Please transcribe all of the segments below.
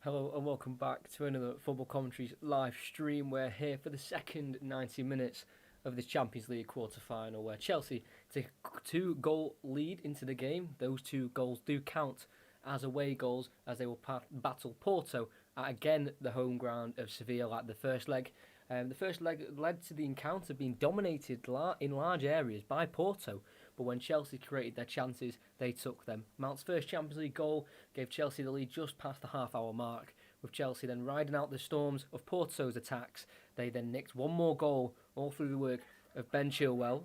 Hello and welcome back to another Football Commentaries live stream. We're here for the second 90 minutes of this Champions League quarter-final where Chelsea take a two-goal lead into the game. Those two goals do count as away goals as they will battle Porto at again the home ground of Sevilla like the first leg. The first leg led to the encounter being dominated in large areas by Porto, but when Chelsea created their chances, they took them. Mount's first Champions League goal gave Chelsea the lead just past the half-hour mark, with Chelsea then riding out the storms of Porto's attacks. They then nicked one more goal, all through the work of Ben Chilwell,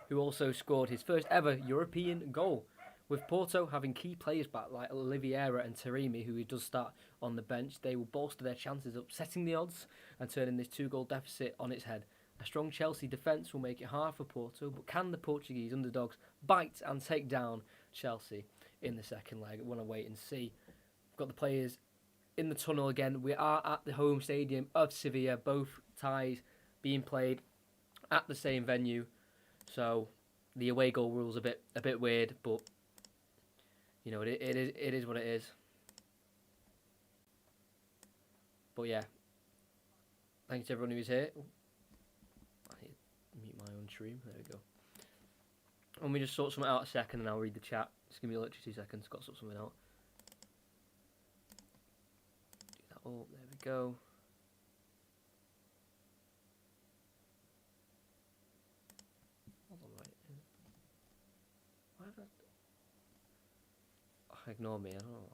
who also scored his first ever European goal. With Porto having key players back like Oliveira and Taremi, who he does start on the bench, they will bolster their chances, upsetting the odds and turning this two-goal deficit on its head. A strong Chelsea defence will make it hard for Porto, but can the Portuguese underdogs bite and take down Chelsea in the second leg? I want to wait and see. We've got the players in the tunnel again. We are at the home stadium of Sevilla, both ties being played at the same venue. So the away goal rule's a bit weird, but you know, it is what it is. But yeah, thanks to everyone who's here. I need to mute my own stream. There we go. Let me just sort something out a second and I'll read the chat. Just give me literally 2 seconds. Got to sort something out. Do that all. There we go. Hold on, right. Why did ignore me, I don't know.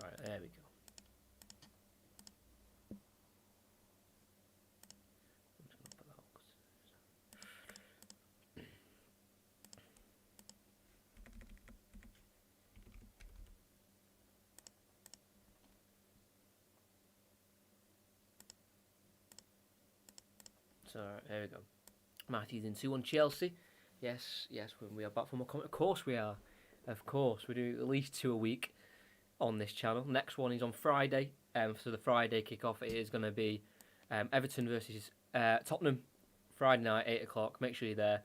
Right, there we go. I'm just gonna put that on. So, there we go. Matthew's in 2-1 Chelsea. Yes, we are back from a comment. Of course we are. Of course, we do at least 2 a week on this channel. Next one is on Friday. So the Friday kickoff it is going to be Everton versus Tottenham. Friday night, 8 o'clock. Make sure you're there.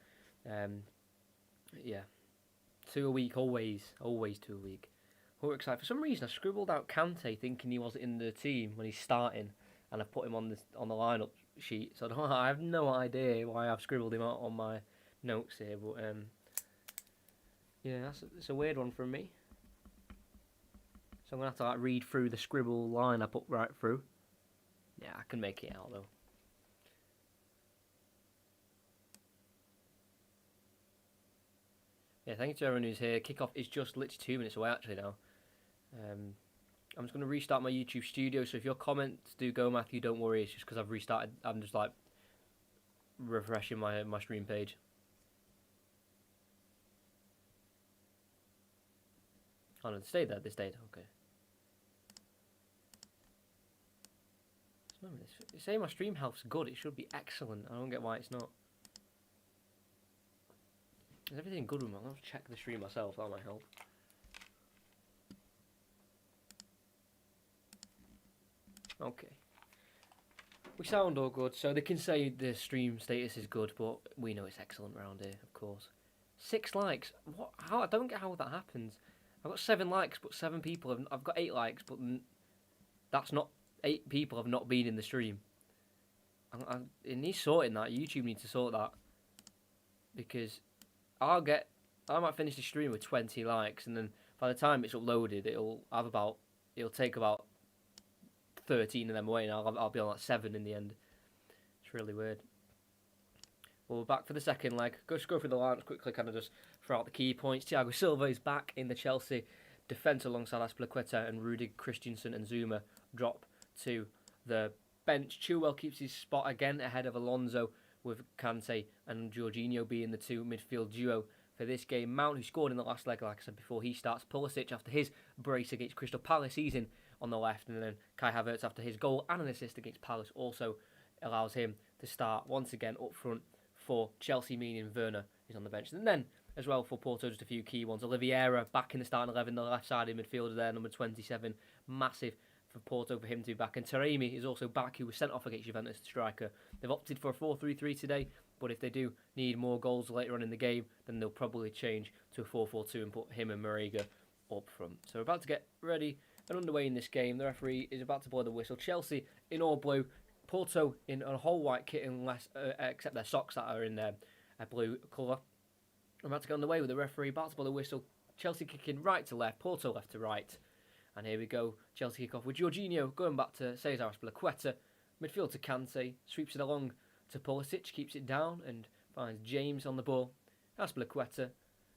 Yeah, 2 a week, always 2 a week. We're excited. For some reason, I scribbled out Kante thinking he wasn't in the team when he's starting, and I put him on the lineup sheet. So I have no idea why I've scribbled him out on my notes here, but yeah, it's a weird one from me. So I'm gonna have to read through the scribble line I put right through. Yeah, I can make it out though. Yeah, thank you to everyone who's here. Kickoff is just literally 2 minutes away actually now. I'm just gonna restart my YouTube studio. So if your comments do go, Matthew, don't worry. It's just because I've restarted. I'm just like refreshing my stream page. Oh no, they stayed there. They stayed. Okay. It's saying my stream health's good. It should be excellent. I don't get why it's not. Is everything good with me? I'll have to check the stream myself. That might help. Okay. We sound all good, so they can say the stream status is good, but we know it's excellent around here, of course. 6 likes. What? How? I don't get how that happens. I've got 7 likes, but 7 people have. I've got 8 likes, but that's not 8 people have not been in the stream. It needs sorting that. YouTube needs to sort that because I might finish the stream with 20 likes, and then by the time it's uploaded, it'll take about 13 of them away, and I'll be on like 7 in the end. It's really weird. Well, we're back for the second leg. Just go through the lines quickly, kind of just throw out the key points. Thiago Silva is back in the Chelsea defence alongside Azpilicueta, and Rudiger, Christensen and Zuma drop to the bench. Chilwell keeps his spot again ahead of Alonso, with Kante and Jorginho being the 2 midfield duo for this game. Mount, who scored in the last leg, like I said before, he starts. Pulisic after his brace against Crystal Palace, he's in on the left, and then Kai Havertz after his goal and an assist against Palace also allows him to start once again up front for Chelsea, meaning Werner is on the bench. And then as well for Porto, just a few key ones. Oliveira back in the starting 11, the left-sided midfielder there, number 27, massive for Porto for him to be back. And Taremi is also back, who was sent off against Juventus, the striker. They've opted for a 4-3-3 today. But if they do need more goals later on in the game, then they'll probably change to a 4-4-2 and put him and Marega up front. So we're about to get ready and underway in this game. The referee is about to blow the whistle. Chelsea in all blue, Porto in a whole white kit unless except their socks that are in their blue colour. We're about to get underway with the referee about to blow the whistle. Chelsea kicking right to left, Porto left to right. And here we go. Chelsea kick off with Jorginho going back to Cesar Azpilicueta. Midfield to Kante, sweeps it along to Pulisic, keeps it down and finds James on the ball. Azpilicueta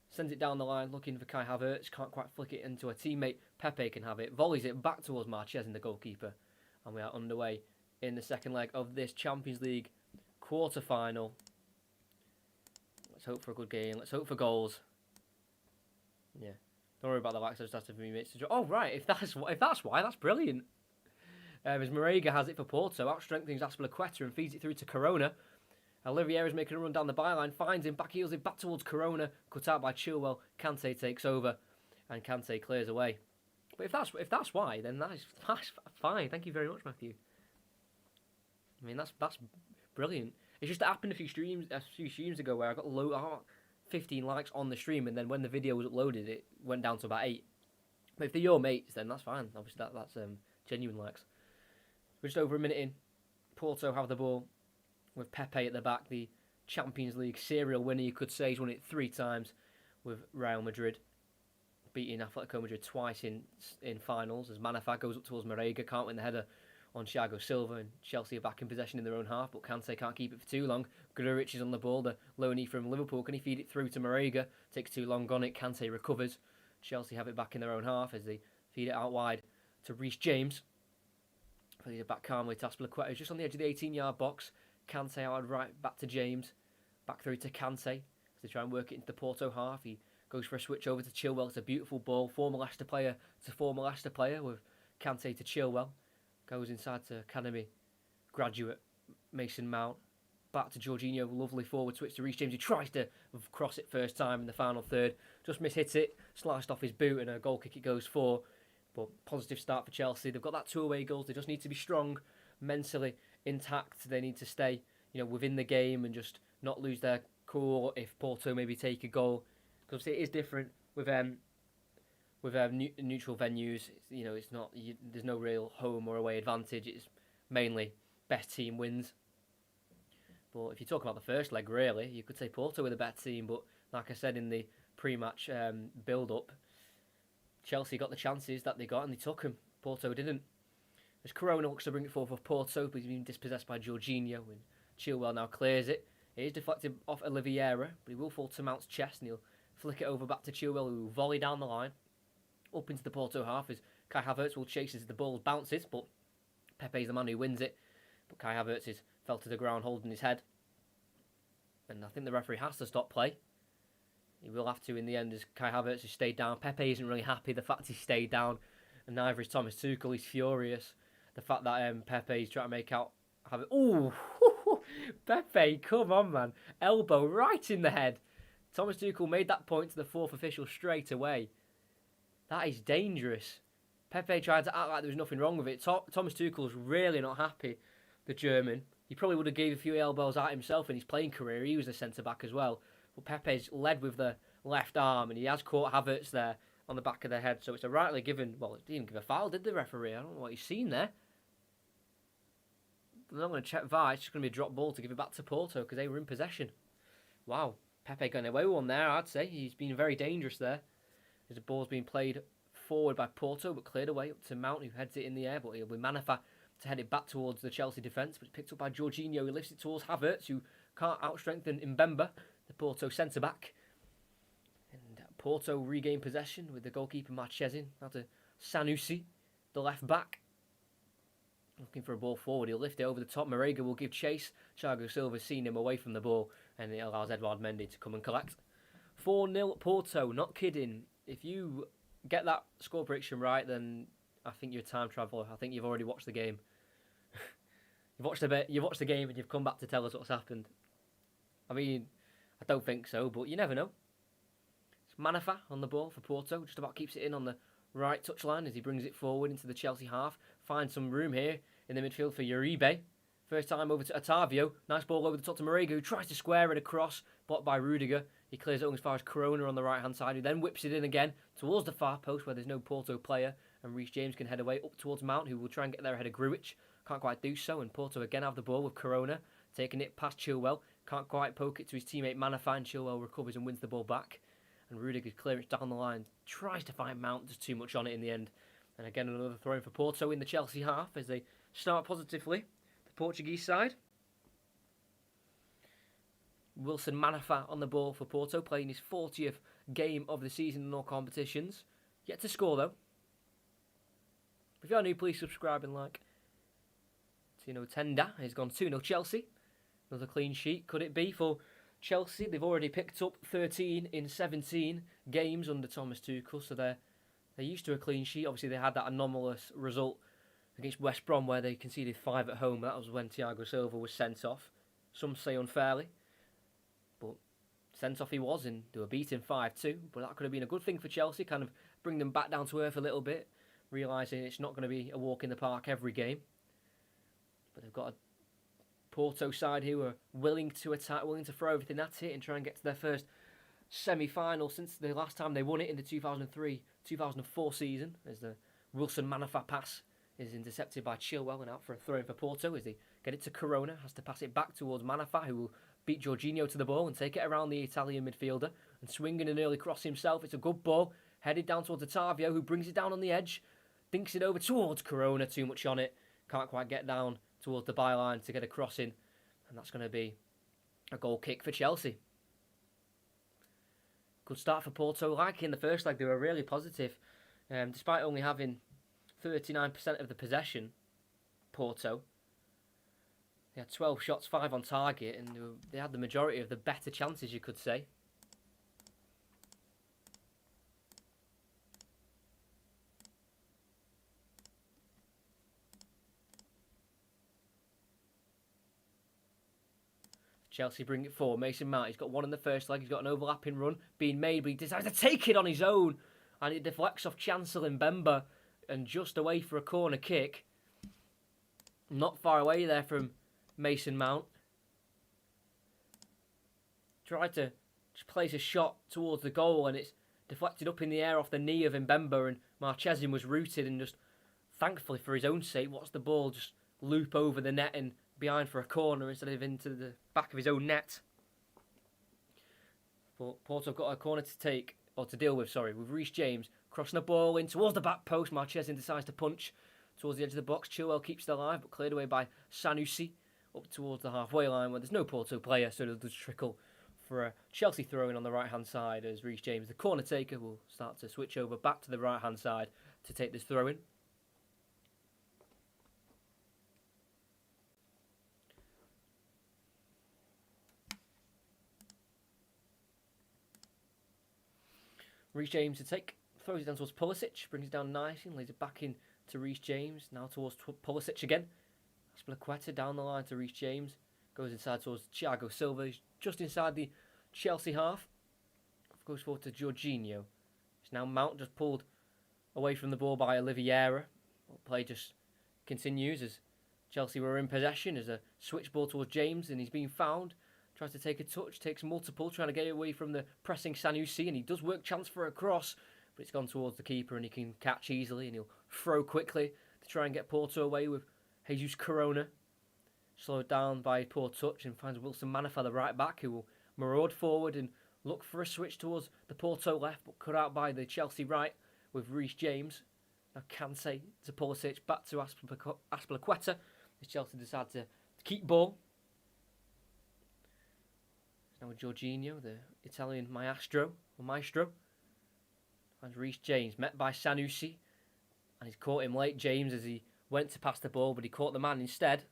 sends it down the line looking for Kai Havertz, can't quite flick it into a teammate. Pepe can have it, volleys it back towards Marquez in the goalkeeper. And we are underway in the second leg of this Champions League quarter-final. Let's hope for a good game, let's hope for goals. Yeah, don't worry about the lax, I just have to be minutes to... Oh right, if that's why, that's brilliant. As Marega has it for Porto, outstrengthens Azpilicueta and feeds it through to Corona. Oliveira's making a run down the byline, finds him, back heels it back towards Corona, cut out by Chilwell. Kante takes over, and Kante clears away. But if that's why, then that's fine. Thank you very much, Matthew. I mean that's brilliant. It's just happened a few streams ago where I got 15 likes on the stream, and then when the video was uploaded, it went down to about 8. But if they're your mates, then that's fine. Obviously, that's genuine likes. We're just over a minute in. Porto have the ball with Pepe at the back, the Champions League serial winner, you could say. He's won it 3 times with Real Madrid, beating Atletico Madrid twice in finals. As Manafá goes up towards Marega, can't win the header on Thiago Silva, and Chelsea are back in possession in their own half, but Kante can't keep it for too long. Grujic is on the ball, the loanee from Liverpool. Can he feed it through to Marega? Takes too long on it. Kante recovers. Chelsea have it back in their own half as they feed it out wide to Reece James. Plays it back calmly to Azpilicueta, just on the edge of the 18-yard box. Kante out right back to James. Back through to Kante as they try and work it into the Porto half. He goes for a switch over to Chilwell. It's a beautiful ball. Former Leicester player to former Leicester player with Kante to Chilwell. Goes inside to Academy graduate Mason Mount. Back to Jorginho. Lovely forward switch to Reece James. He tries to cross it first time in the final third. Just mishits it. Sliced off his boot and a goal kick it goes for. But positive start for Chelsea. They've got that 2 away goals. They just need to be strong, mentally intact. They need to stay, within the game and just not lose their cool if Porto maybe take a goal. Because it is different with neutral venues. It's not. There's no real home or away advantage. It's mainly best team wins. But if you talk about the first leg, really, you could say Porto were the better team. But like I said in the pre-match build-up, Chelsea got the chances that they got and they took them. Porto didn't. As Corona looks to bring it forward for Porto, but he's been dispossessed by Jorginho, and Chilwell now clears it. It is deflected off Oliveira, but he will fall to Mount's chest, and he'll flick it over back to Chilwell, who will volley down the line up into the Porto half as Kai Havertz will chase as the ball bounces, but Pepe's the man who wins it. But Kai Havertz fell to the ground holding his head, and I think the referee has to stop play. He will have to in the end as Kai Havertz has stayed down. Pepe isn't really happy the fact he stayed down, and neither is Thomas Tuchel. He's furious. The fact that Pepe is trying to make out... Ooh! Pepe, come on, man. Elbow right in the head. Thomas Tuchel made that point to the 4th official straight away. That is dangerous. Pepe tried to act like there was nothing wrong with it. Thomas Tuchel's really not happy, the German. He probably would have gave a few elbows at himself in his playing career. He was a centre-back as well. But Pepe's led with the left arm, and he has caught Havertz there on the back of the head. So it's a rightly given... Well, it didn't give a foul, did the referee? I don't know what he's seen there. They're not going to check VAR. It's just going to be a drop ball to give it back to Porto because they were in possession. Wow. Pepe going away with one there, I'd say. He's been very dangerous there. As the ball's being played forward by Porto, but cleared away up to Mount, who heads it in the air. But it'll be Manafá to head it back towards the Chelsea defence. But it's picked up by Jorginho, who lifts it towards Havertz, who can't outstrengthen Mbemba, the Porto centre-back. And Porto regain possession with the goalkeeper Marchezin. Now to Sanusi, the left-back. Looking for a ball forward, he'll lift it over the top. Marega will give chase. Thiago Silva's seen him away from the ball, and it allows Edouard Mendy to come and collect. 4-0 Porto, not kidding. If you get that score prediction right, then I think you're a time traveller. I think you've already watched the game. You've watched the game and you've come back to tell us what's happened. I mean, I don't think so, but you never know. It's Manafá on the ball for Porto, just about keeps it in on the right touchline as he brings it forward into the Chelsea half. Finds some room here in the midfield for Uribe. First time over to Otavio. Nice ball over the top to Marega, who tries to square it across. Blocked by Rudiger. He clears it on as far as Corona on the right-hand side, who then whips it in again towards the far post where there's no Porto player. And Reece James can head away up towards Mount, who will try and get there ahead of Grujic. Can't quite do so. And Porto again have the ball with Corona. Taking it past Chilwell. Can't quite poke it to his teammate Manafá. And Chilwell recovers and wins the ball back. And Rudiger's clearance down the line. Tries to find Mount. Does too much on it in the end. And again another throw in for Porto in the Chelsea half as they start positively. The Portuguese side. Wilson Manafá on the ball for Porto, playing his 40th game of the season in all competitions. Yet to score though. If you are new, please subscribe and like. Tino Tenda has gone 2-0 Chelsea. Another clean sheet. Could it be for Chelsea? They've already picked up 13 in 17 games under Thomas Tuchel, so they're used to a clean sheet. Obviously, they had that anomalous result against West Brom where they conceded 5 at home. That was when Thiago Silva was sent off. Some say unfairly. But sent off he was, and they were beaten 5-2. But that could have been a good thing for Chelsea, kind of bring them back down to earth a little bit, realising it's not going to be a walk in the park every game. But they've got a Porto side who are willing to attack, willing to throw everything at it and try and get to their first semi-final since the last time they won it in the 2003-2004 season, as the Wilson Manafá pass is intercepted by Chilwell and out for a throw-in for Porto as they get it to Corona, has to pass it back towards Manafá, who will beat Jorginho to the ball and take it around the Italian midfielder and swinging an early cross himself. It's a good ball, headed down towards Otavio, who brings it down on the edge, dinks it over towards Corona, too much on it, can't quite get down towards the byline to get a cross in, and that's going to be a goal kick for Chelsea. Good start for Porto. Like in the first leg, they were really positive, despite only having 39% of the possession. Porto, they had 12 shots, 5 on target, and they had the majority of the better chances, you could say. Chelsea bring it forward. Mason Mount, he's got one in the first leg. He's got an overlapping run being made, but he decides to take it on his own. And it deflects off Chancel Mbemba and just away for a corner kick. Not far away there from Mason Mount. Tried to just place a shot towards the goal and it's deflected up in the air off the knee of Mbemba, and Marchesin was rooted and just, thankfully for his own sake, watched the ball just loop over the net and behind for a corner instead of into the back of his own net. But Porto have got a corner to take, or to deal with, with Reece James crossing the ball in towards the back post. Marchesin decides to punch towards the edge of the box. Chilwell keeps it alive, but cleared away by Sanusi up towards the halfway line where there's no Porto player, so there's trickle for a Chelsea throw-in on the right-hand side as Reece James, the corner taker, will start to switch over back to the right-hand side to take this throw-in. Reece James to take, throws it down towards Pulisic, brings it down nicely and lays it back in to Reece James, now towards Pulisic again. Aspliqueta down the line to Reece James, goes inside towards Thiago Silva, he's just inside the Chelsea half, goes forward to Jorginho. It's now Mount just pulled away from the ball by Oliveira. Play just continues as Chelsea were in possession as a switch ball towards James and he's being found. Tries to take a touch, takes multiple, trying to get away from the pressing Sanusi, and he does work chance for a cross, but it's gone towards the keeper and he can catch easily and he'll throw quickly to try and get Porto away with Jesus Corona. Slowed down by poor touch and finds Wilson Manafá, the right back, who will maraud forward and look for a switch towards the Porto left, but cut out by the Chelsea right with Reece James. Now Kante to Pulisic, back to Aspliqueta as Chelsea decide to keep ball. Now with Jorginho, the Italian maestro, and Reece James, met by Sanusi, and he's caught him late, James, as he went to pass the ball, but he caught the man instead.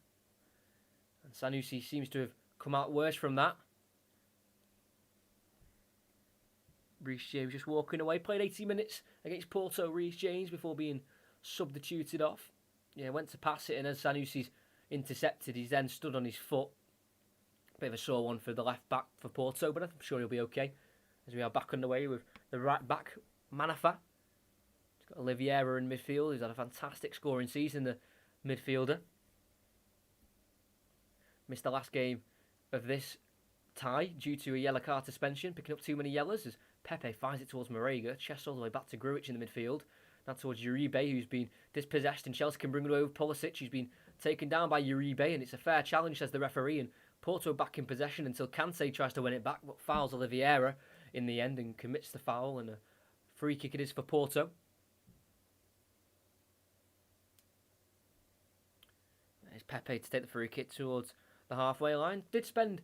And Sanusi seems to have come out worse from that. Reece James just walking away, played 80 minutes against Porto, Reece James, before being substituted off. Yeah, went to pass it, and as Sanusi's intercepted, he's then stood on his foot. Bit of a sore one for the left back for Porto, but I'm sure he'll be okay. As we are back underway with the right back, Manafá. He's got Oliveira in midfield. He's had a fantastic scoring season, the midfielder. Missed the last game of this tie due to a yellow card suspension, picking up too many yellows as Pepe finds it towards Marega, chest all the way back to Grujic in the midfield. Now towards Uribe, who's been dispossessed, and Chelsea can bring it away with Pulisic, who's been taken down by Uribe, and it's a fair challenge, says the referee, and Porto back in possession until Kante tries to win it back, but fouls Oliveira in the end and commits the foul, and a free kick it is for Porto. There's Pepe to take the free kick towards the halfway line. Did spend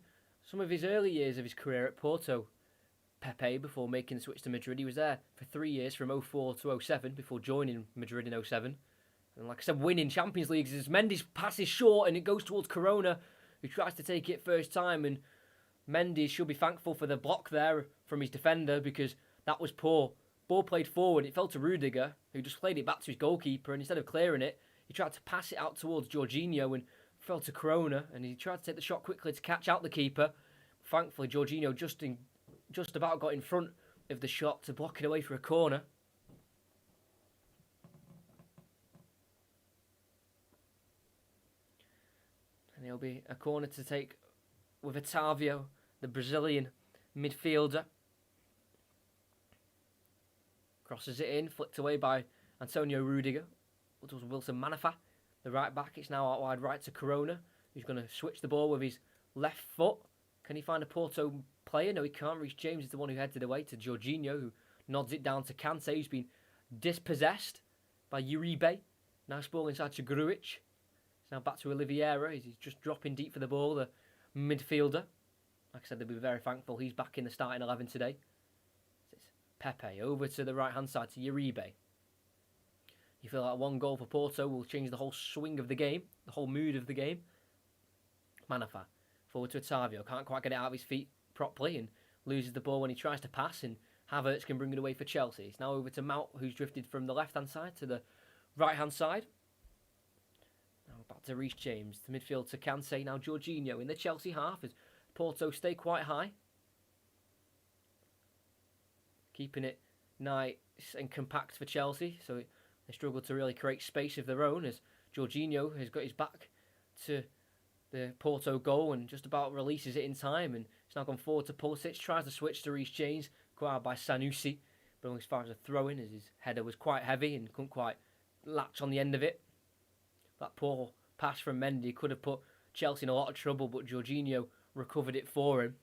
some of his early years of his career at Porto, Pepe, before making the switch to Madrid. He was there for 3 years, from 04 to 07, before joining Madrid in 07. And like I said, winning Champions Leagues as Mendy's pass is short and it goes towards Corona, who tries to take it first time. And Mendy should be thankful for the block there from his defender, because that was poor. Ball played forward, it fell to Rudiger, who just played it back to his goalkeeper, and instead of clearing it, he tried to pass it out towards Jorginho and fell to Corona, and he tried to take the shot quickly to catch out the keeper. Thankfully, Jorginho just about got in front of the shot to block it away for a corner. And it'll be a corner to take with Otavio, the Brazilian midfielder. Crosses it in, flicked away by Antonio Rudiger. It was Wilson Manafa, the right back. It's now out wide right to Corona, who's going to switch the ball with his left foot. Can he find a Porto player? No, he can't. Reece James is the one who headed away to Jorginho, who nods it down to Kante, who's been dispossessed by Uribe. Now ball inside to Grujic. It's now back to Oliveira. He's just dropping deep for the ball, the midfielder. Like I said, they'll be very thankful he's back in the starting 11 today. It's Pepe over to the right-hand side to Uribe. You feel like one goal for Porto will change the whole swing of the game, the whole mood of the game. Manafa forward to Otavio, can't quite get it out of his feet properly and loses the ball when he tries to pass, and Havertz can bring it away for Chelsea. It's now over to Mount, who's drifted from the left-hand side to the right-hand side. Now back to Reece James, the midfield to Kante, now Jorginho in the Chelsea half as Porto stay quite high. Keeping it nice and compact for Chelsea, so they struggle to really create space of their own as Jorginho has got his back to the Porto goal and just about releases it in time, and it's now gone forward to Pulisic, tries to switch to Reece James, caught out by Sanusi, but only as far as a throw-in as his header was quite heavy and couldn't quite latch on the end of it. That poor pass from Mendy could have put Chelsea in a lot of trouble, but Jorginho recovered it for him.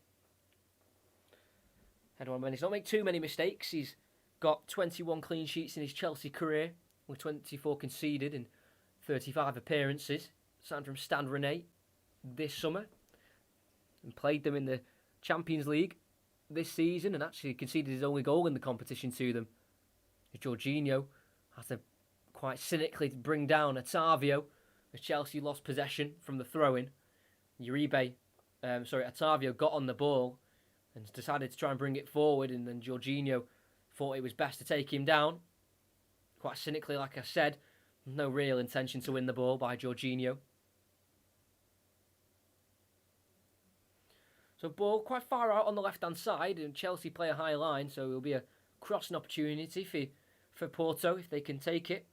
Edouard Mendy's not made too many mistakes. He's got 21 clean sheets in his Chelsea career, with 24 conceded in 35 appearances. Signed from Stade Rennais this summer and played them in the Champions League this season, and actually conceded his only goal in the competition to them. Jorginho has to quite cynically bring down Otavio as Chelsea lost possession from the throw-in. Otavio got on the ball and decided to try and bring it forward, and then Jorginho thought it was best to take him down. Quite cynically, like I said, no real intention to win the ball by Jorginho. So ball quite far out on the left-hand side, and Chelsea play a high line, so it'll be a crossing opportunity for Porto if they can take it.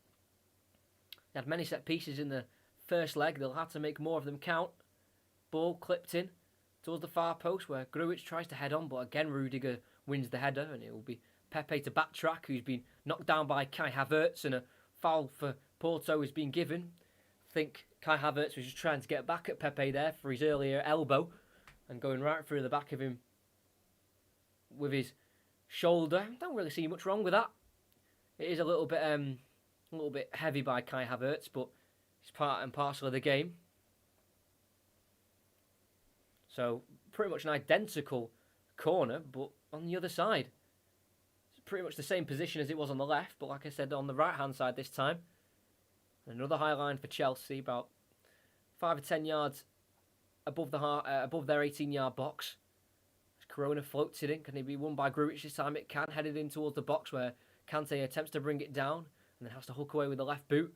They had many set pieces in the first leg. They'll have to make more of them count. Ball clipped in towards the far post where Grujic tries to head on, but again Rudiger wins the header, and it will be Pepe to backtrack, who's been knocked down by Kai Havertz, and a foul for Porto has been given. I think Kai Havertz was just trying to get back at Pepe there for his earlier elbow, and going right through the back of him with his shoulder. Don't really see much wrong with that. It is a little bit heavy by Kai Havertz, but it's part and parcel of the game. So pretty much an identical corner, but on the other side. It's pretty much the same position as it was on the left, but like I said, on the right-hand side this time. Another high line for Chelsea, about 5 or 10 yards above their 18-yard box. As Corona floats it in. Can it be won by Grujic this time? It can. Headed in towards the box where Kante attempts to bring it down and then has to hook away with the left boot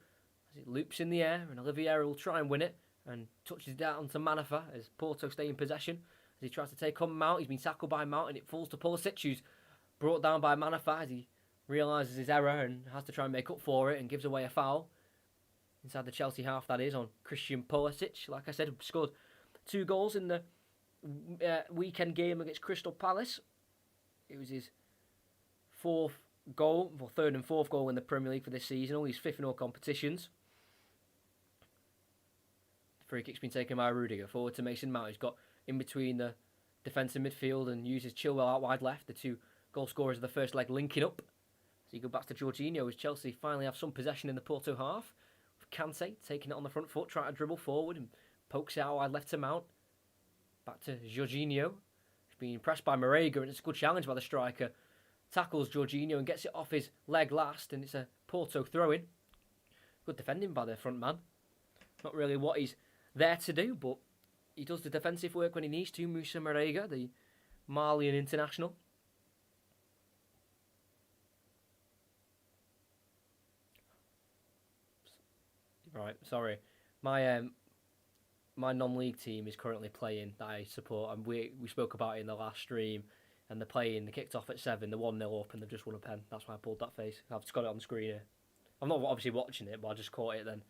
as it loops in the air, and Oliveira will try and win it and touches it down to Manafa as Porto stay in possession. As he tries to take on Mount, he's been tackled by Mount and it falls to Pulisic, who's brought down by Manafa as he realises his error and has to try and make up for it and gives away a foul. Inside the Chelsea half, that is, on Christian Pulisic. Like I said, scored 2 goals in the weekend game against Crystal Palace. It was his 4th goal, well, 3rd and 4th goal in the Premier League for this season. Only his 5th in all competitions. Free kick's been taken by Rudiger. Forward to Mason Mount. He's got in between the defensive midfield and uses Chilwell out wide left. The 2 goal scorers of the first leg linking up. So you go back to Jorginho as Chelsea finally have some possession in the Porto half. With Kante taking it on the front foot, trying to dribble forward and pokes it out wide left to Mount. Back to Jorginho. He's being pressed by Marega and it's a good challenge by the striker. Tackles Jorginho and gets it off his leg last and it's a Porto throw-in. Good defending by the front man. Not really what he's there to do, but he does the defensive work when he needs to. Moussa Marega, the Malian international. Right, sorry. My non-league team is currently playing that I support, and we spoke about it in the last stream, and they're playing, they kicked off at 7, they're 1-0 up, and they've just won a pen. That's why I pulled that face. I've just got it on the screen here. I'm not obviously watching it, but I just caught it then.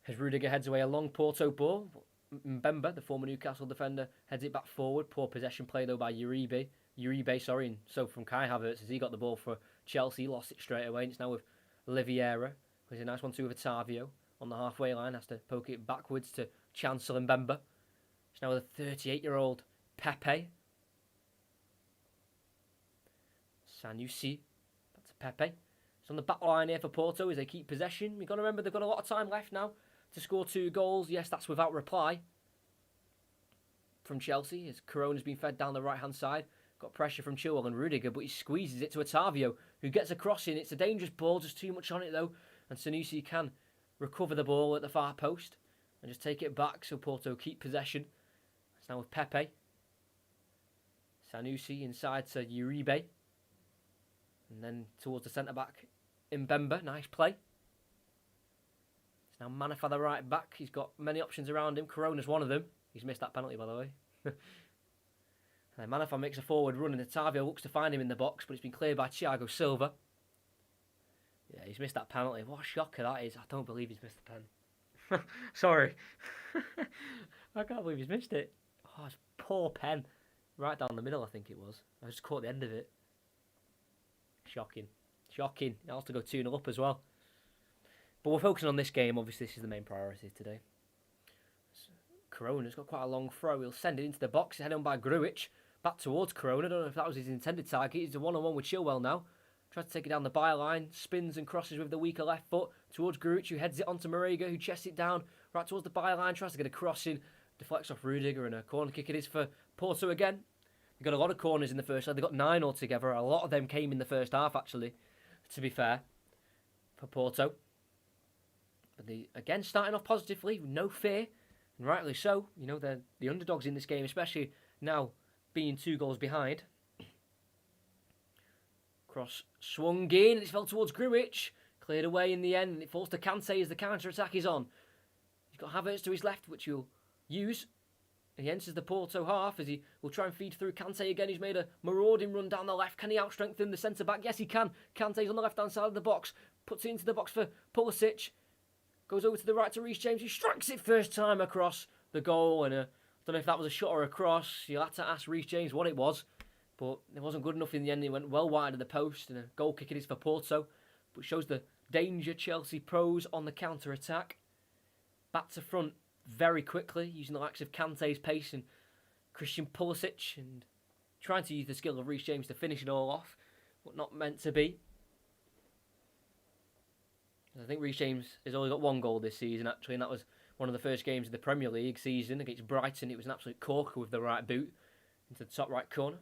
As Rudiger heads away a long Porto ball, Mbemba, the former Newcastle defender, heads it back forward. Poor possession play though by Uribe, and so from Kai Havertz as he got the ball for Chelsea, lost it straight away, and it's now with Oliveira. There's a nice 1-2 with Otavio on the halfway line, has to poke it backwards to Chancellor Mbemba. It's now with a 38-year-old Pepe. Sanusi, back to Pepe. It's on the back line here for Porto as they keep possession. You've got to remember they've got a lot of time left now to score 2 goals. Yes, that's without reply from Chelsea as Corona's been fed down the right-hand side. Got pressure from Chilwell and Rudiger, but he squeezes it to Otavio, who gets a crossing. It's a dangerous ball, just too much on it though. And Sanusi can recover the ball at the far post and just take it back so Porto keep possession. It's now with Pepe. Sanusi inside to Uribe. And then towards the centre-back, Mbemba. Nice play. It's now Manafá the right back. He's got many options around him. Corona's one of them. He's missed that penalty, by the way. And Manafá makes a forward run and Otavio looks to find him in the box, but it's been cleared by Thiago Silva. Yeah, he's missed that penalty. What a shocker that is. I don't believe he's missed the pen. Sorry. I can't believe he's missed it. Oh, it's a poor pen. Right down the middle, I think it was. I just caught the end of it. Shocking. Shocking. It has to go 2-0 up as well. But we're focusing on this game. Obviously, this is the main priority today. Corona's got quite a long throw. He'll send it into the box. He's headed on by Grujic. Back towards Corona. I don't know if that was his intended target. He's a one-on-one with Chilwell now. Tries to take it down the byline. Spins and crosses with the weaker left foot towards Grujic, who heads it onto Marega, who chests it down right towards the byline. Tries to get a cross in. Deflects off Rudiger, and a corner kick it is for Porto again. They've got a lot of corners in the first half. They've got 9 altogether. A lot of them came in the first half, actually, to be fair, for Porto. But they, again, starting off positively, no fear, and rightly so. You know, they're the underdogs in this game, especially now being 2 goals behind. Cross swung in, and it fell towards Grujic. Cleared away in the end, and it falls to Kante as the counter-attack is on. He's got Havertz to his left, which he'll use. And he enters the Porto half as he will try and feed through Kante again. He's made a marauding run down the left. Can he outstrengthen the centre-back? Yes, he can. Kante's on the left-hand side of the box. Puts it into the box for Pulisic. Goes over to the right to Reece James. He strikes it first time across the goal. And I don't know if that was a shot or a cross. You'll have to ask Reece James what it was. But it wasn't good enough in the end. He went well wide of the post. And a goal kick it is for Porto. But shows the danger Chelsea pose on the counter-attack. Back to front very quickly, using the likes of Kante's pace and Christian Pulisic, and trying to use the skill of Reece James to finish it all off, but not meant to be. I think Reece James has only got 1 goal this season, actually, and that was one of the first games of the Premier League season against Brighton. It was an absolute corker with the right boot into the top right corner.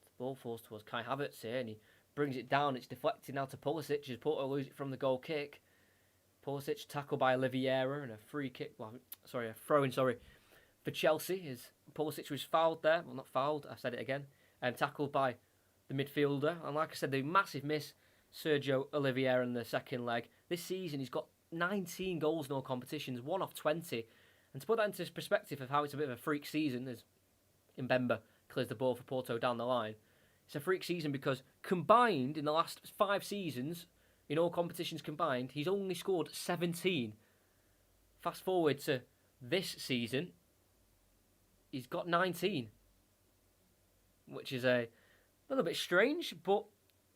The ball falls towards Kai Havertz here, and he brings it down. It's deflected now to Pulisic as Porto lose it from the goal kick. Pulisic tackled by Oliveira and a a throw-in, for Chelsea. As Pulisic was fouled there. Well, not fouled, I said it again. Tackled by the midfielder. And like I said, the massive miss, Sergio Oliveira in the second leg. This season, he's got 19 goals in all competitions, 1 off 20. And to put that into perspective of how it's a bit of a freak season, as Mbemba clears the ball for Porto down the line, it's a freak season because combined in the last 5 seasons, in all competitions combined, he's only scored 17. Fast forward to This season, he's got 19, which is a little bit strange, but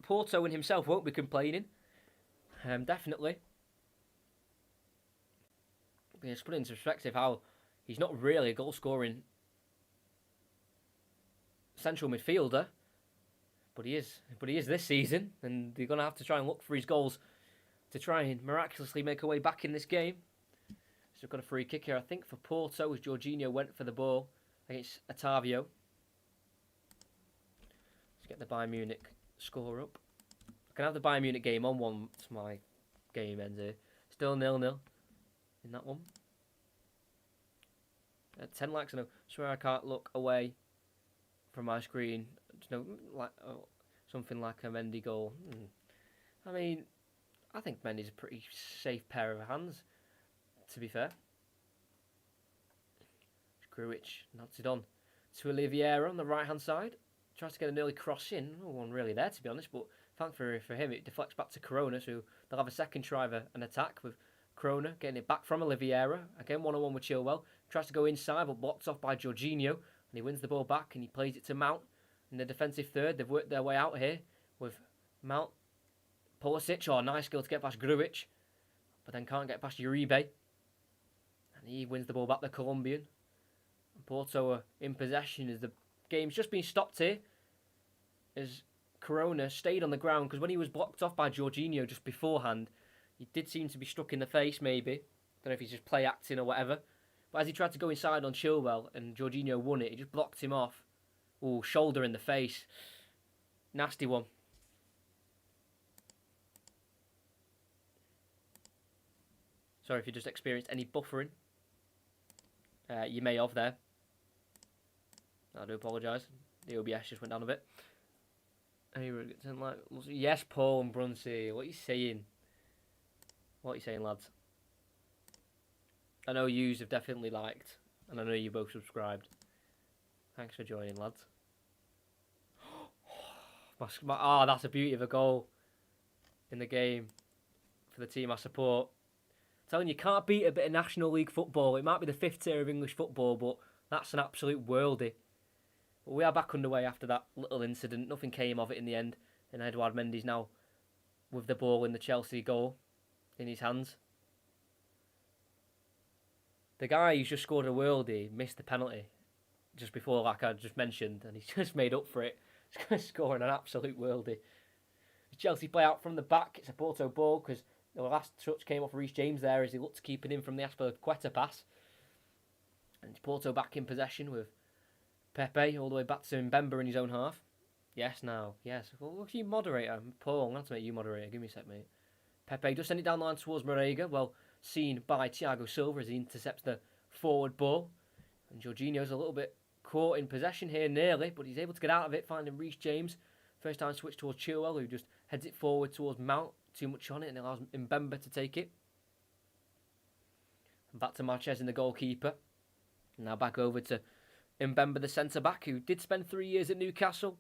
Porto and himself won't be complaining. Definitely. Just put it into perspective how he's not really a goal-scoring central midfielder, but he is. But he is this season, and they're going to have to try and look for his goals to try and miraculously make a way back in this game. So we've got a free kick here, I think, for Porto, as Jorginho went for the ball against Otavio. Let's get the Bayern Munich score up. I can have the Bayern Munich game on once my game ends here. Still 0-0 in that one. 10 likes, I swear I can't look away from my screen. Something like a Mendy goal. I mean, I think Mendy's a pretty safe pair of hands, to be fair. Grujic nods it on to Oliveira on the right-hand side. Tries to get an early cross in. No one really there, to be honest, but thankfully for him, it deflects back to Corona, so they'll have a second try of an attack with Corona getting it back from Oliveira. Again, 1-on-1 with Chilwell. Tries to go inside, but blocked off by Jorginho, and he wins the ball back, and he plays it to Mount. In the defensive third, they've worked their way out here with Mount, Pulisic, nice skill to get past Grujic, but then can't get past Uribe. And he wins the ball back, the Colombian. And Porto are in possession as the game's just been stopped here, as Corona stayed on the ground, because when he was blocked off by Jorginho just beforehand, he did seem to be struck in the face, maybe. Don't know if he's just play acting or whatever. But as he tried to go inside on Chilwell and Jorginho won it, he just blocked him off. Ooh, shoulder in the face. Nasty one. Sorry if you just experienced any buffering. You may have there. I do apologise. The OBS just went down a bit. Yes, Paul and Brunsey. What are you saying? What are you saying, lads? I know yous have definitely liked, and I know you both subscribed. Thanks for joining, lads. That's a beauty of a goal in the game for the team I support. I'm telling you, can't beat a bit of National League football. It might be the 5th tier of English football, but that's an absolute worldie. But we are back underway after that little incident. Nothing came of it in the end, and Edouard Mendy's now with the ball in the Chelsea goal in his hands. The guy who's just scored a worldie missed the penalty just before, like I just mentioned, and he's just made up for it. He's scoring an absolute worldie. Chelsea play out from the back. It's a Porto ball because the last touch came off Reece James there as he looked to keep it in from the Azpilicueta pass. And it's Porto back in possession with Pepe all the way back to Mbemba in his own half. Yes, now. Yes. Well, look, you moderator. Paul, I'm going to have to make you moderator. Give me a sec, mate. Pepe just send it down the line towards Marega. Well seen by Thiago Silva as he intercepts the forward ball. And Jorginho's a little bit caught in possession here nearly, but he's able to get out of it, finding Reece James. First time switch towards Chilwell, who just heads it forward towards Mount. Too much on it and allows Mbemba to take it. And back to Marquez in the goalkeeper. Now back over to Mbemba, the centre-back, who did spend 3 years at Newcastle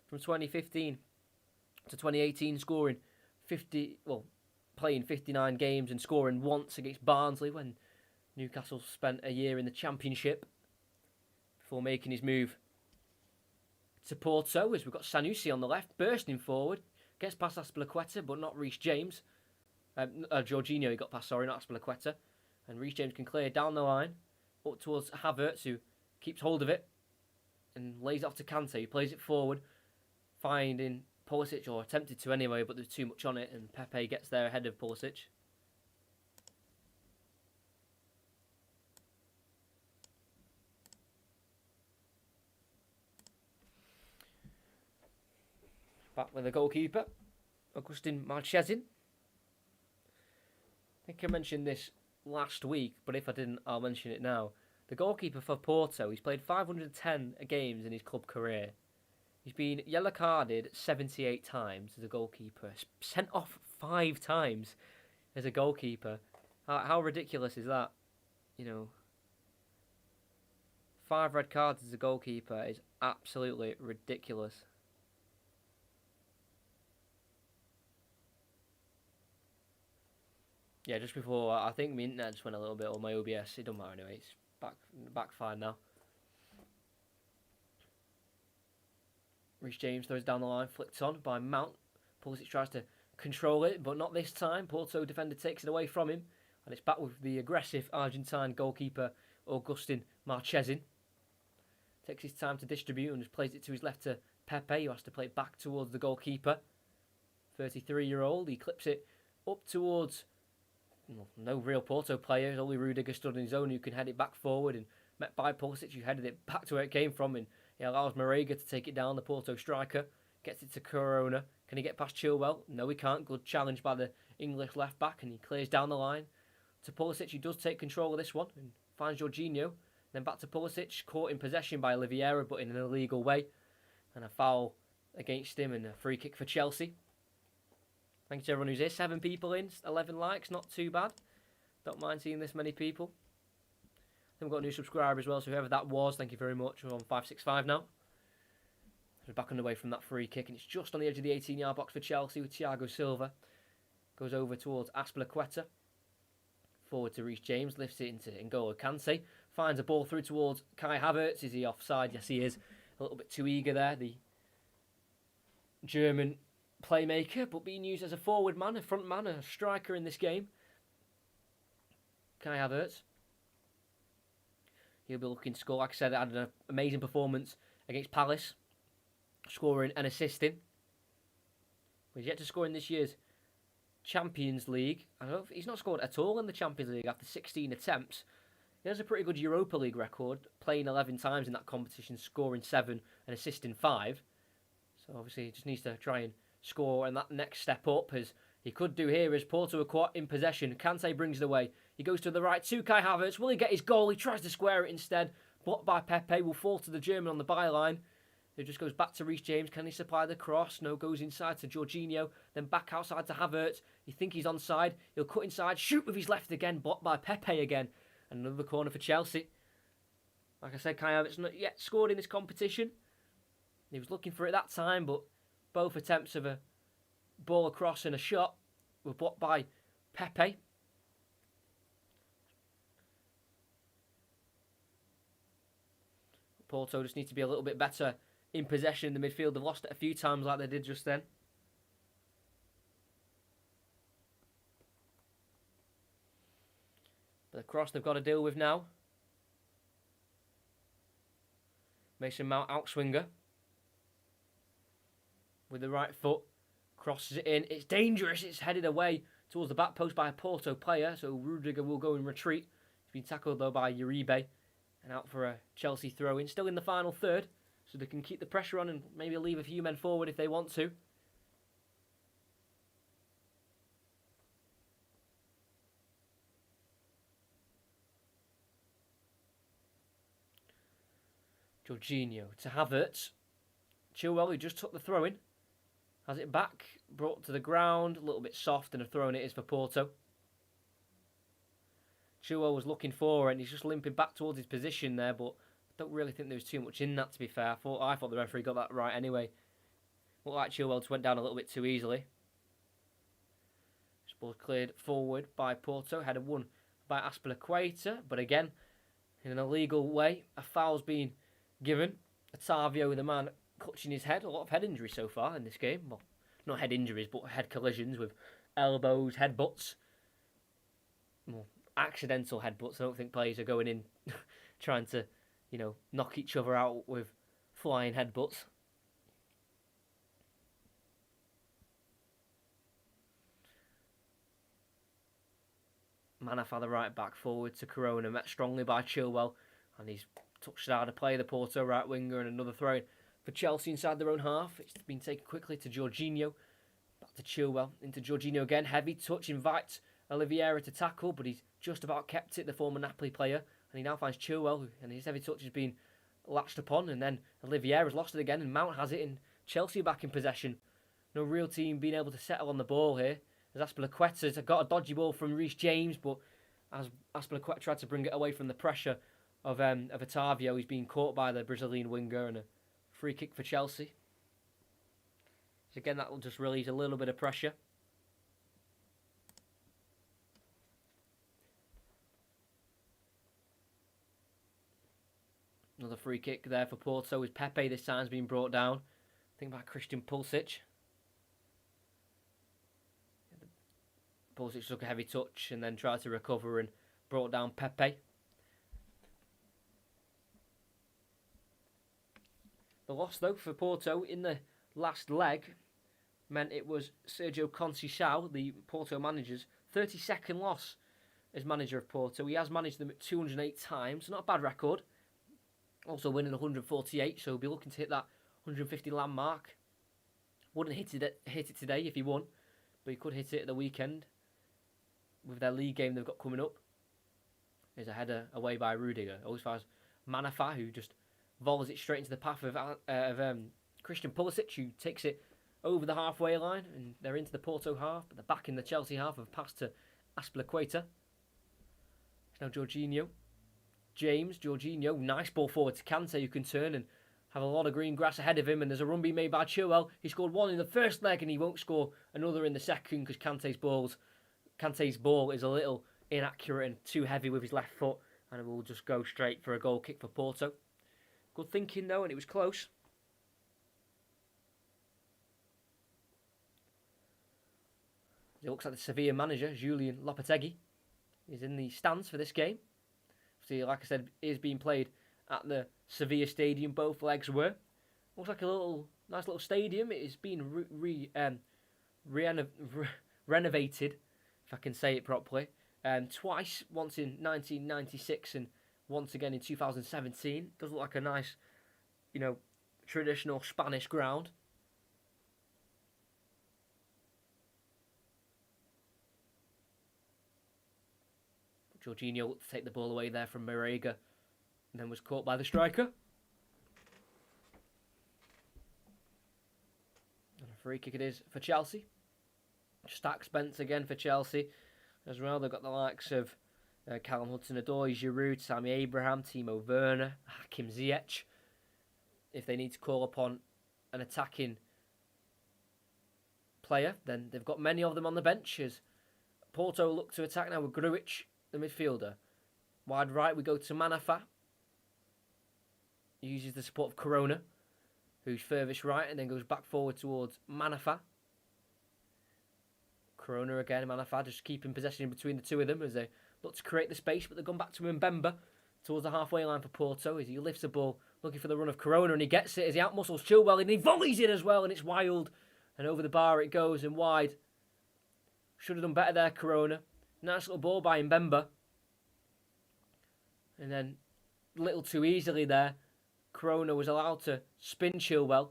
from 2015 to 2018, playing 59 games and scoring once against Barnsley when Newcastle spent a year in the Championship before making his move to Porto, as we've got Sanusi on the left, bursting forward, gets past Azpilicueta, but not Reece James. Jorginho he got past, sorry, not Azpilicueta. And Reece James can clear down the line, up towards Havertz, who keeps hold of it and lays it off to Kante, who plays it forward, finding Pulisic, or attempted to anyway, but there's too much on it, and Pepe gets there ahead of Pulisic. Back with the goalkeeper, Agustin Marchesin. I think I mentioned this last week, but if I didn't, I'll mention it now. The goalkeeper for Porto, he's played 510 games in his club career. He's been yellow carded 78 times as a goalkeeper. Sent off 5 times as a goalkeeper. How ridiculous is that? 5 red cards as a goalkeeper is absolutely ridiculous. Yeah, just before, I think my internet just went a little bit, or my OBS. It don't matter anyway. It's back fine now. Reece James throws down the line, flicked on by Mount. Pulisic tries to control it, but not this time. Porto defender takes it away from him, and it's back with the aggressive Argentine goalkeeper Augustin Marchesin. Takes his time to distribute and just plays it to his left to Pepe, who has to play it back towards the goalkeeper. 33-year-old, he clips it up towards no real Porto player. Only Rudiger stood on his own who can head it back forward, and met by Pulisic, who headed it back to where it came from, and he allows Marega to take it down, the Porto striker. Gets it to Corona. Can he get past Chilwell? No, he can't. Good challenge by the English left-back, and he clears down the line to Pulisic, who does take control of this one, and finds Jorginho. Then back to Pulisic, caught in possession by Oliveira, but in an illegal way. And a foul against him, and a free kick for Chelsea. Thanks to everyone who's here. 7 people in, 11 likes, not too bad. Don't mind seeing this many people. Then we've got a new subscriber as well, so whoever that was, thank you very much. We're on 565 now. We're back underway from that free kick, and it's just on the edge of the 18-yard box for Chelsea with Thiago Silva. Goes over towards Azpilicueta. Forward to Reece James, lifts it into N'Golo Kante. Finds a ball through towards Kai Havertz. Is he offside? Yes, he is. A little bit too eager there, the German playmaker, but being used as a forward man, a front man, a striker in this game. Kai Havertz. He'll be looking to score. Like I said, had an amazing performance against Palace, scoring and assisting. He's yet to score in this year's Champions League. He's not scored at all in the Champions League after 16 attempts. He has a pretty good Europa League record, playing 11 times in that competition, scoring 7 and assisting 5. So obviously he just needs to try and score and that next step up, as he could do here, as Porto are caught in possession. Kante brings it away. He goes to the right to Kai Havertz. Will he get his goal? He tries to square it instead. Blocked by Pepe. Will fall to the German on the byline. It just goes back to Reece James. Can he supply the cross? No, goes inside to Jorginho. Then back outside to Havertz. You think he's onside. He'll cut inside. Shoot with his left again. Blocked by Pepe again. And another corner for Chelsea. Like I said, Kai Havertz not yet scored in this competition. He was looking for it that time, but both attempts of a ball across and a shot were blocked by Pepe. Porto just need to be a little bit better in possession in the midfield. They've lost it a few times like they did just then. But the cross they've got to deal with now. Mason Mount outswinger. With the right foot. Crosses it in. It's dangerous. It's headed away towards the back post by a Porto player. So Rudiger will go in retreat. He's been tackled though by Uribe. And out for a Chelsea throw-in. Still in the final third. So they can keep the pressure on and maybe leave a few men forward if they want to. Jorginho to Havertz. Chilwell, who just took the throw-in. Has it back. Brought to the ground. A little bit soft, and a throw-in it is for Porto. Chilwell was looking for it, and he's just limping back towards his position there, but I don't really think there was too much in that, to be fair. I thought the referee got that right anyway. Looked like Chilwell just went down a little bit too easily. This ball's cleared forward by Porto. Headed won by Azpilicueta, but again, in an illegal way, a foul's been given. Otavio, the man clutching his head. A lot of head injuries so far in this game. Well, not head injuries, but head collisions with elbows, headbutts. Well, accidental headbutts. I don't think players are going in trying to, knock each other out with flying headbutts. Manafa, the right back, forward to Corona, met strongly by Chilwell, and he's touched out of play, the Porto right winger, and another throw for Chelsea inside their own half. It's been taken quickly to Jorginho, back to Chilwell, into Jorginho again, heavy touch, invites Oliveira to tackle, but he's just about kept it, the former Napoli player, and he now finds Chilwell, and his heavy touch has been latched upon, and then Oliveira's lost it again, and Mount has it, and Chelsea back in possession. No real team being able to settle on the ball here, as Azpilicueta's got a dodgy ball from Reece James, but as Azpilicueta tried to bring it away from the pressure of Otavio, he's been caught by the Brazilian winger, and a free kick for Chelsea. So again, that will just release a little bit of pressure. Another free kick there for Porto. As Pepe this time's been brought down. I think by Christian Pulisic. Pulisic took a heavy touch and then tried to recover and brought down Pepe. The loss, though, for Porto in the last leg meant it was Sergio Conceição, the Porto manager's 32nd loss as manager of Porto. He has managed them at 208 times. Not a bad record. Also winning 148, so he'll be looking to hit that 150 landmark. Wouldn't hit it today if he won, but he could hit it at the weekend with their league game they've got coming up. There's a header away by Rudiger. Always finds Manafá, who just volleys it straight into the path of Christian Pulisic, who takes it over the halfway line, and they're into the Porto half, but they're back in the Chelsea half of pass to Azpilicueta. It's now Jorginho. Jorginho, nice ball forward to Kante, who can turn and have a lot of green grass ahead of him, and there's a run being made by Chilwell. He scored one in the first leg, and he won't score another in the second because Kante's ball is a little inaccurate and too heavy with his left foot, and it will just go straight for a goal kick for Porto. Good thinking though, and it was close. It looks like the Sevilla manager, Julian Lopetegui, is in the stands for this game. See, like I said, it is being played at the Sevilla stadium. Both legs were. Looks like a nice little stadium. It is being renovated, if I can say it properly. Twice, once in 1996 and once again in 2017. Does look like a nice, traditional Spanish ground. Jorginho looked to take the ball away there from Marega, and then was caught by the striker. And a free kick it is for Chelsea. Stack Spence again for Chelsea as well. They've got the likes of Callum Hudson-Odoi, Giroud, Tammy Abraham, Timo Werner, Hakim Ziyech. If they need to call upon an attacking player, then they've got many of them on the bench. As Porto look to attack now with Grujic, the midfielder. Wide right, we go to Manafá. He uses the support of Corona, who's furthest right, and then goes back forward towards Manafá. Corona again, Manafá just keeping possession in between the two of them as they look to create the space, but they've gone back to Mbemba towards the halfway line for Porto as he lifts the ball, looking for the run of Corona, and he gets it as he outmuscles Chilwell, and he volleys it as well, and it's wild, and over the bar it goes, and wide. Should have done better there, Corona. Nice little ball by Mbemba. And then, a little too easily there, Corona was allowed to spin Chilwell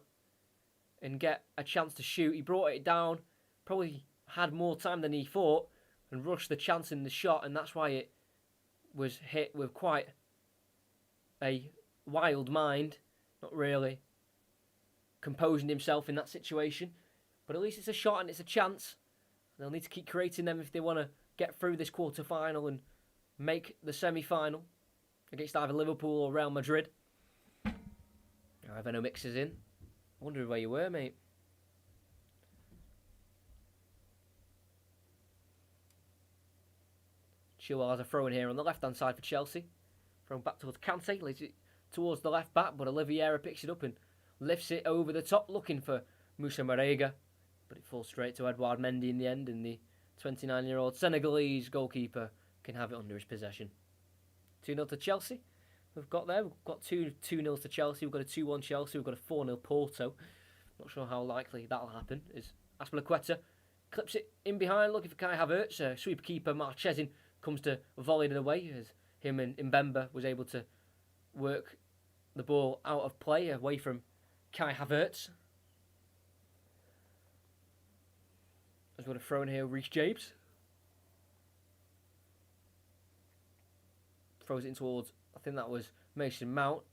and get a chance to shoot. He brought it down, probably had more time than he thought, and rushed the chance in the shot, and that's why it was hit with quite a wild mind. Not really composing himself in that situation. But at least it's a shot and it's a chance. They'll need to keep creating them if they want to get through this quarter-final and make the semi-final against either Liverpool or Real Madrid. Ivano mixes in. I wonder where you were, mate. Chilwell has a throw in here on the left-hand side for Chelsea. Thrown back towards Kante, leads it towards the left back, but Oliveira picks it up and lifts it over the top, looking for Moussa Marega. But it falls straight to Edouard Mendy in the end, and the 29-year-old Senegalese goalkeeper can have it under his possession. 2-0 to Chelsea. We've got 2-0 to Chelsea. We've got a 2-1 Chelsea. We've got a 4-0 Porto. Not sure how likely that'll happen. As Azpilicueta clips it in behind, looking for Kai Havertz. Sweeper keeper Marchesin comes to volley it away as him and Mbemba was able to work the ball out of play away from Kai Havertz. As we're going to throw in here, Reece James. Throws it in towards, I think that was Mason Mount.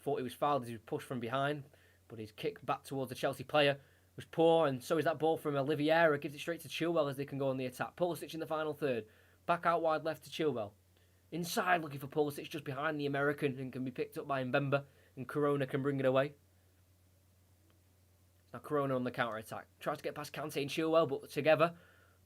Thought he was fouled as he was pushed from behind, but his kick back towards the Chelsea player was poor, and so is that ball from Oliveira. Gives it straight to Chilwell as they can go on the attack. Pulisic in the final third. Back out wide left to Chilwell. Inside looking for Pulisic just behind the American and can be picked up by Mbemba, and Corona can bring it away. Now Corona on the counter-attack. Tries to get past Kante and Chilwell, but together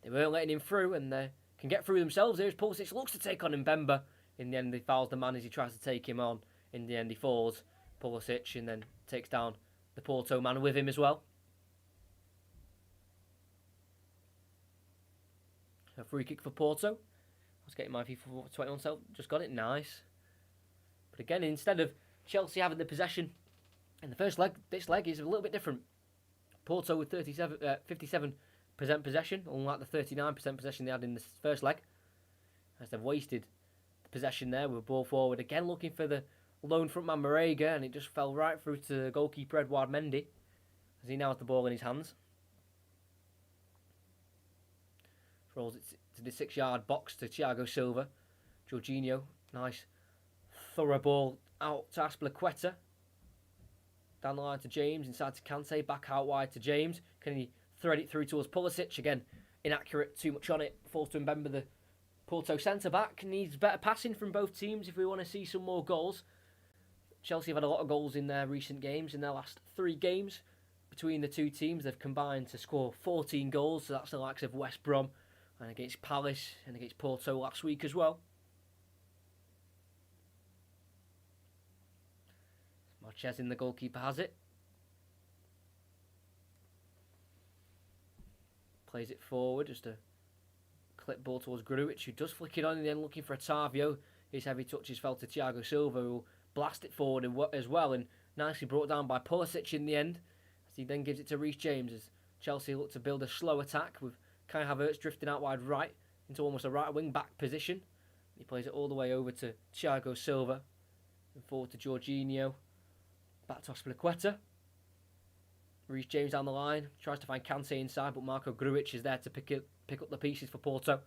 they weren't letting him through, and they can get through themselves. Here's Pulisic, looks to take on Mbemba. In the end, he fouls the man as he tries to take him on In the end, he falls Pulisic and then takes down the Porto man with him as well. A free kick for Porto. I was getting my FIFA 21 self. Just got it. Nice. But again, instead of Chelsea having the possession in the first leg, this leg is a little bit different. Porto with 57% possession, unlike the 39% possession they had in the first leg. As they've wasted the possession there with ball forward. Again, looking for the lone frontman Marega, and it just fell right through to the goalkeeper Edouard Mendy, as he now has the ball in his hands. Throws it to the 6-yard box to Thiago Silva. Jorginho, nice thorough ball out to Azpilicueta. Down the line to James, inside to Kante, back out wide to James. Can he thread it through towards Pulisic? Again, inaccurate, too much on it. Falls to Mbemba, the Porto centre-back. Needs better passing from both teams if we want to see some more goals. Chelsea have had a lot of goals in their recent games. In their last 3 games between the two teams, they've combined to score 14 goals. So that's the likes of West Brom and against Palace and against Porto last week as well. Marquez in, the goalkeeper has it. Plays it forward, just a clip ball towards Grujic, who does flick it on and then looking for Otavio. His heavy touches fell to Thiago Silva, who will blast it forward as well, and nicely brought down by Pulisic in the end, as he then gives it to Reece James as Chelsea look to build a slow attack with Kai Havertz drifting out wide right into almost a right wing back position. He plays it all the way over to Thiago Silva and forward to Jorginho, back to Azpilicueta. Reece James down the line, tries to find Kante inside, but Marko Grujic is there to pick up the pieces for Porto.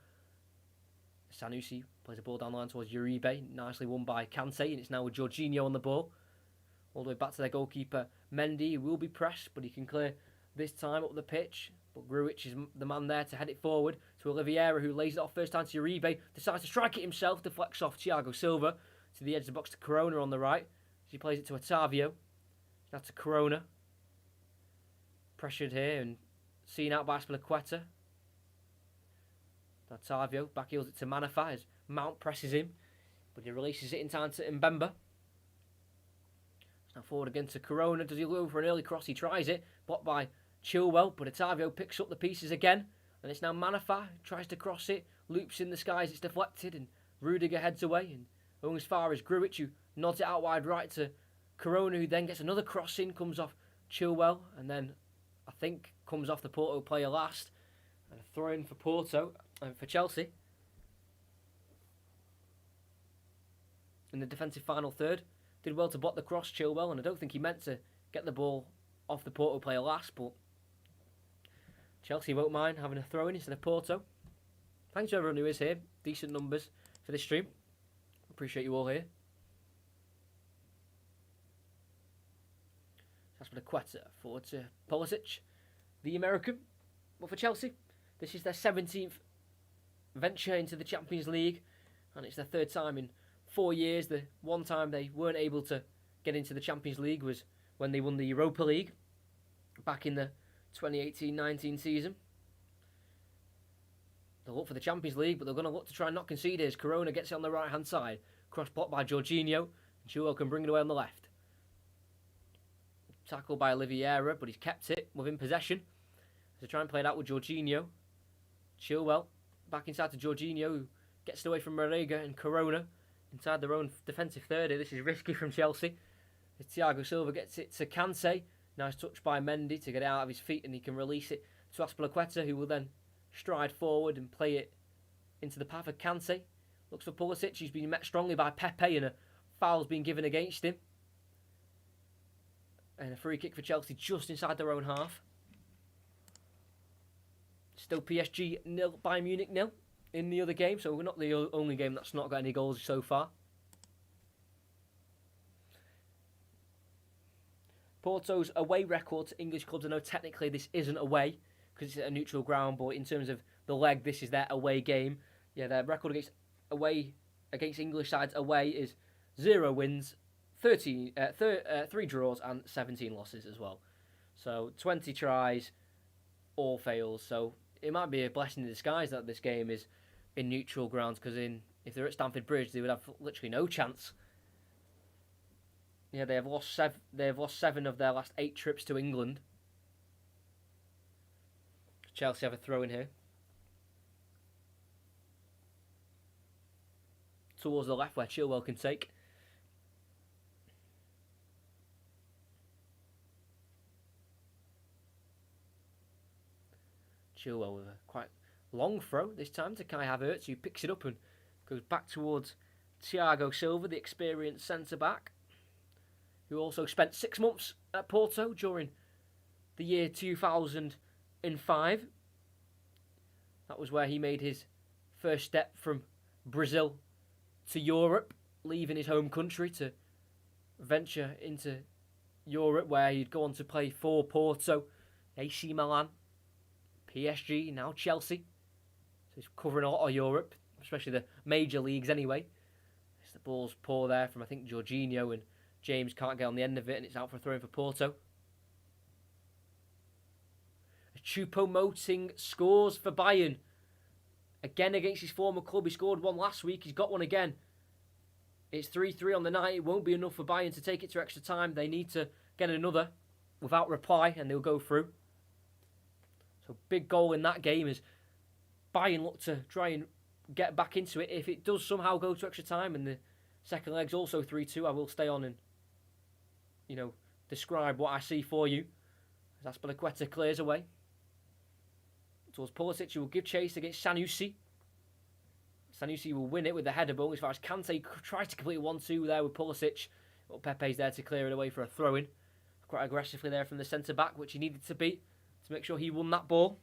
Sanusi plays the ball down the line towards Uribe, nicely won by Kante, and it's now with Jorginho on the ball. All the way back to their goalkeeper Mendy, who will be pressed, but he can clear this time up the pitch. But Grujic is the man there to head it forward to Oliveira, who lays it off first time to Uribe, decides to strike it himself, deflects off Thiago Silva to the edge of the box to Corona on the right. As he plays it to Otavio. Now to Corona. Pressured here and seen out by Azpilicueta. Otavio back heels it to Manafá as Mount presses him, but he releases it in time to Mbemba. It's now forward again to Corona. Does he go for an early cross? He tries it, blocked by Chilwell, but Otavio picks up the pieces again, and it's now Manafá who tries to cross it, loops in the skies, it's deflected, and Rudiger heads away, and going as far as Grujic, who nods it out wide right to Corona, who then gets another cross in, comes off Chilwell, and then I think comes off the Porto player last, and a throw in for Porto, for Chelsea. In the defensive final third, did well to block the cross, Chilwell, and I don't think he meant to get the ball off the Porto player last, but Chelsea won't mind having a throw in instead of Porto. Thanks to everyone who is here. Decent numbers for this stream. Appreciate you all here. Azpilicueta forward to Pulisic, the American. But for Chelsea, this is their 17th venture into the Champions League, and it's their 3rd time in 4 years. The one time they weren't able to get into the Champions League was when they won the Europa League back in the 2018-19 season. They'll look for the Champions League, but they're going to look to try and not concede as Corona gets it on the right-hand side. Cross blocked by Jorginho, and Chilwell can bring it away on the left. Tackled by Oliveira, but he's kept it within possession. As they try and play it out with Jorginho. Chilwell back inside to Jorginho, who gets it away from Marega and Corona inside their own defensive 30. This is risky from Chelsea. As Thiago Silva gets it to Kante. Nice touch by Mendy to get it out of his feet, and he can release it to Azpilicueta, who will then stride forward and play it into the path of Kante. Looks for Pulisic, who's been met strongly by Pepe, and a foul's been given against him. And a free kick for Chelsea just inside their own half. Still PSG 0, Bayern Munich 0 in the other game, so we're not the only game that's not got any goals so far. Porto's away record to English clubs, I know technically this isn't away because it's at a neutral ground, but in terms of the leg, this is their away game. Yeah, their record against English sides away is 0 wins, 3 draws and 17 losses as well. So 20 tries, all fails. So it might be a blessing in disguise that this game is in neutral grounds, because if they're at Stamford Bridge, they would have literally no chance. Yeah, they have lost seven. They have lost 7 of their last 8 trips to England. Chelsea have a throw in here towards the left where Chilwell can take. Chilwell with a quite long throw this time to Kai Havertz, who picks it up and goes back towards Thiago Silva, the experienced centre-back, who also spent 6 months at Porto during the year 2005. That was where he made his first step from Brazil to Europe, leaving his home country to venture into Europe, where he'd go on to play for Porto, AC Milan, PSG, now Chelsea. So he's covering a lot of Europe, especially the major leagues anyway. As the ball's poor there from, I think, Jorginho, and James can't get on the end of it, and it's out for a throw-in for Porto. Choupo-Moting scores for Bayern. Again against his former club. He scored one last week. He's got one again. It's 3-3 on the night. It won't be enough for Bayern to take it to extra time. They need to get another without reply, and they'll go through. So big goal in that game as Bayern look to try and get back into it. If it does somehow go to extra time and the second leg's also 3-2, I will stay on and, describe what I see for you. As Azpilicueta clears away towards Pulisic, who will give chase against Sanusi. Sanusi will win it with the header, but as far as Kante tries to complete 1-2 there with Pulisic, but Pepe's there to clear it away for a throw-in. Quite aggressively there from the centre-back, which he needed to be, to make sure he won that ball.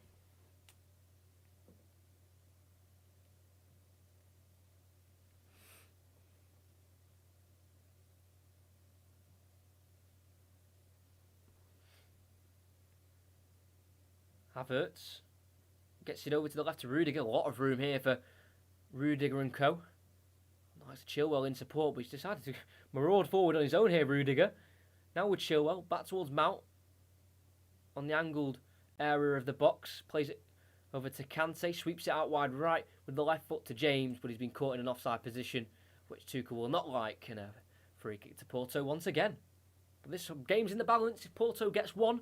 Havertz gets it over to the left to Rudiger. A lot of room here for Rudiger and co. Nice Chilwell in support, but he's decided to maraud forward on his own here, Rudiger. Now with Chilwell, back towards Mount. On the angled area of the box. Plays it over to Kante. Sweeps it out wide right with the left foot to James, but he's been caught in an offside position, which Tuchel will not like. And a free kick to Porto once again. But this game's in the balance. If Porto gets one,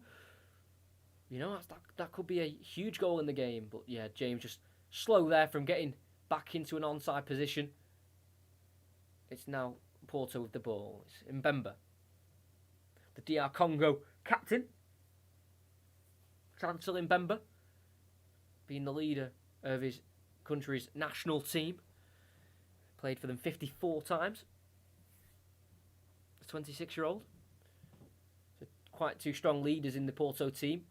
that could be a huge goal in the game. But yeah, James just slow there from getting back into an onside position. It's now Porto with the ball. It's Mbemba, the DR Congo captain. Chancellor Mbemba, being the leader of his country's national team. Played for them 54 times. The 26-year-old. So quite 2 strong leaders in the Porto team,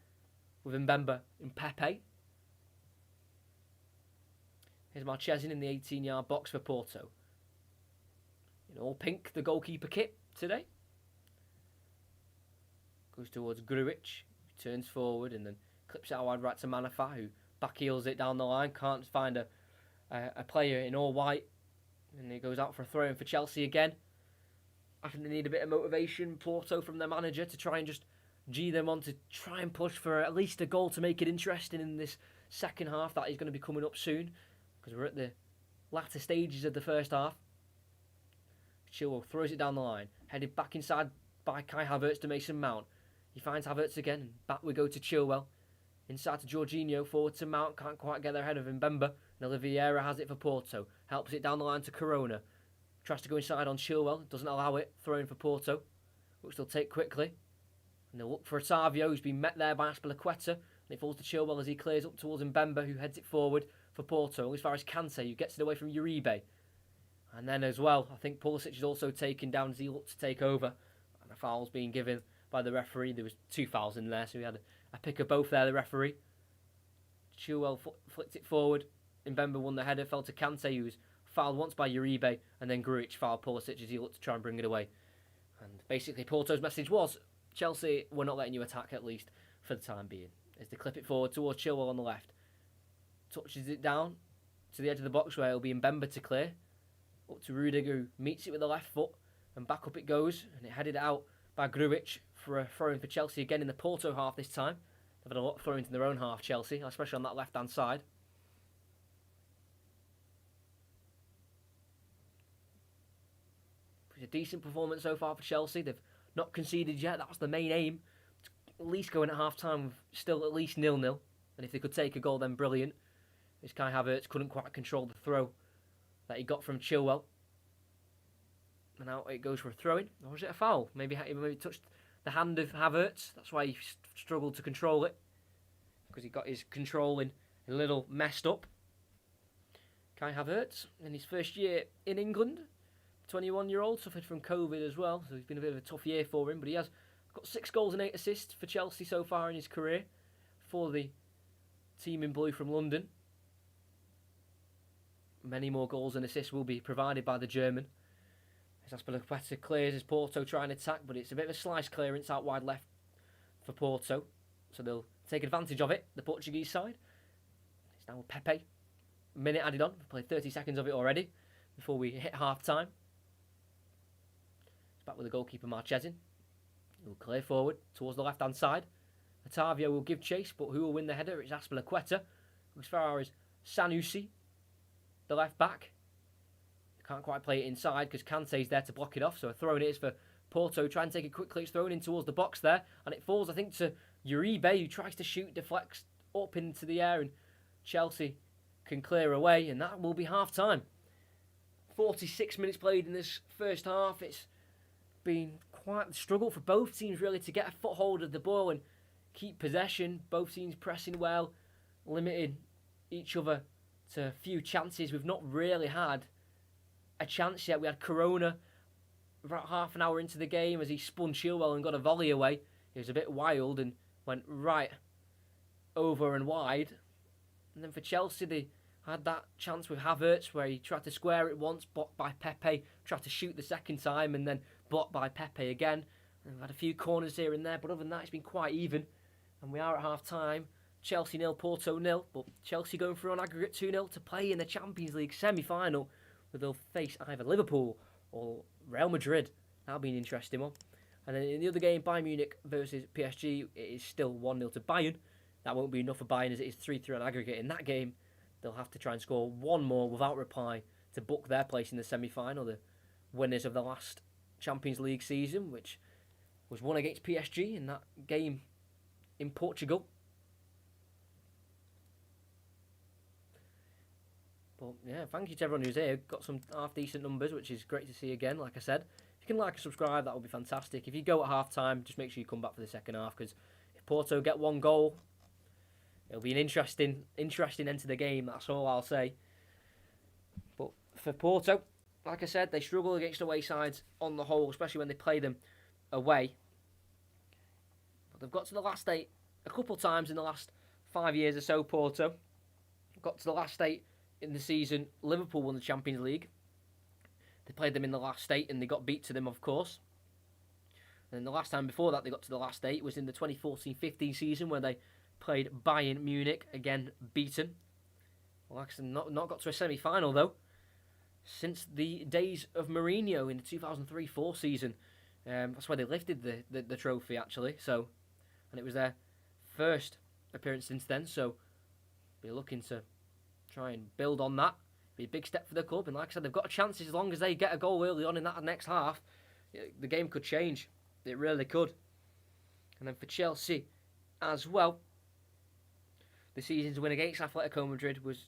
with Mbemba and Pepe. Here's Marchesin in the 18-yard box for Porto. In all pink, the goalkeeper kit today. Goes towards Grujic, who turns forward and then clips it out wide right to Manafá, who backheels it down the line. Can't find a player in all white. And he goes out for a throw-in for Chelsea again. I think they need a bit of motivation, Porto, from their manager to try and just G them on to try and push for at least a goal to make it interesting in this second half that is going to be coming up soon, because we're at the latter stages of the first half. Chilwell throws it down the line, headed back inside by Kai Havertz to Mason Mount. He finds Havertz again, and back we go to Chilwell. Inside to Jorginho, forward to Mount, can't quite get there ahead of Mbemba, and Oliveira has it for Porto. Helps it down the line to Corona. Tries to go inside on Chilwell, doesn't allow it, throwing for Porto, which they'll take quickly. And they'll look for Otavio, who's been met there by Azpilicueta, and it falls to Chilwell as he clears up towards Mbemba, who heads it forward for Porto, as far as Kante, who gets it away from Uribe. And then as well, I think Pulisic is also taken down as he looks to take over, and a foul's being given by the referee. There was 2 fouls in there, so we had a pick of both there, the referee. Chilwell flicked it forward. Mbemba won the header, fell to Kante, who was fouled once by Uribe, and then Grujic fouled Pulisic as he looked to try and bring it away. And basically Porto's message was, Chelsea, we're not letting you attack, at least for the time being. As they clip it forward towards Chilwell on the left. Touches it down to the edge of the box where it'll be Mbemba to clear. Up to Rudiger, who meets it with the left foot, and back up it goes, and it headed out by Grujic for a throw-in for Chelsea again in the Porto half this time. They've had a lot of throw-ins in their own half, Chelsea, especially on that left-hand side. It's a decent performance so far for Chelsea. They've not conceded yet. That was the main aim. At least going at half-time with still at least 0-0. And if they could take a goal, then brilliant. This Kai Havertz couldn't quite control the throw that he got from Chilwell. And out it goes for a throw-in. Or was it a foul? Maybe he touched the hand of Havertz. That's why he struggled to control it. Because he got his controlling a little messed up. Kai Havertz, in his first year in England, 21-year-old, suffered from COVID as well. So it's been a bit of a tough year for him. But he has got 6 goals and 8 assists for Chelsea so far in his career. For the team in blue from London. Many more goals and assists will be provided by the German. As Azpilicueta clears as Porto try and attack, but it's a bit of a slice clearance out wide left for Porto. So they'll take advantage of it, the Portuguese side. It's now with Pepe. A minute added on. We've played 30 seconds of it already before we hit half-time. It's back with the goalkeeper Marchesin. He'll clear forward towards the left-hand side. Otavio will give chase, but who will win the header? It's Azpilicueta. As far as Sanusi, the left back. Can't quite play it inside because Kante's there to block it off. So a throw in it is for Porto. Try and take it quickly. It's thrown in towards the box there. And it falls, I think, to Uribe, who tries to shoot, deflects up into the air. And Chelsea can clear away. And that will be half-time. 46 minutes played in this first half. It's been quite a struggle for both teams, really, to get a foothold of the ball and keep possession. Both teams pressing well, limiting each other to a few chances. We've not really had a chance yet. We had Corona about half an hour into the game as he spun Chilwell and got a volley away. It was a bit wild and went right over and wide. And then for Chelsea, they had that chance with Havertz where he tried to square it once, blocked by Pepe, tried to shoot the second time and then blocked by Pepe again. And we've had a few corners here and there, but other than that, it's been quite even. And we are at half-time. Chelsea 0, Porto 0, but Chelsea going through on aggregate 2-0 to play in the Champions League semi-final, where they'll face either Liverpool or Real Madrid. That'll be an interesting one. And then in the other game, Bayern Munich versus PSG, it is still 1-0 to Bayern. That won't be enough for Bayern as it is 3-3 on aggregate. In that game, they'll have to try and score one more without reply to book their place in the semi-final. The winners of the last Champions League season, which was won against PSG in that game in Portugal. But yeah, thank you to everyone who's here. Got some half-decent numbers, which is great to see again, like I said. If you can like and subscribe, that would be fantastic. If you go at half-time, just make sure you come back for the second half, because if Porto get one goal, it'll be an interesting end to the game, that's all I'll say. But for Porto, like I said, they struggle against away sides on the whole, especially when they play them away. But they've got to the last 8 a couple of times in the last 5 years or so, Porto. Got to the last 8 in the season. Liverpool won the Champions League. They played them in the last 8 and they got beat to them, of course. And then the last time before that they got to the last 8 was in the 2014-15 season where they played Bayern Munich, again beaten. Well, like I said, not got to a semi-final though. Since the days of Mourinho in the 2003-4 season. That's where they lifted the trophy actually. So, and it was their first appearance since then. So, be looking to try and build on that. Be a big step for the club. And like I said, they've got a chance as long as they get a goal early on in that next half. The game could change. It really could. And then for Chelsea as well, the season's win against Atletico Madrid was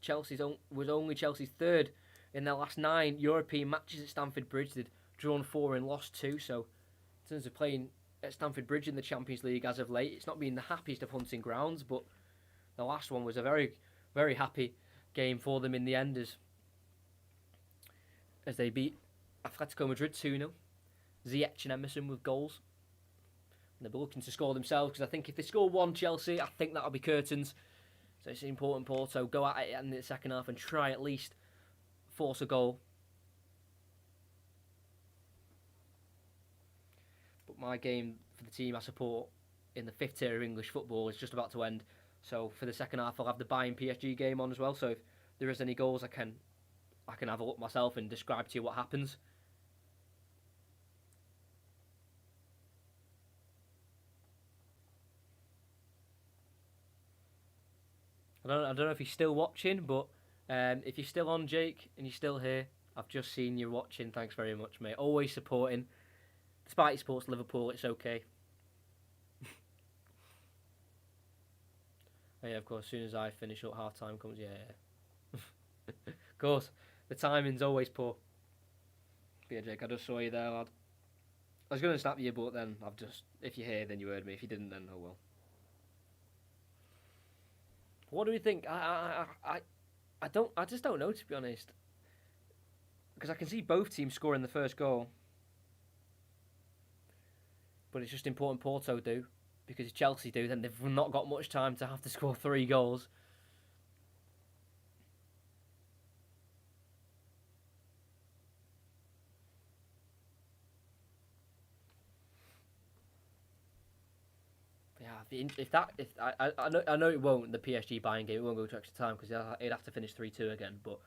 only Chelsea's third in their last 9 European matches at Stamford Bridge. They'd drawn 4 and lost 2. So in terms of playing at Stamford Bridge in the Champions League as of late, it's not been the happiest of hunting grounds, but the last one was a very, very happy game for them in the end as they beat Atletico Madrid 2-0. Ziyech and Emerson with goals. And they'll be looking to score themselves, because I think if they score one, Chelsea, I think that'll be curtains. So it's important Porto go at it in the second half and try at least force a goal. But my game for the team I support in the 5th tier of English football is just about to end. So for the second half, I'll have the Bayern PSG game on as well. So if there is any goals, I can have a look myself and describe to you what happens. I don't know if he's still watching, but if you're still on, Jake, and you're still here, I've just seen you watching. Thanks very much, mate. Always supporting. Despite he supports Liverpool, it's okay. Oh, yeah, of course. As soon as I finish up, half time comes. Yeah, yeah. Of course. The timing's always poor. But yeah, Jake, I just saw you there, lad. I was going to snap you, but then I've just. If you're here, then you heard me. If you didn't, then oh well. What do we think? I don't. I just don't know, to be honest. Because I can see both teams scoring the first goal. But it's just important Porto do. Because if Chelsea do, then they've not got much time to have to score 3 goals. Yeah, if I know it won't, the PSG buying game, it won't go to extra time because it'd have to finish 3-2 again. But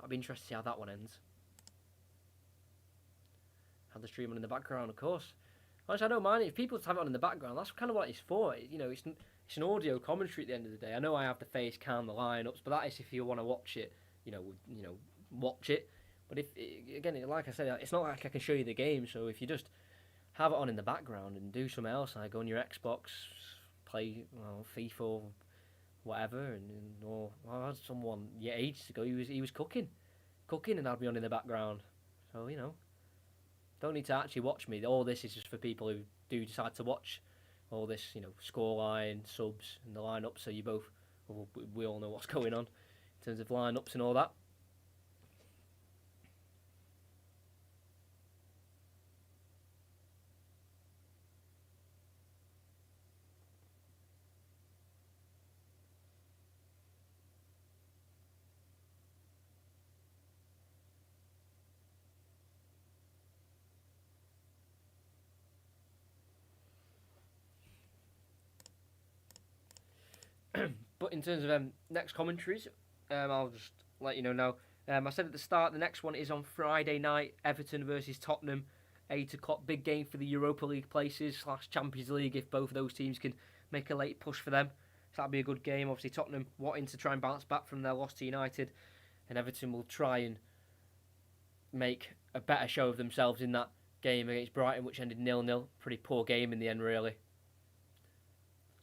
I'd be interested to see how that one ends. Have the stream on in the background, of course. Honestly, I don't mind it. If people have it on in the background, that's kind of what it's for. It's an audio commentary at the end of the day. I know I have to face cam the lineups, but that is if you want to watch it. Watch it. But if again, like I said, it's not like I can show you the game. So if you just have it on in the background and do something else, like go on your Xbox, play FIFA or whatever, or I had someone ages ago. He was cooking, and had me on in the background. So don't need to actually watch me. All this is just for people who do decide to watch all this, scoreline, subs, and the lineup. So we all know what's going on in terms of lineups and all that. But in terms of next commentaries, I'll just let you know now. I said at the start, the next one is on Friday night, Everton versus Tottenham, 8 o'clock, big game for the Europa League places / Champions League if both of those teams can make a late push for them. So that'll be a good game. Obviously Tottenham wanting to try and bounce back from their loss to United, and Everton will try and make a better show of themselves in that game against Brighton, which ended 0-0. Pretty poor game in the end, really.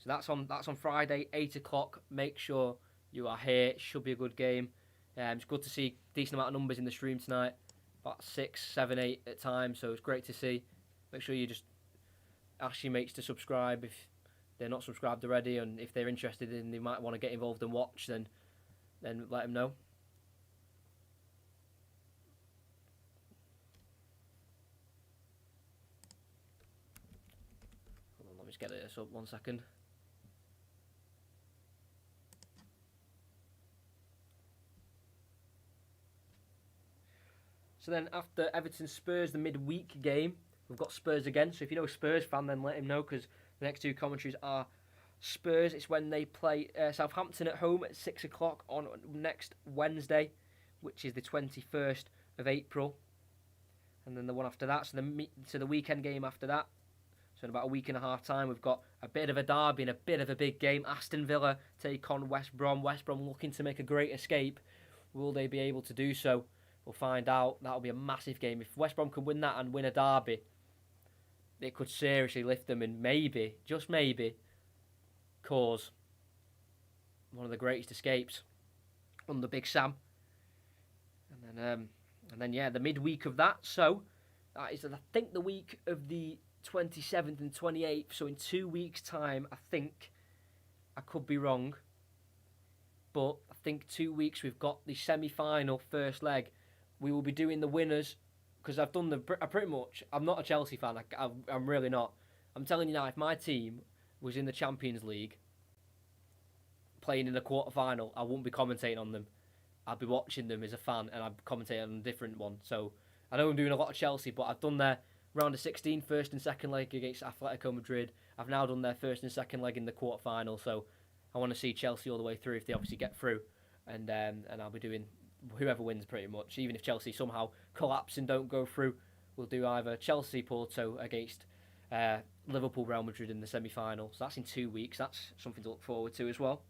So that's on Friday, 8 o'clock. Make sure you are here. It should be a good game. It's good to see a decent amount of numbers in the stream tonight. About 6, 7, 8 at times. So it's great to see. Make sure you just ask your mates to subscribe if they're not subscribed already, and if they're interested and they might want to get involved and watch, then let them know. Hold on, let me just get this up 1 second. So then after Everton Spurs, the midweek game, we've got Spurs again. So if you know a Spurs fan, then let him know, because the next 2 commentaries are Spurs. It's when they play Southampton at home at 6 o'clock on next Wednesday, which is the 21st of April. And then the one after that, so the weekend game after that. So in about a week and a half time, we've got a bit of a derby and a bit of a big game. Aston Villa take on West Brom. West Brom looking to make a great escape. Will they be able to do so? We'll find out. That'll be a massive game. If West Brom can win that and win a derby, it could seriously lift them and maybe, just maybe, cause one of the greatest escapes under Big Sam. And then yeah, the midweek of that. So that is, I think, the week of the 27th and 28th. So in 2 weeks' time, I think, I could be wrong, but I think 2 weeks we've got the semi-final first leg. We will be doing the winners, because I've done pretty much. I'm not a Chelsea fan. I'm really not. I'm telling you now, if my team was in the Champions League, playing in the quarter-final, I wouldn't be commentating on them. I'd be watching them as a fan, and I'd commentate on a different one. So I know I'm doing a lot of Chelsea, but I've done their round of 16, first and second leg against Atletico Madrid. I've now done their first and second leg in the quarter-final. So I want to see Chelsea all the way through if they obviously get through, and I'll be doing whoever wins pretty much. Even if Chelsea somehow collapse and don't go through, we'll do either Chelsea Porto against Liverpool Real Madrid in the semi-final. So that's in 2 weeks. That's something to look forward to as well.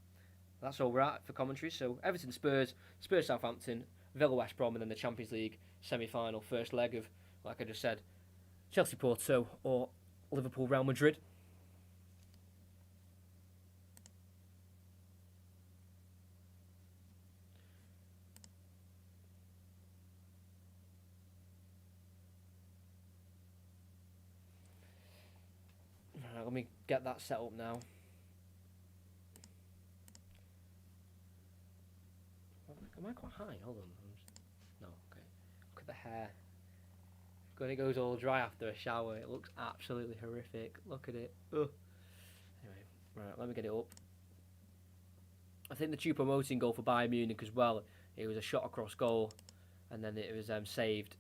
That's all we're at for commentary. So Everton Spurs, Spurs Southampton, Villa West Brom, and then the Champions League semi-final first leg of, like I just said, Chelsea Porto or Liverpool Real Madrid. Right, let me get that set up now. Am I quite high? Hold on. No, okay. Look at the hair. When it goes all dry after a shower, it looks absolutely horrific. Look at it. Ugh. Anyway, right, let me get it up. I think the Choupo-Moting goal for Bayern Munich as well, it was a shot across goal, and then it was saved,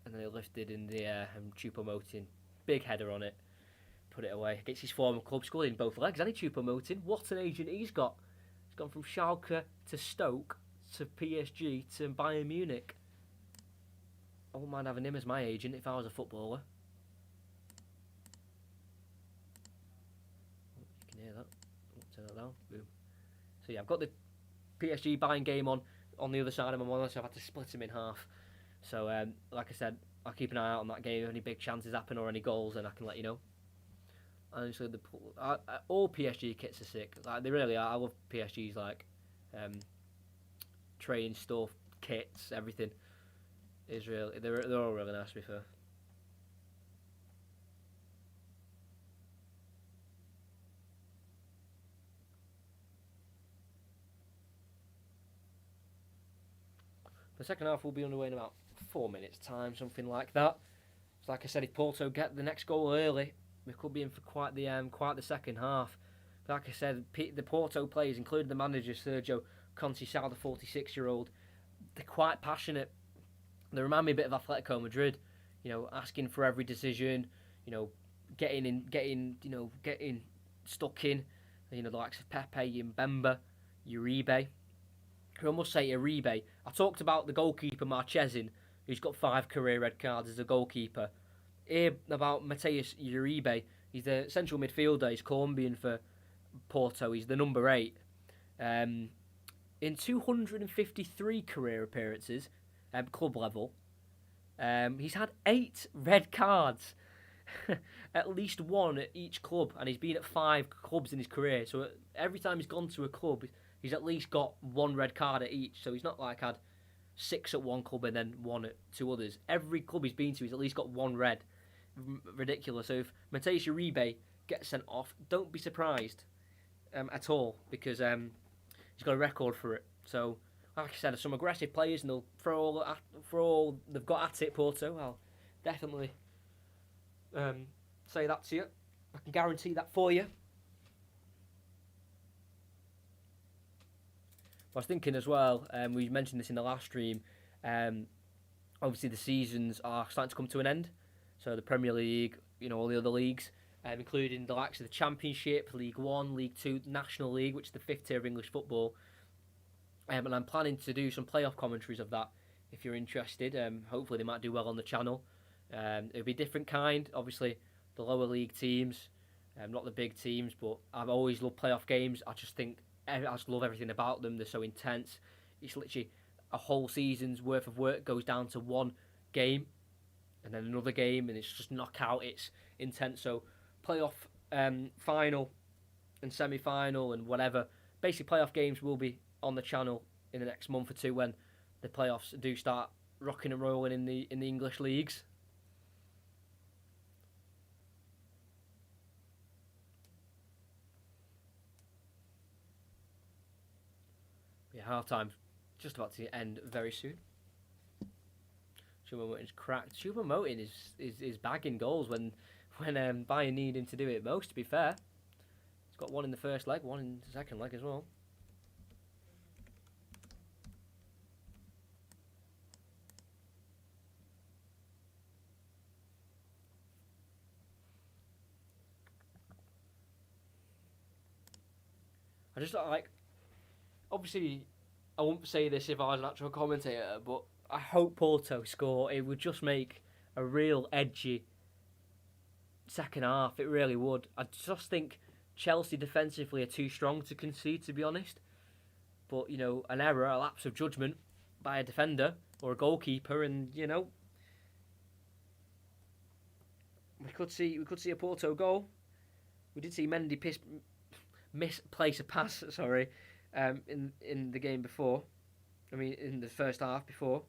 and then it lifted in the air, and Choupo-Moting, big header on it, put it away. Against his former club, scored in both legs, hasn't he, Choupo-Moting? What an agent he's got. He's gone from Schalke to Stoke to PSG to Bayern Munich. I wouldn't mind having him as my agent if I was a footballer. Oh, you can hear that. Turn that down. Boom. So yeah, I've got the PSG Bayern game on the other side of my monitor, so I've had to split him in half. So like I said, I'll keep an eye out on that game. If any big chances happen or any goals, then I can let you know. Honestly, all PSG kits are sick. Like, they really are. I love PSG's training stuff, kits, everything. Is really they're all really nice to be fair. The second half will be underway in about 4 minutes' time, something like that. So like I said, if Porto get the next goal early, we could be in for quite the second half. Like I said, the Porto players, including the manager Sergio Conceição, the 46-year-old, they're quite passionate. They remind me a bit of Atletico Madrid, asking for every decision, getting stuck in, the likes of Pepe, Mbemba, Uribe. I must say Uribe. I talked about the goalkeeper Marchesin, who's got 5 career red cards as a goalkeeper. Here about Mateus Uribe. He's the central midfielder. He's Colombian for Porto. He's the number 8. In 253 career appearances, club level, he's had 8 red cards, at least 1 at each club, and he's been at 5 clubs in his career. So every time he's gone to a club, he's at least got 1 red card at each. So he's not like had 6 at one club and then 1 at 2 others. Every club he's been to, he's at least got 1 red. Ridiculous. So if Mateus Uribe gets sent off, don't be surprised at all, because he's got a record for it. So, like I said, some aggressive players, and they'll throw all they've got at it, Porto. I'll definitely say that to you. I can guarantee that for you. I was thinking as well, we mentioned this in the last stream, obviously the seasons are starting to come to an end. So the Premier League, all the other leagues, including the likes of the Championship, League One, League Two, National League, which is the 5th tier of English football. And I'm planning to do some playoff commentaries of that if you're interested. Hopefully they might do well on the channel. It'll be a different kind. Obviously, the lower league teams, not the big teams, but I've always loved playoff games. I just love everything about them. They're so intense. It's literally a whole season's worth of work goes down to one game, and then another game, and it's just knockout. It's intense. So playoff final and semi-final and whatever. Basically, playoff games will be on the channel in the next month or two when the playoffs do start rocking and rolling in the English leagues. Yeah, half time's just about to end very soon. Choupo-Moting's cracked. Choupo-Moting is bagging goals when Bayern need him to do it most, to be fair. He's got 1 in the first leg, 1 in the second leg as well. I just obviously, I wouldn't say this if I was an actual commentator, but I hope Porto score. It would just make a real edgy second half. It really would. I just think Chelsea defensively are too strong to concede, to be honest. But, an error, a lapse of judgment, by a defender or a goalkeeper, and we could see a Porto goal. We did see Mendy misplace a pass. Sorry, in the game before. I mean, in the first half before.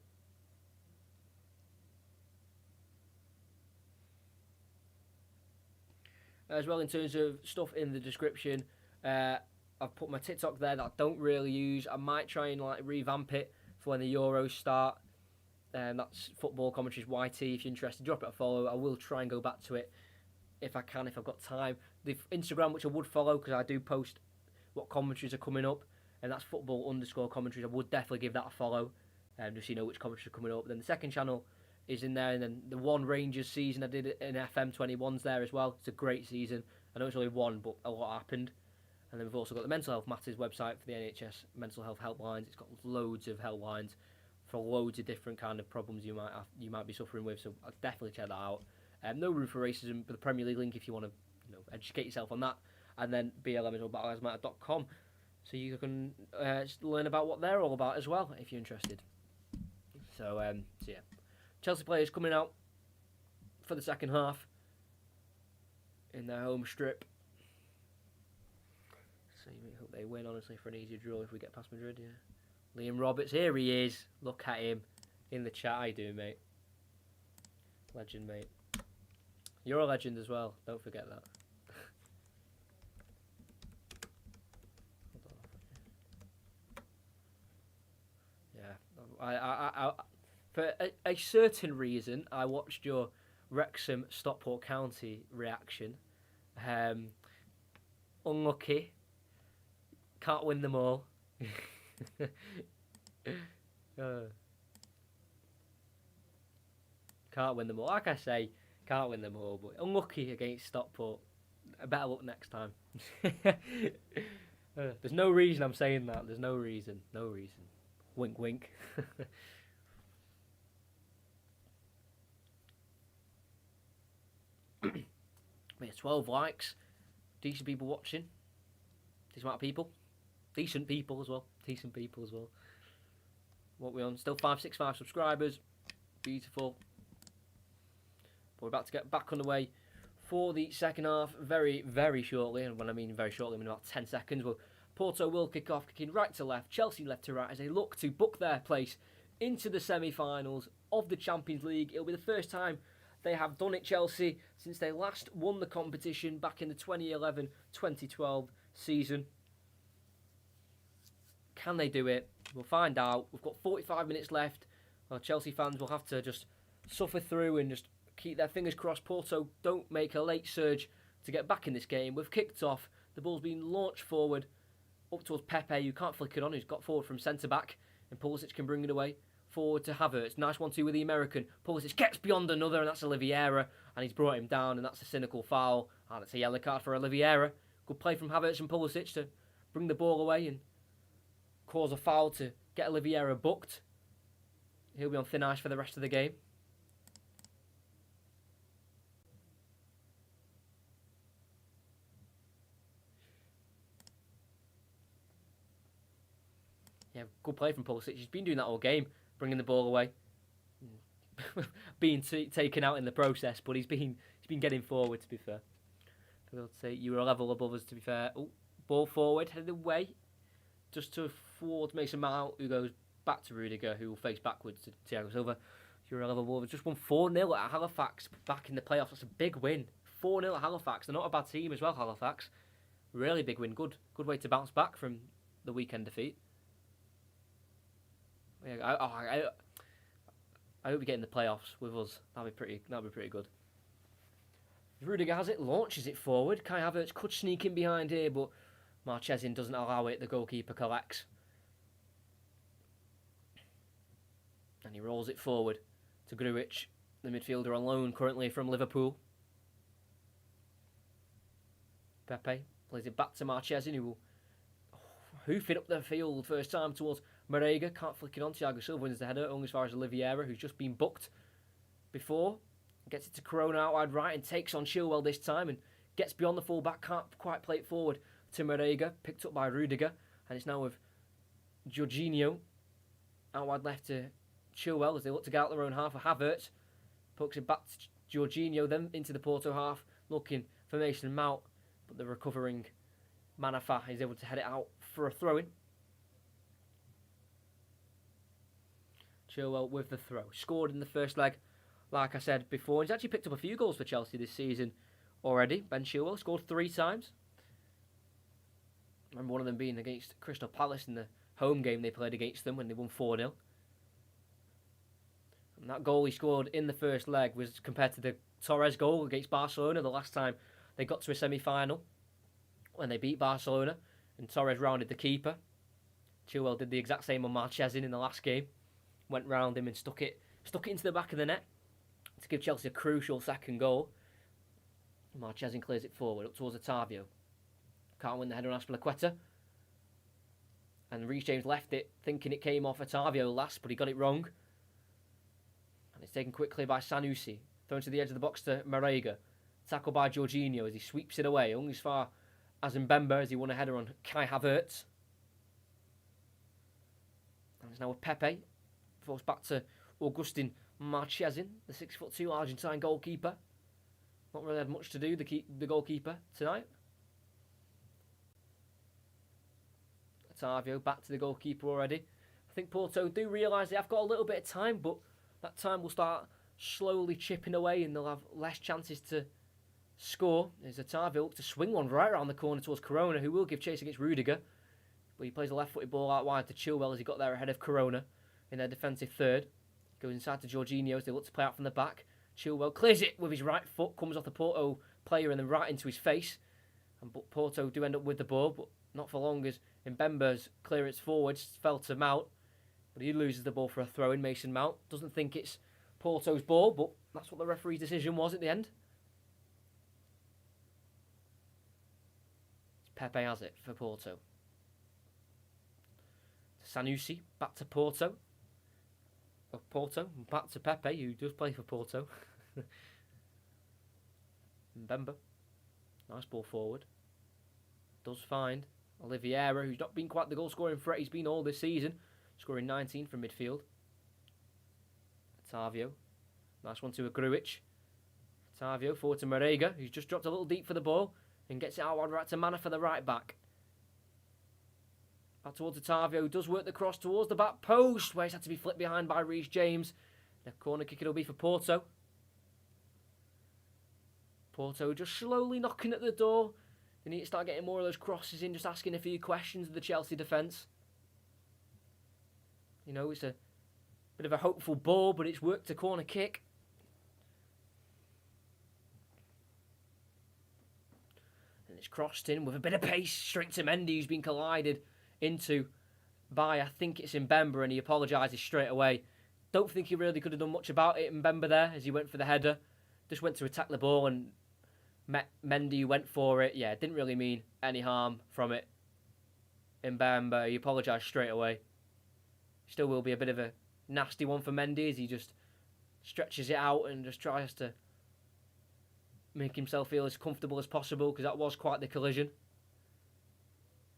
As well, in terms of stuff in the description, I've put my TikTok there that I don't really use. I might try and revamp it for when the Euros start. That's Football Commentaries YT. If you're interested, drop it a follow. I will try and go back to it if I can, if I've got time. The Instagram, which I would follow because I do post what commentaries are coming up, and that's football_commentaries. I would definitely give that a follow, just so you know which commentaries are coming up. Then the second channel is in there, and then the one Rangers season I did in FM21's there as well. It's a great season. I know it's only one, but a lot happened. And then we've also got the Mental Health Matters website for the NHS mental health helplines. It's got loads of helplines for loads of different kind of problems you might be suffering with. So I'll definitely check that out. No Room for Racism, but the Premier League link if you want to educate yourself on that. And then BLM is all battleasmatter.com, so you can learn about what they're all about as well if you're interested. So yeah, Chelsea players coming out for the second half in their home strip. So we hope they win, honestly, for an easier draw if we get past Madrid, yeah. Liam Roberts, here he is. Look at him in the chat. I do, mate. Legend, mate. You're a legend as well. Don't forget that. Yeah. I for a certain reason, I watched your Wrexham Stockport County reaction. Unlucky. Can't win them all. Can't win them all. Like I say, can't win them all, but unlucky against Stockport. Better luck next time. There's no reason I'm saying that. There's no reason. No reason. Wink, wink. We have 12 likes. Decent people watching. Decent amount of people. Decent people as well. Decent people as well. What we on? Still 565 subscribers. Beautiful. But we're about to get back on the way for the second half very, very shortly. And when I mean very shortly, I mean about 10 seconds. Well, Porto will kick off, kicking right to left, Chelsea left to right as they look to book their place into the semi-finals of the Champions League. It'll be the first time they have done it, Chelsea, since they last won the competition back in the 2011-2012 season. Can they do it? We'll find out. We've got 45 minutes left. Our Chelsea fans will have to just suffer through and just keep their fingers crossed Porto don't make a late surge to get back in this game. We've kicked off. The ball's been launched forward up towards Pepe, who can't flick it on, who's got forward from centre-back, and Pulisic can bring it away. Forward to Havertz. Nice 1-2 with the American. Pulisic gets beyond another, and that's Oliveira, and he's brought him down, and that's a cynical foul. And it's a yellow card for Oliveira. Good play from Havertz and Pulisic to bring the ball away and cause a foul to get Oliveira booked. He'll be on thin ice for the rest of the game. Yeah, good play from Pulisic. He's been doing that all game, bringing the ball away, being taken out in the process. But he's been getting forward. To be fair, I'll say you were a level above us. To be fair, ball forward, headed away, just towards Mason Mount, who goes back to Rudiger, who will face backwards to Thiago Silva. You're a level above us. Just won 4-0 at Halifax back in the playoffs. That's a big win. 4-0 at Halifax. They're not a bad team as well. Halifax, really big win. Good way to bounce back from the weekend defeat. Yeah, I hope we get in the playoffs with us. That'd be pretty good. Rudiger has it, launches it forward. Kai Havertz could sneak in behind here, but Marchesin doesn't allow it. The goalkeeper collects, and he rolls it forward to Grujic, the midfielder on loan currently from Liverpool. Pepe plays it back to Marchesin, who will hoof it up the field first time towards Marega. Can't flick it on. Thiago Silva wins the header only as far as Oliveira, who's just been booked before. Gets it to Corona out wide right and takes on Chilwell this time and gets beyond the full-back. Can't quite play it forward to Marega. Picked up by Rudiger. And it's now with Jorginho. Out wide left to Chilwell as they look to get out their own half. Havertz pokes it back to Jorginho, then into the Porto half, looking for Mason Mount, but the recovering Manafa is able to head it out for a throw-in. Chilwell with the throw. Scored in the first leg, like I said before. He's actually picked up a few goals for Chelsea this season already. Ben Chilwell scored 3 times. I remember one of them being against Crystal Palace in the home game they played against them when they won 4-0. And that goal he scored in the first leg was compared to the Torres goal against Barcelona the last time they got to a semi-final when they beat Barcelona and Torres rounded the keeper. Chilwell did the exact same on Marchesin in the last game. Went round him and stuck it into the back of the net to give Chelsea a crucial second goal. Marchesin clears it forward up towards Otavio. Can't win the header on Azpilicueta. And Reece James left it thinking it came off Otavio last, but he got it wrong. And it's taken quickly by Sanusi. Thrown to the edge of the box to Marega. Tackled by Jorginho as he sweeps it away, only as far as Mbemba as he won a header on Kai Havertz. And it's now with Pepe. Forced back to Augustin Marchesin, the 6'2" Argentine goalkeeper. Not really had much to do, the goalkeeper, tonight. Otavio back to the goalkeeper already. I think Porto do realise they have got a little bit of time, but that time will start slowly chipping away and they'll have less chances to score. As Otavio looks to swing one right around the corner towards Corona, who will give chase against Rudiger. But he plays a left-footed ball out wide to Chilwell as he got there ahead of Corona in their defensive third. Goes inside to Jorginho as they look to play out from the back. Chilwell clears it with his right foot, comes off the Porto player and then right into his face. And Porto do end up with the ball, but not for long as Mbemba's clearance forwards fell to Mount. But he loses the ball for a throw-in. Mason Mount doesn't think it's Porto's ball, but that's what the referee's decision was at the end. Pepe has it for Porto. Sanusi back to Porto. Porto back to Pepe, who does play for Porto. Mbemba, nice ball forward. Does find Oliveira, who's not been quite the goal-scoring threat he's been all this season, scoring 19 from midfield. Otavio, nice one to Grujic. Otavio forward to Marega, who's just dropped a little deep for the ball and gets it out wide right to Mana for the right back. Back towards Otavio, who does work the cross towards the back post, where he's had to be flipped behind by Reece James. The corner kick it'll be for Porto. Porto just slowly knocking at the door. They need to start getting more of those crosses in, just asking a few questions of the Chelsea defence. You know, it's a bit of a hopeful ball, but it's worked a corner kick. And it's crossed in with a bit of pace straight to Mendy, who's been collided into by, I think it's Mbemba, and he apologises straight away. Don't think he really could have done much about it, Mbemba, there, as he went for the header. Just went to attack the ball, and Mendy went for it. Yeah, didn't really mean any harm from it. Mbemba, he apologised straight away. Still will be a bit of a nasty one for Mendy as he just stretches it out and just tries to make himself feel as comfortable as possible, because that was quite the collision.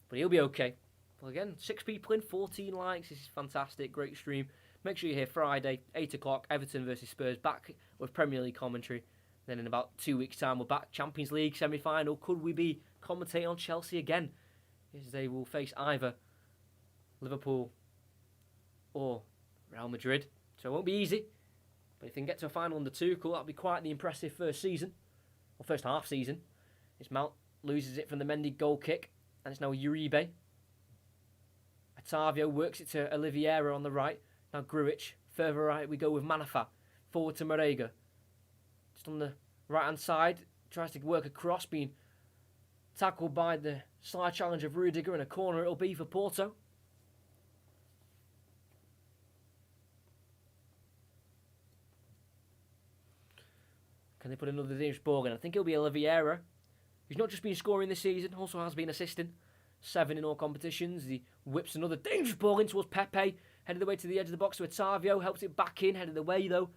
But he'll be okay. Well, again, 6 people in, 14 likes. This is fantastic. Great stream. Make sure you're here Friday, 8 o'clock, Everton versus Spurs, back with Premier League commentary. Then in about 2 weeks' time, we're back. Champions League semi-final. Could we be commentating on Chelsea again? As they will face either Liverpool or Real Madrid. So it won't be easy. But if they can get to a final under Tuchel, that'll be quite the impressive first season. Or first half season. As Mount loses it from the Mendy goal kick. And it's now Uribe. Otavio works it to Oliveira on the right. Now Grujic. Further right we go with Manafa. Forward to Marega. Just on the right-hand side. Tries to work across. Being tackled by the slide challenge of Rudiger. And a corner it'll be for Porto. Can they put another dangerous ball in? I think it'll be Oliveira. Who's not just been scoring this season. Also has been assisting. 7 in all competitions. He whips another dangerous ball in towards Pepe. Headed the way to the edge of the box to Otavio. Helps it back in. Headed the way though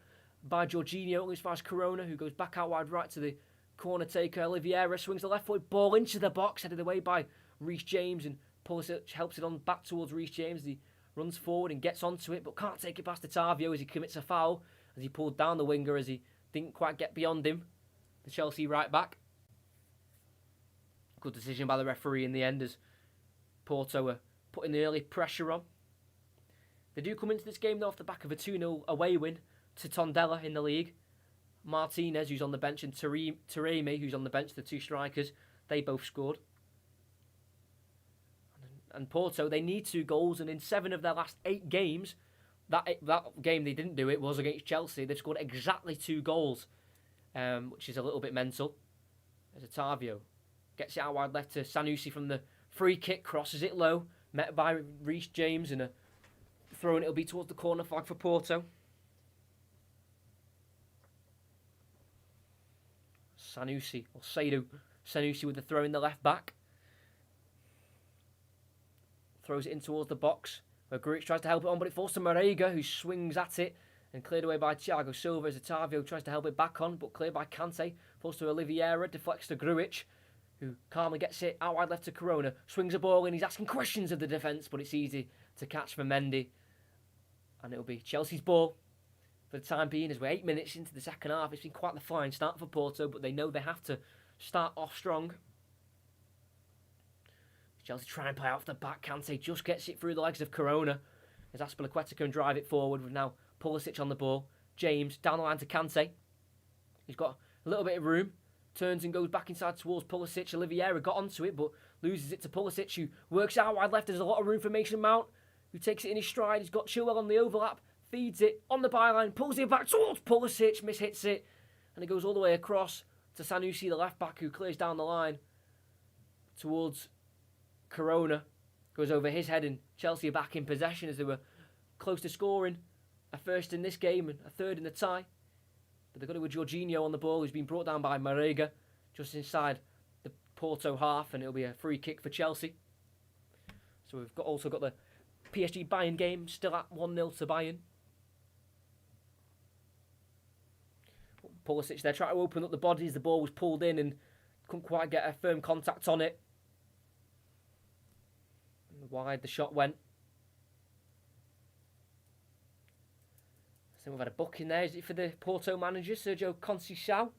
by Jorginho. Only as far as Corona, who goes back out wide right to the corner taker. Oliveira swings the left foot ball into the box. Headed away by Reece James. And Pulisic helps it on back towards Reece James. The runs forward and gets onto it, but can't take it past Otavio as he commits a foul, as he pulled down the winger as he didn't quite get beyond him, the Chelsea right back. Good decision by the referee in the end as Porto were putting the early pressure on. They do come into this game though off the back of a 2-0 away win to Tondela in the league. Martinez, who's on the bench, and Taremi, who's on the bench, the two strikers, they both scored. And Porto, they need 2 goals, and in 7 of their last 8 games, that game they didn't do it was against Chelsea. They've scored exactly 2 goals, which is a little bit mental. As Otavio gets it out wide left to Sanusi from the free kick, crosses it low, met by Reece James, and a throw, and it'll be towards the corner flag for Porto. Sanusi with the throw in the left back. Throws it in towards the box, where Grujic tries to help it on, but it falls to Marega, who swings at it, and cleared away by Thiago Silva as Otavio tries to help it back on, but cleared by Kante. Falls to Oliveira, deflects to Grujic, who calmly gets it out wide left to Corona. Swings a ball in, he's asking questions of the defence, but it's easy to catch for Mendy. And it'll be Chelsea's ball for the time being, as we're 8 minutes into the second half. It's been quite the flying start for Porto, but they know they have to start off strong. Chelsea try and play off the back. Kante just gets it through the legs of Corona, as Azpilicueta can drive it forward with now Pulisic on the ball. James down the line to Kante. He's got a little bit of room. Turns and goes back inside towards Pulisic. Oliveira got onto it, but loses it to Pulisic, who works out wide left. There's a lot of room for Mason Mount, who takes it in his stride. He's got Chilwell on the overlap. Feeds it on the byline. Pulls it back towards Pulisic. Mishits it. And it goes all the way across to Sanusi, the left back, who clears down the line towards Corona. Goes over his head, and Chelsea are back in possession as they were close to scoring a first in this game and a third in the tie. But they've got it with Jorginho on the ball, who's been brought down by Marega just inside the Porto half, and it'll be a free kick for Chelsea. So we've also got the PSG Bayern game still at 1-0 to Bayern. Pulisic there trying to open up the bodies. The ball was pulled in and couldn't quite get a firm contact on it. And wide the shot went. I think we've had a book in there. Is it for the Porto manager, Sergio Conceição?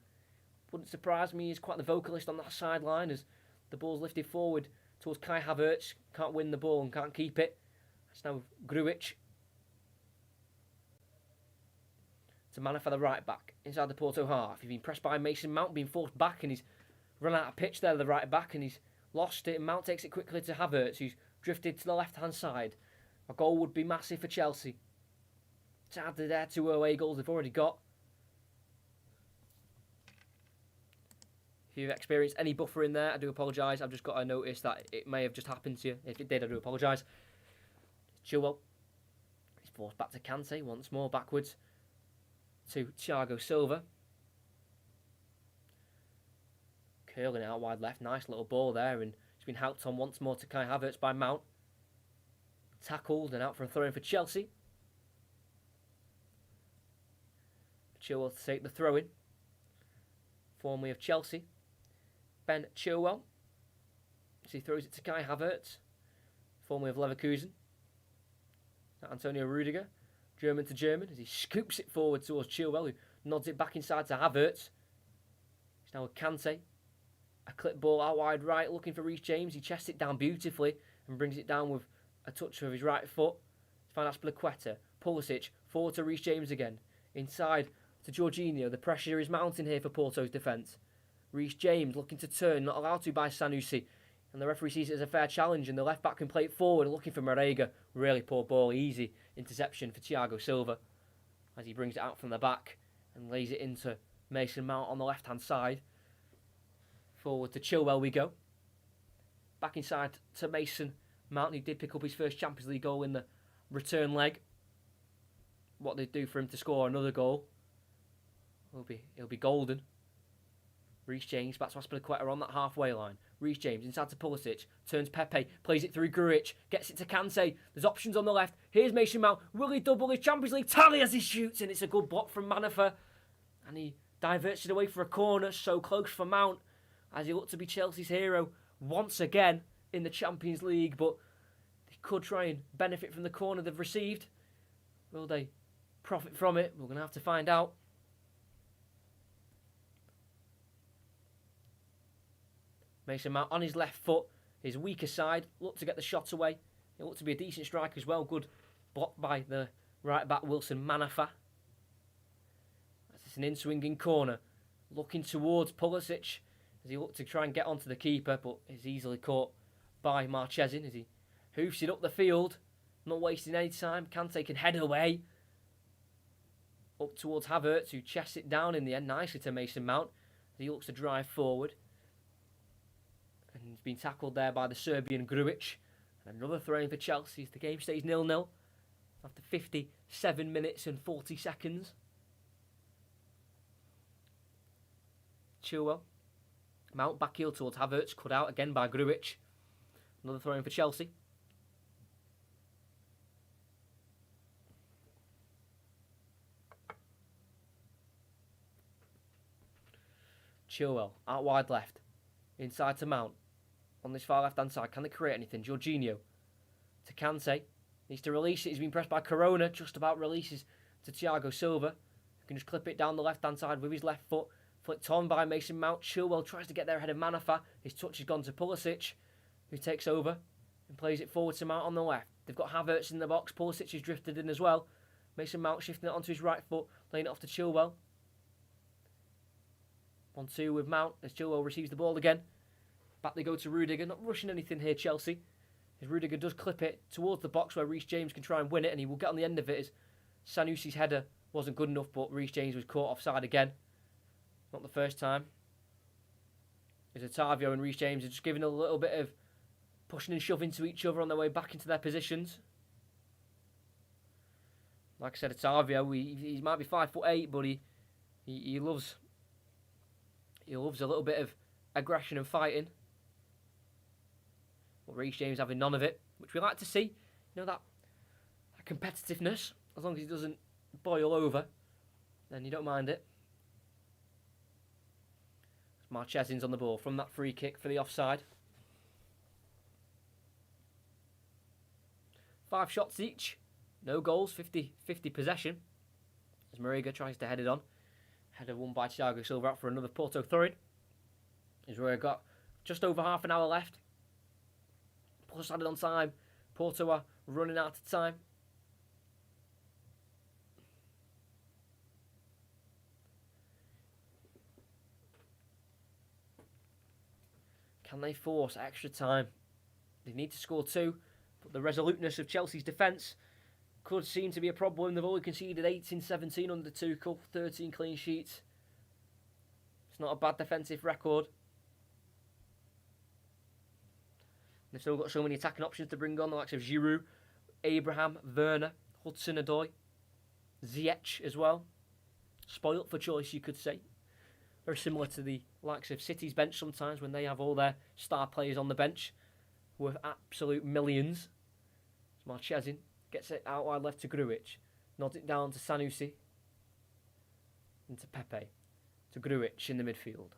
Wouldn't surprise me. He's quite the vocalist on that sideline as the ball's lifted forward towards Kai Havertz. Can't win the ball and can't keep it. It's now Grujic. To Mana for the right back inside the Porto half. He's been pressed by Mason Mount, being forced back, and he's run out of pitch there, the right back, and he's lost it. And Mount takes it quickly to Havertz, who's drifted to the left-hand side. A goal would be massive for Chelsea. To add to their 2 away goals they've already got. If you've experienced any buffer in there, I do apologise. I've just got to notice that it may have just happened to you. If it did, I do apologise. Chilwell. He's forced back to Kante once more, backwards to Thiago Silva. Curling out wide left. Nice little ball there, and it's been helped on once more to Kai Havertz by Mount. Tackled and out for a throw-in for Chelsea. Chilwell to take the throw-in. Formerly of Chelsea. Ben Chilwell. So he throws it to Kai Havertz. Formerly of Leverkusen. Antonio Rudiger. German to German as he scoops it forward towards Chilwell, who nods it back inside to Havertz. He's now with Kante. A clip ball out wide right, looking for Reece James. He chests it down beautifully and brings it down with a touch of his right foot. It's found Azpilicueta. Pulisic forward to Reece James again. Inside to Jorginho. The pressure is mounting here for Porto's defence. Reece James looking to turn, not allowed to by Sanusi. And the referee sees it as a fair challenge, and the left back can play it forward, looking for Marega. Really poor ball, easy interception for Thiago Silva as he brings it out from the back and lays it into Mason Mount on the left-hand side. Forward to Chilwell we go. Back inside to Mason Mount, who did pick up his first Champions League goal in the return leg. What they do for him to score another goal, it'll be golden. Reece James back to Azpilicueta on that halfway line. Reece James inside to Pulisic. Turns Pepe. Plays it through Grujic. Gets it to Kante. There's options on the left. Here's Mason Mount. Will he double his Champions League tally as he shoots? And it's a good block from Manafer. And he diverts it away for a corner. So close for Mount as he looked to be Chelsea's hero once again in the Champions League. But they could try and benefit from the corner they've received. Will they profit from it? We're going to have to find out. Mason Mount on his left foot, his weaker side, looked to get the shot away. It looked to be a decent strike as well. Good block by the right back Wilson Manafa. That's an in-swinging corner. Looking towards Pulisic as he looked to try and get onto the keeper, but is easily caught by Marchesin as he hoofs it up the field. Not wasting any time. Kante can head away. Up towards Havertz, who chests it down in the end nicely to Mason Mount as he looks to drive forward. And he's been tackled there by the Serbian Grujic. Another throw-in for Chelsea as the game stays 0-0 after 57 minutes and 40 seconds. Chilwell. Mount back heel towards Havertz, cut out again by Grujic. Another throw-in for Chelsea. Chilwell, out wide left. Inside to Mount. On this far left-hand side, can they create anything? Jorginho to Kante. Needs to release it. He's been pressed by Corona. Just about releases to Thiago Silva. He can just clip it down the left-hand side with his left foot. Flicked on by Mason Mount. Chilwell tries to get there ahead of Manafa. His touch has gone to Pulisic, who takes over and plays it forward to Mount on the left. They've got Havertz in the box. Pulisic has drifted in as well. Mason Mount shifting it onto his right foot, laying it off to Chilwell. 1-2 with Mount as Chilwell receives the ball again. Back they go to Rudiger. Not rushing anything here, Chelsea. As Rudiger does clip it towards the box where Reece James can try and win it, and he will get on the end of it as Sanusi's header wasn't good enough, but Reece James was caught offside again. Not the first time. As Otavio and Reece James are just giving a little bit of pushing and shoving to each other on their way back into their positions. Like I said, Otavio, he might be 5'8", but he loves a little bit of aggression and fighting. But Reece James having none of it, which we like to see. You know, that competitiveness. As long as he doesn't boil over, then you don't mind it. Marchesin's on the ball from that free kick for the offside. 5 shots each. No goals, 50-50 possession. As Mariga tries to head it on. Header won by Thiago Silva out for another Porto throw-in. As we've got just over half an hour left. Plus added on time. Porto are running out of time. Can they force extra time? They need to score 2, but the resoluteness of Chelsea's defence could seem to be a problem. They've only conceded 8 in 17 under Tuchel, 13 clean sheets. It's not a bad defensive record. They've still got so many attacking options to bring on, the likes of Giroud, Abraham, Werner, Hudson-Odoi, Ziyech as well. Spoilt for choice, you could say. Very similar to the likes of City's bench sometimes when they have all their star players on the bench worth absolute millions. Marchesin gets it out wide left to Grujic. Nods it down to Sanusi. And to Pepe. To Grujic in the midfield.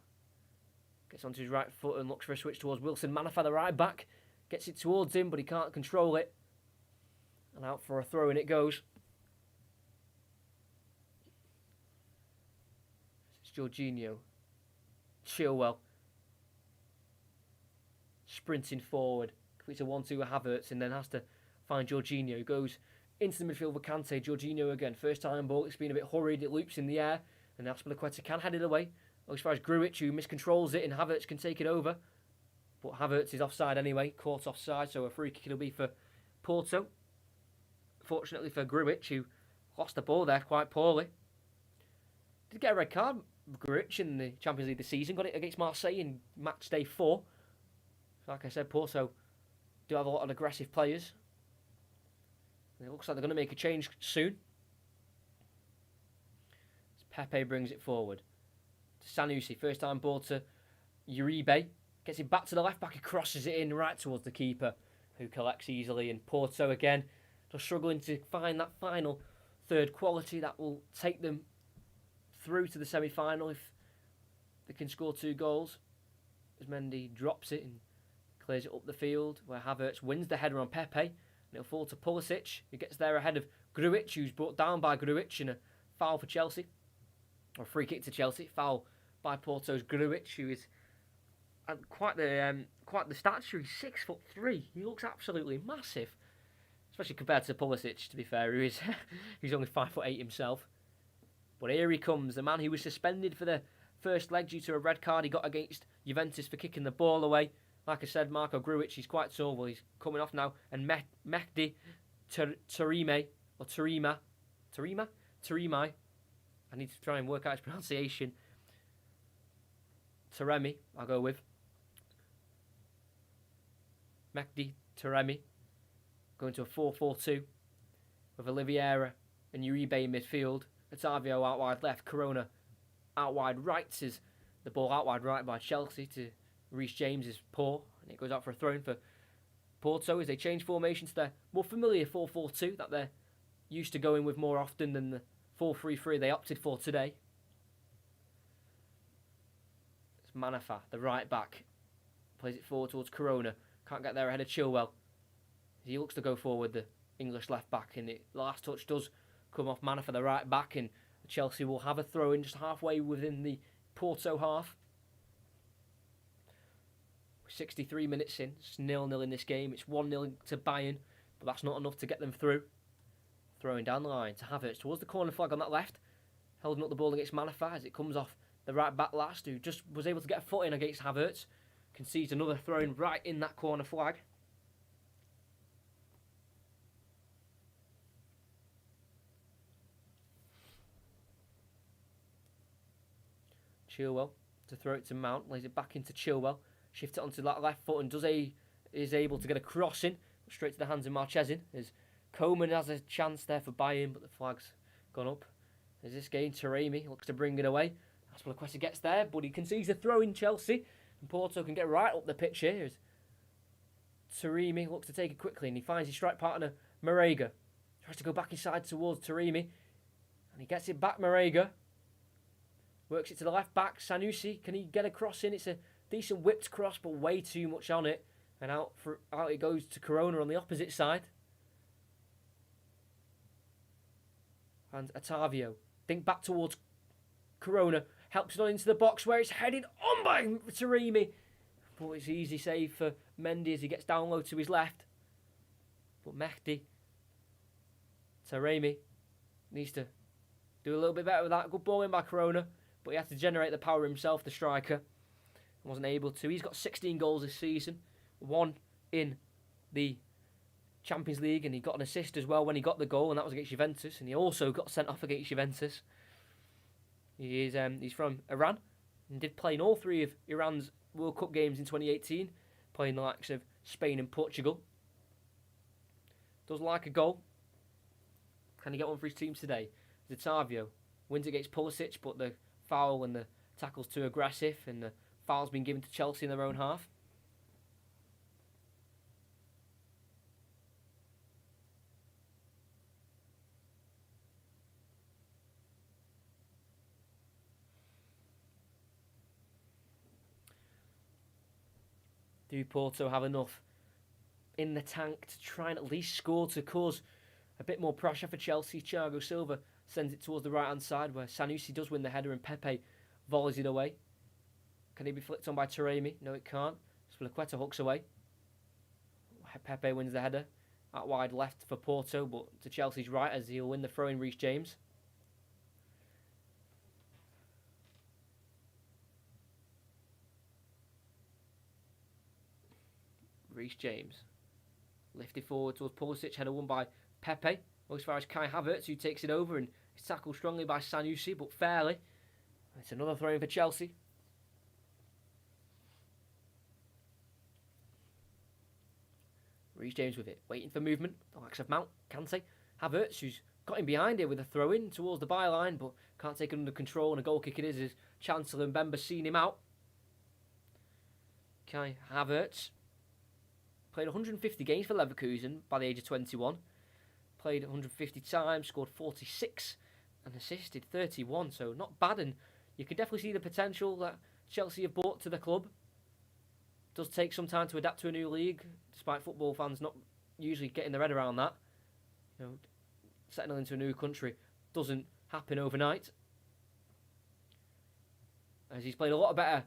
Gets onto his right foot and looks for a switch towards Wilson Manafa, the right back. Gets it towards him, but he can't control it. And out for a throw, and it goes. It's Jorginho. Chilwell. Sprinting forward. Completes a 1-2 with Havertz and then has to find Jorginho. Who goes into the midfield with Kante. Jorginho again. First time ball. It's been a bit hurried. It loops in the air. And Azpilicueta can head it away. As far as Grujic, who miscontrols it, and Havertz can take it over. But Havertz is offside anyway, caught offside, so a free kick it'll be for Porto. Fortunately for Grujic, who lost the ball there quite poorly. Did get a red card, Grujic, in the Champions League this season. Got it against Marseille in match day 4. Like I said, Porto do have a lot of aggressive players. And it looks like they're going to make a change soon. As Pepe brings it forward. Sanusi, first time ball to Uribe, gets it back to the left back, he crosses it in right towards the keeper, who collects easily, and Porto again just struggling to find that final third quality that will take them through to the semi-final if they can score 2 goals. As Mendy drops it and clears it up the field, where Havertz wins the header on Pepe, And it'll fall to Pulisic, who gets there ahead of Grujic, who's brought down by Grujic, and a foul for Chelsea. Or a free kick to Chelsea. Foul by Porto's Grujic, who is quite the stature. He's 6'3". He looks absolutely massive, especially compared to Pulisic. To be fair, he's only 5'8" himself. But here he comes, the man who was suspended for the first leg due to a red card he got against Juventus for kicking the ball away. Like I said, Marco Grujic, he's quite tall. Well, he's coming off now, and Mehdi Taremi or Taremi. I need to try and work out his pronunciation. Taremi, I'll go with. Mehdi Taremi going to a 4-4-2 with Oliveira and Uribe in midfield. Otavio out wide left, Corona out wide right. Is the ball out wide right by Chelsea to Reece James is poor, and it goes out for a throw-in for Porto as they change formation to their more familiar 4-4-2 that they're used to going with more often than the 4-3-3 they opted for today. It's Manafa, the right back, plays it forward towards Corona. Can't get there ahead of Chilwell. He looks to go forward, the English left back, and the last touch does come off Manafa, the right back, and Chelsea will have a throw-in just halfway within the Porto half. 63 minutes in, it's 0-0 in this game. It's 1-0 to Bayern, but that's not enough to get them through. Throwing down the line to Havertz towards the corner flag on that left. Holding up the ball against Manafa as it comes off the right back last, who just was able to get a foot in against Havertz. Concedes another throw-in right in that corner flag. Chilwell to throw it to Mount, lays it back into Chilwell, shifts it onto that left foot and is able to get a cross in, straight to the hands of Marchesin, as Coman has a chance there for Bayern, but the flag's gone up. As this game, Taremi looks to bring it away. Aspilicueta gets there, but he concedes a throw in Chelsea, and Porto can get right up the pitch here. As Taremi looks to take it quickly, and he finds his strike partner, Marega. Tries to go back inside towards Taremi, and he gets it back, Marega. Works it to the left back, Sanusi. Can he get a cross in? It's a decent whipped cross, but way too much on it. And out it goes to Corona on the opposite side. And Otavio. Think back towards Corona. Helps it on into the box where it's headed on by Taremi. But it's an easy save for Mendy as he gets down low to his left. But Mehdi Taremi needs to do a little bit better with that. Good ball in by Corona. But he had to generate the power himself, the striker. Wasn't able to. He's got 16 goals this season. 1 in the Champions League, and he got an assist as well when he got the goal, and that was against Juventus. And he also got sent off against Juventus. He's from Iran and did play in all 3 of Iran's World Cup games in 2018, playing the likes of Spain and Portugal. Does like a goal. Can he get one for his team today? Otavio wins against Pulisic, but the foul and the tackle's too aggressive, and the foul's been given to Chelsea in their own half. Do Porto have enough in the tank to try and at least score to cause a bit more pressure for Chelsea? Thiago Silva sends it towards the right-hand side where Sanusi does win the header and Pepe volleys it away. Can he be flicked on by Taremi? No, it can't. Aspilicueta hooks away. Pepe wins the header. Out wide left for Porto, but to Chelsea's right as he'll win the throw in Reece James. Reece James. Lifted forward towards Pulisic, header won by Pepe. As far as Kai Havertz, who takes it over and is tackled strongly by Sanusi, but fairly. It's another throw in for Chelsea. Reece James with it, waiting for movement. The likes of Mount, Kante, Havertz, who's got him behind here with a throw in towards the byline, but can't take it under control, and a goal kick it is as Chancellor and Bemba seen him out. Kai Havertz played 150 games for Leverkusen by the age of 21. Played 150 times, scored 46 and assisted 31, so not bad, and you can definitely see the potential that Chelsea have brought to the club. It does take some time to adapt to a new league, despite football fans not usually getting their head around that. You know, settling into a new country doesn't happen overnight. As he's played a lot better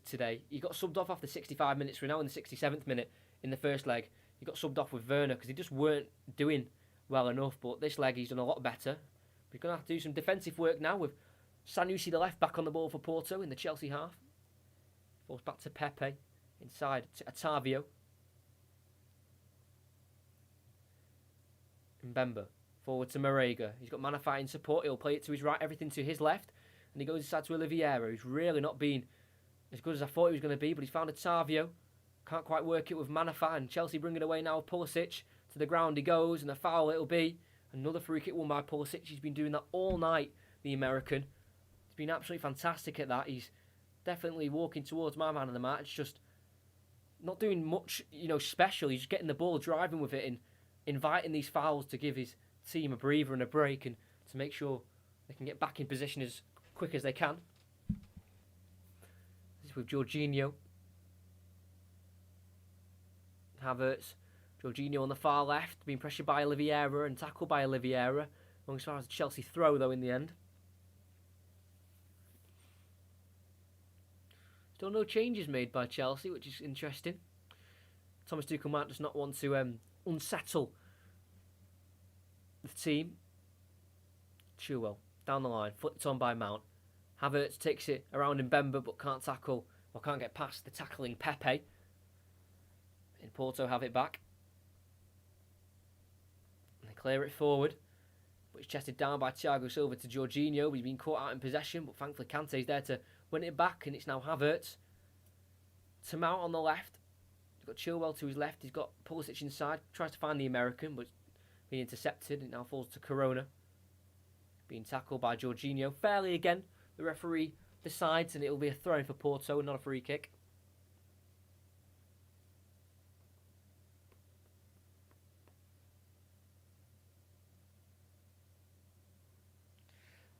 today. He got subbed off after 65 minutes. We're now in the 67th minute in the first leg. He got subbed off with Werner because he just weren't doing well enough. But this leg he's done a lot better. We're going to have to do some defensive work now with Sanusi, the left, back on the ball for Porto in the Chelsea half. Falls back to Pepe. Inside to Otavio. Mbemba. Forward to Marega. He's got Manafá in support. He'll play it to his right, everything to his left. And he goes inside to Oliveira, who's really not been as good as I thought he was going to be. But he's found Otavio. Can't quite work it with Manafá. And Chelsea bring it away now with Pulisic. To the ground he goes. And a foul it'll be. Another free kick won by Pulisic. He's been doing that all night, the American. He's been absolutely fantastic at that. He's definitely walking towards my man of the match. Just not doing much, special. He's just getting the ball, driving with it, and inviting these fouls to give his team a breather and a break, and to make sure they can get back in position as quick as they can. This is with Jorginho. Havertz. Jorginho on the far left, being pressured by Oliveira and tackled by Oliveira. Going as far as the Chelsea throw, though, in the end. Still no changes made by Chelsea, which is interesting. Thomas Tuchel might just not want to unsettle the team. Chilwell, down the line, flipped on by Mount. Havertz takes it around Mbemba, but can't tackle, or can't get past the tackling Pepe. And Porto have it back. And they clear it forward. But it's chested down by Thiago Silva to Jorginho. He's been caught out in possession, but thankfully Kante's there to win it back, and it's now Havertz to Mount on the left. He's got Chilwell to his left. He's got Pulisic inside. Tries to find the American, but being intercepted. It now falls to Corona. Being tackled by Jorginho. Fairly again. The referee decides, and it'll be a throw for Porto, not a free kick.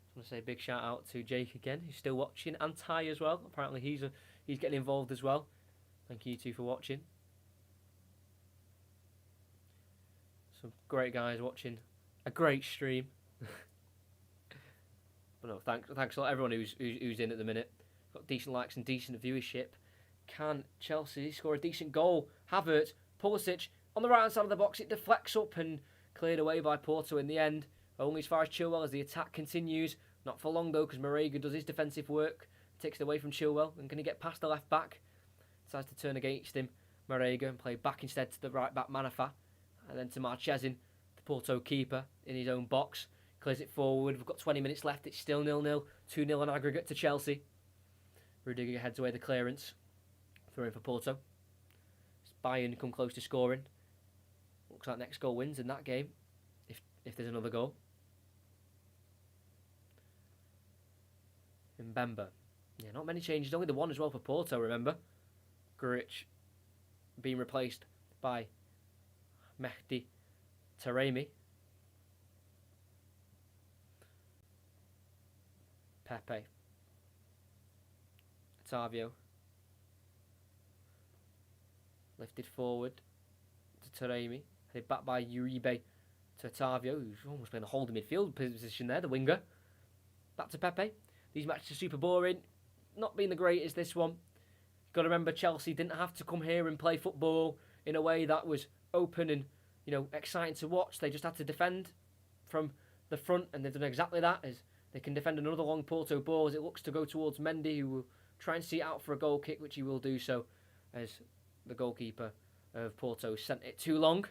I want to say a big shout out to Jake again, who's still watching, and Ty as well. Apparently he's getting involved as well. Thank you two for watching. Some great guys watching a great stream. But no, thanks a lot everyone who's in at the minute. Got decent likes and decent viewership. Can Chelsea score a decent goal? Havertz, Pulisic on the right hand side of the box. It deflects up and cleared away by Porto in the end. Only as far as Chilwell as the attack continues. Not for long though, because Marega does his defensive work. Takes it away from Chilwell. And can he get past the left back? Decides to turn against him, Marega, and play back instead to the right back, Manafá. And then to Marchesin, the Porto keeper, in his own box. Clears it forward. We've got 20 minutes left. It's still 0-0. 2-0 on aggregate to Chelsea. Rudiger heads away the clearance. Throw in for Porto. Bayern come close to scoring. Looks like next goal wins in that game. If there's another goal. Mbemba. Yeah, not many changes. Only the one as well for Porto, remember. Guric being replaced by Mehdi Taremi. Pepe. Otavio. Lifted forward to Taremi. Headed back by Uribe to Otavio, who's almost playing a holding midfield position there, the winger. Back to Pepe. These matches are super boring. Not being the greatest, this one. Got to remember, Chelsea didn't have to come here and play football in a way that was open and, exciting to watch. They just had to defend from the front, and they've done exactly that. As they can defend another long Porto ball as it looks to go towards Mendy, who will try and see it out for a goal kick, which he will do so, as the goalkeeper of Porto sent it too long.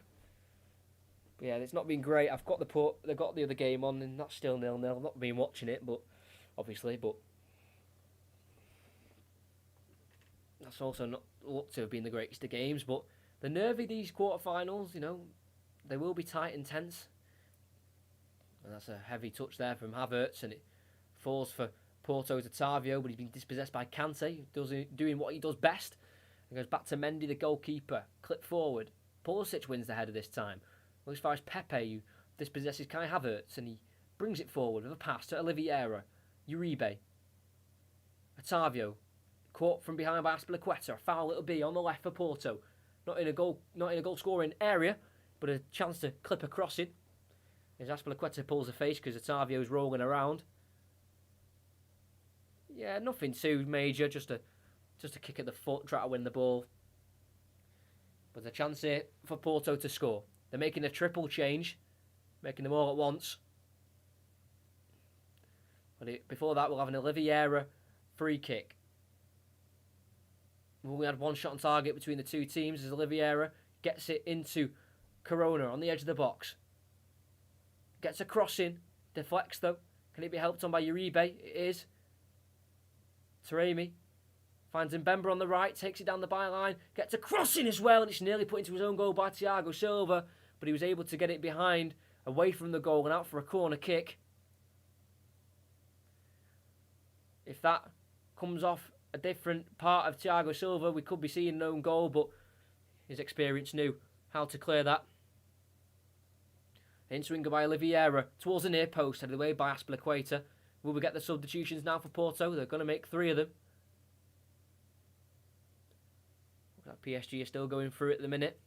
But yeah, it's not been great. They've got the other game on, and that's still 0-0. I've not been watching it, but that's also not looked to have been the greatest of games. But the nervy these quarterfinals, they will be tight and tense. And that's a heavy touch there from Havertz, and it falls for Porto's Otavio, but he's been dispossessed by Kante, doing what he does best. And goes back to Mendy, the goalkeeper, clip forward. Pulisic wins the header this time. Well, as far as Pepe, who dispossesses Kai Havertz, and he brings it forward with a pass to Oliveira. Uribe. Otavio. Caught from behind by Aspilicueta. A foul it'll be on the left for Porto. Not in a goal scoring area. but a chance to clip a crossing as Azpilicueta pulls a face because Otavio's rolling around. Yeah, nothing too major, just a kick at the foot, try to win the ball. But a chance here for Porto to score. They're making a triple change, making them all at once. But before that, we'll have an Oliveira free kick. We only had one shot on target between the two teams as Oliveira gets it into Corona on the edge of the box. Gets a cross in, deflects though. Can it be helped on by Uribe? It is. Taremi finds Mbemba on the right, takes it down the byline, gets a cross in as well, and it's nearly put into his own goal by Thiago Silva, but he was able to get it behind, away from the goal and out for a corner kick. If that comes off a different part of Thiago Silva, we could be seeing an own goal, but his experience knew how to clear that. In-swinger by Oliveira towards the near post, headed away by Azpilicueta. Will we get the substitutions now for Porto? They're going to make 3 of them. PSG are still going through it at the minute.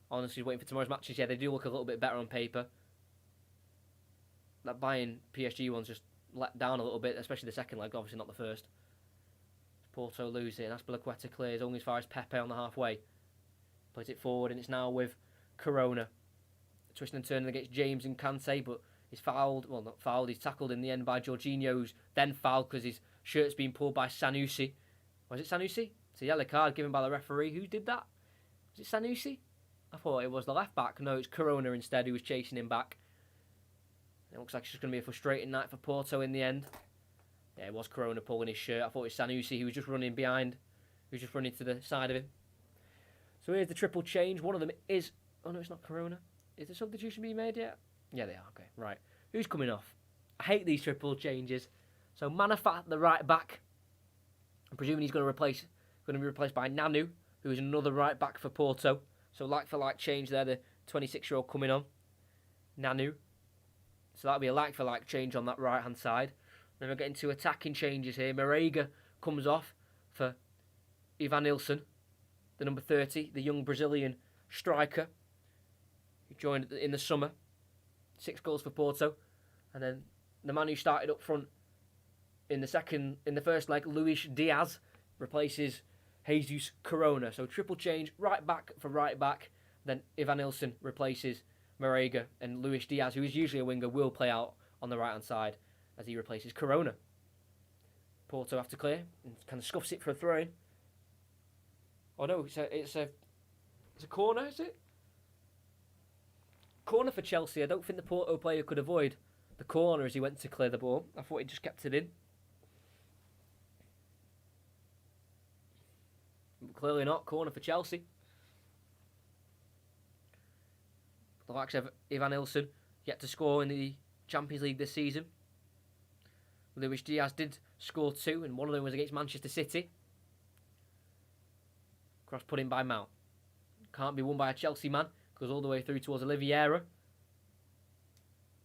Honestly, waiting for tomorrow's matches. Yeah, they do look a little bit better on paper. That Bayern PSG one's just let down a little bit, especially the second leg, obviously not the first. Porto lose it, and Azpilicueta clears only as far as Pepe on the halfway. Plays it forward, and it's now with Corona. Twisting and turning against James and Kante, but he's fouled. Well, not fouled, he's tackled in the end by Jorginho, who's then fouled because his shirt's been pulled by Sanusi. Was it Sanusi? It's a yellow card given by the referee. Who did that? Was it Sanusi? I thought it was the left back. No, it's Corona instead who was chasing him back. It looks like it's just going to be a frustrating night for Porto in the end. Yeah, it was Corona pulling his shirt. I thought it was Sanusi who was just running behind. He was just running to the side of him. So here's the triple change. One of them is... Oh no, it's not Corona. Is the substitution being made yet? Yeah, they are. Okay, right. Who's coming off? I hate these triple changes. So Manafat, the right back. I'm presuming he's going to be replaced by Nanu, who is another right back for Porto. So like for like change there, the 26-year-old coming on. Nanu. So that'll be a like for like change on that right hand side. Then we're getting to attacking changes here. Marega comes off for Ivan Nilsson, the number 30, the young Brazilian striker who joined in the summer. 6 goals for Porto. And then the man who started up front in the first leg, Luis Diaz, replaces Jesus Corona. So triple change, right back for right back. Then Ivan Nilsson replaces Marega, and Luis Diaz, who is usually a winger, will play out on the right hand side as he replaces Corona. Porto have to clear and kind of scuffs it for a throw in. Oh no, it's a corner, is it? Corner for Chelsea. I don't think the Porto player could avoid the corner as he went to clear the ball. I thought he just kept it in. But clearly not. Corner for Chelsea. The likes of Ivan Nilsson yet to score in the Champions League this season. Luis Diaz did score 2, and one of them was against Manchester City. Cross put in by Mount. Can't be won by a Chelsea man. Goes all the way through towards Oliveira.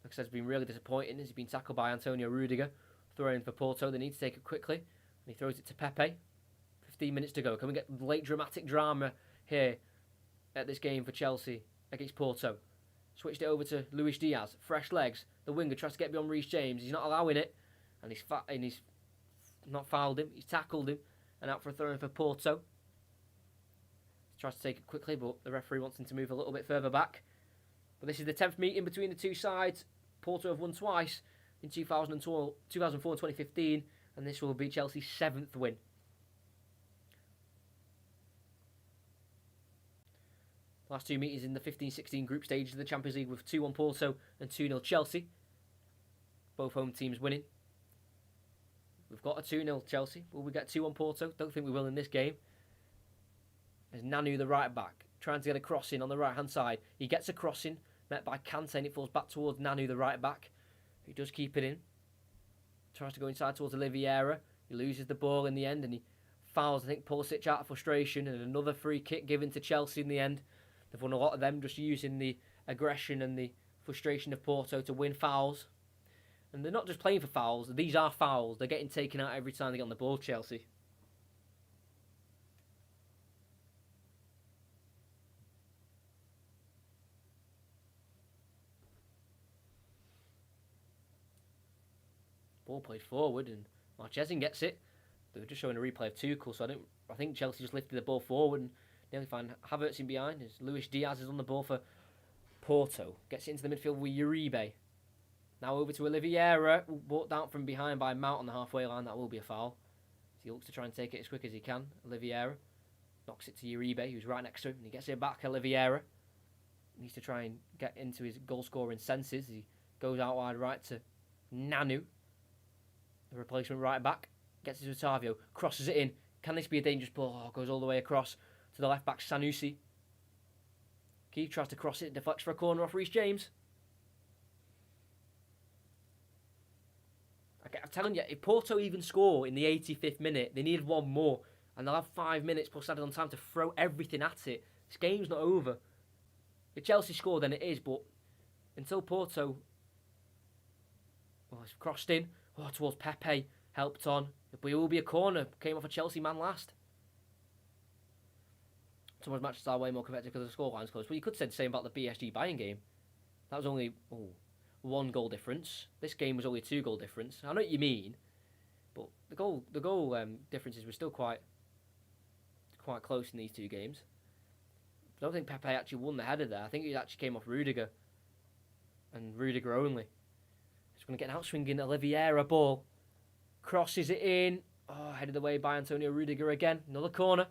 Like I said, it's been really disappointing. He's been tackled by Antonio Rudiger. Throw in for Porto. They need to take it quickly. And he throws it to Pepe. 15 minutes to go. Can we get late dramatic drama here at this game for Chelsea against Porto? Switched it over to Luis Diaz. Fresh legs. The winger tries to get beyond Reece James. He's not allowing it. And he's not fouled him. He's tackled him. And out for a throw in for Porto. Tries to take it quickly, but the referee wants him to move a little bit further back. But this is the 10th meeting between the two sides. Porto have won twice in 2004 and 2015, and this will be Chelsea's 7th win. Last 2 meetings in the 15-16 group stages of the Champions League with 2-1 Porto and 2-0 Chelsea. Both home teams winning. We've got a 2-0 Chelsea. Will we get 2-1 Porto? Don't think we will in this game. There's Nanu, the right back, trying to get a crossing on the right-hand side. He gets a crossing, met by Kante, and it falls back towards Nanu, the right back, who does keep it in. Tries to go inside towards Oliveira. He loses the ball in the end, and he fouls, I think, Pulisic out of frustration, and another free kick given to Chelsea in the end. They've won a lot of them just using the aggression and the frustration of Porto to win fouls. And they're not just playing for fouls. These are fouls. They're getting taken out every time they get on the ball, Chelsea. Ball played forward, and Marchesin gets it. They were just showing a replay of Tuchel, so I think Chelsea just lifted the ball forward and nearly find Havertz in behind. As Luis Diaz is on the ball for Porto. Gets it into the midfield with Uribe. Now over to Oliveira, brought down from behind by Mount on the halfway line. That will be a foul. So he looks to try and take it as quick as he can. Oliveira knocks it to Uribe, who's right next to him, and he gets it back. Oliveira needs to try and get into his goal-scoring senses. He goes out wide right to Nanu, the replacement right back. Gets it to Otavio, crosses it in. Can this be a dangerous ball? Oh, goes all the way across to the left back, Sanusi. Keith tries to cross it, deflects for a corner off Reece James. I'm telling you, if Porto even score in the 85th minute, they need one more, and they'll have 5 minutes plus added on time to throw everything at it. This game's not over. If Chelsea score, then it is, but until Porto, well, it's crossed in towards Pepe, helped on. It will be a corner. Came off a Chelsea man last. Someone's matches are way more competitive because the scoreline's close. Well, you could say the same about the PSG Bayern game. That was only 1 goal difference. This game was only 2 goal difference. I know what you mean, but the goal differences were still quite close in these 2 games. I don't think Pepe actually won the header there. I think it actually came off Rudiger, and Rudiger only. He's going to get an outswinging Oliveira ball. Crosses it in. Oh, headed away by Antonio Rudiger again. Another corner. I'm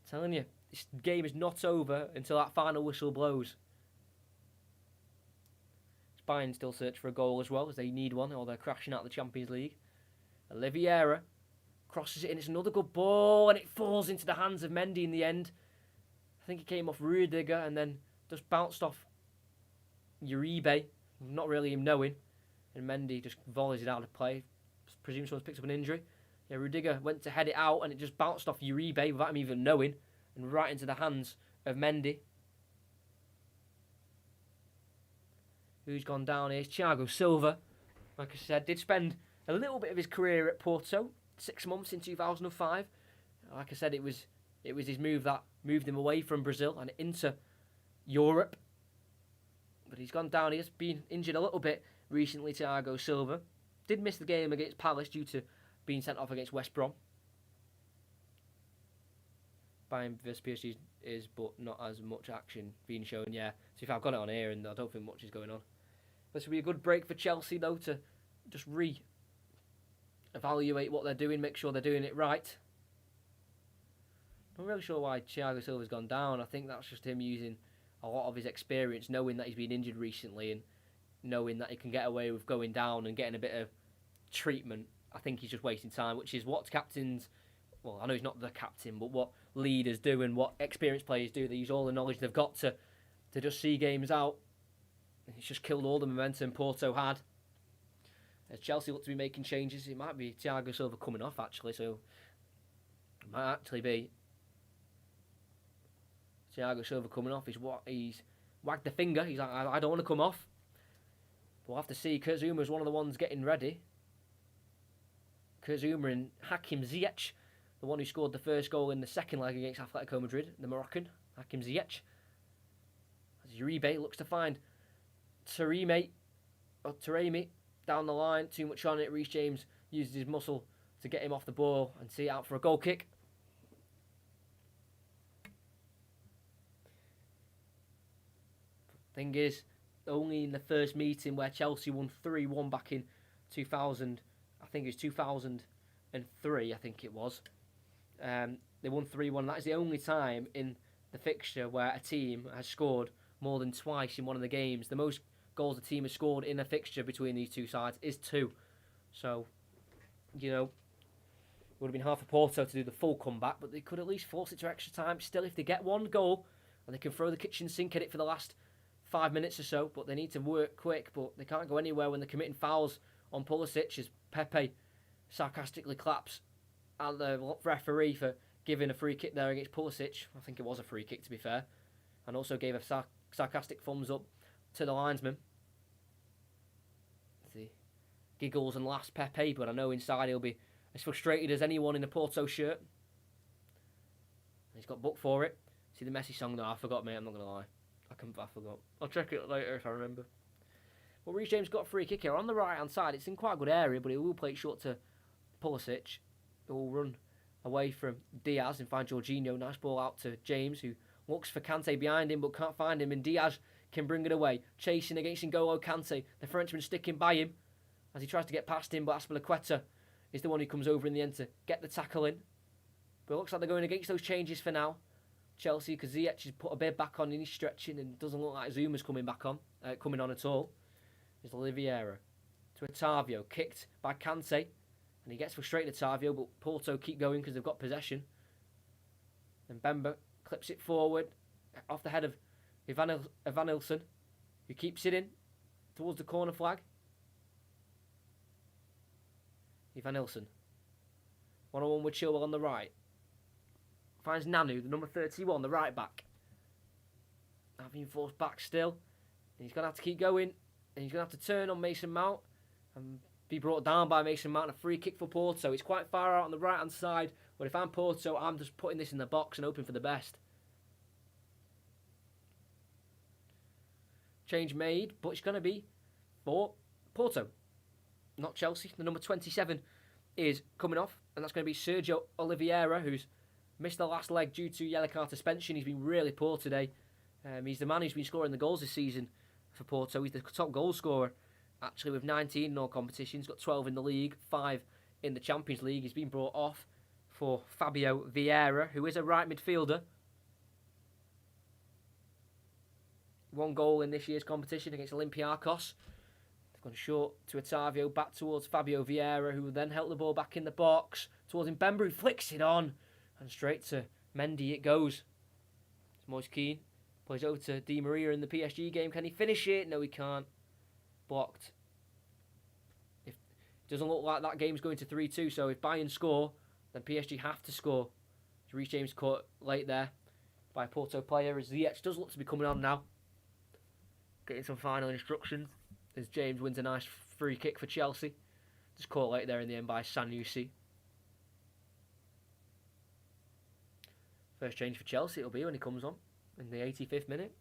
telling you, this game is not over until that final whistle blows. Bayern still search for a goal as well, as they need one, or they're crashing out of the Champions League. Oliveira crosses it in. It's another good ball, and it falls into the hands of Mendy in the end. I think it came off Rudiger and then just bounced off Uribe, not really him knowing. And Mendy just volleys it out of play. Presume someone's picked up an injury. Yeah, Rudiger went to head it out, and it just bounced off Uribe without him even knowing, and right into the hands of Mendy. Who's gone down here? It's Thiago Silva. Like I said, did spend a little bit of his career at Porto, 6 months in 2005. Like I said, it was his move that moved him away from Brazil and into Europe. But he's gone down. He has been injured a little bit recently, Thiago Silva. Did miss the game against Palace due to being sent off against West Brom. Bayern vs PSG is, but not as much action being shown. Yeah, so if I've got it on here, and I don't think much is going on. This will be a good break for Chelsea, though, to just evaluate what they're doing, make sure they're doing it right. I'm not really sure why Thiago Silva's gone down. I think that's just him using a lot of his experience, knowing that he's been injured recently and knowing that he can get away with going down and getting a bit of treatment. I think he's just wasting time, which is what captains, well, I know he's not the captain, but what leaders do and what experienced players do. They use all the knowledge they've got to just see games out. And he's just killed all the momentum Porto had. As Chelsea look to be making changes, it might be Thiago Silva coming off, actually, so it might actually be Thiago Silva coming off. He's wagged the finger. He's like, I don't want to come off. But we'll have to see. Kurt Zouma's one of the ones getting ready. Kurt Zouma and Hakim Ziyech, the one who scored the first goal in the second leg against Atletico Madrid, the Moroccan, Hakim Ziyech. As Uribe looks to find Taremi down the line, too much on it. Reece James uses his muscle to get him off the ball and see it out for a goal kick. Thing is, only in the first meeting where Chelsea won 3-1 back in 2000, I think it was 2003, I think it was. They won 3-1. That is the only time in the fixture where a team has scored more than twice in one of the games. The most goals a team has scored in a fixture between these two sides is 2. So, it would have been hard for Porto to do the full comeback, but they could at least force it to extra time. Still, if they get one goal, and they can throw the kitchen sink at it for the last 5 minutes or so, but they need to work quick, but they can't go anywhere when they're committing fouls on Pulisic, as Pepe sarcastically claps at the referee for giving a free kick there against Pulisic. I think it was a free kick, to be fair, and also gave a sarcastic thumbs up to the linesman. He giggles and laughs, Pepe, but I know inside he'll be as frustrated as anyone in a Porto shirt. He's got booked for it. See the Messi song? No, I forgot, mate, I'm not going to lie. I forgot. I'll check it later if I remember. Well, Reece James got a free kick here on the right-hand side. It's in quite a good area, but he will play it short to Pulisic, who will run away from Diaz and find Jorginho. Nice ball out to James, who looks for Kante behind him, but can't find him, and Diaz can bring it away. Chasing against N'Golo Kante. The Frenchman sticking by him as he tries to get past him, but Azpilicueta is the one who comes over in the end to get the tackle in. But it looks like they're going against those changes for now. Chelsea, because Ziyech has put a bit back on and he's stretching, and it doesn't look like Zuma's coming on at all. It's Oliveira to Otavio, kicked by Kante, and he gets frustrated Otavio, but Porto keep going because they've got possession. And Bemba clips it forward off the head of Evanilson, who keeps it in towards the corner flag. Evanilson, 1-on-1 with Chilwell on the right. Finds Nanu, the number 31, the right back. Having forced back still. And he's going to have to keep going. And he's going to have to turn on Mason Mount and be brought down by Mason Mount. A free kick for Porto. It's quite far out on the right-hand side. But if I'm Porto, I'm just putting this in the box and hoping for the best. Change made, but it's going to be for Porto, not Chelsea. The number 27 is coming off, and that's going to be Sergio Oliveira, who's missed the last leg due to yellow card suspension. He's been really poor today. He's the man who's been scoring the goals this season for Porto. He's the top goal scorer, actually, with 19 in all competitions. Got 12 in the league, 5 in the Champions League. He's been brought off for Fabio Vieira, who is a right midfielder. 1 goal in this year's competition against Olympiacos. They've gone short to Otavio, back towards Fabio Vieira, who will then help the ball back in the box. Towards Mbemba, who flicks it on. And straight to Mendy it goes. It's Moise Kean. Plays over to Di Maria in the PSG game. Can he finish it? No, he can't. Blocked. It doesn't look like that game's going to 3-2, so if Bayern score, then PSG have to score. Reece James caught late there by a Porto player, as Ziyech does look to be coming on now. Getting some final instructions as James wins a nice free kick for Chelsea. Just caught late there in the end by Sanusi. First change for Chelsea it'll be when he comes on in the 85th minute.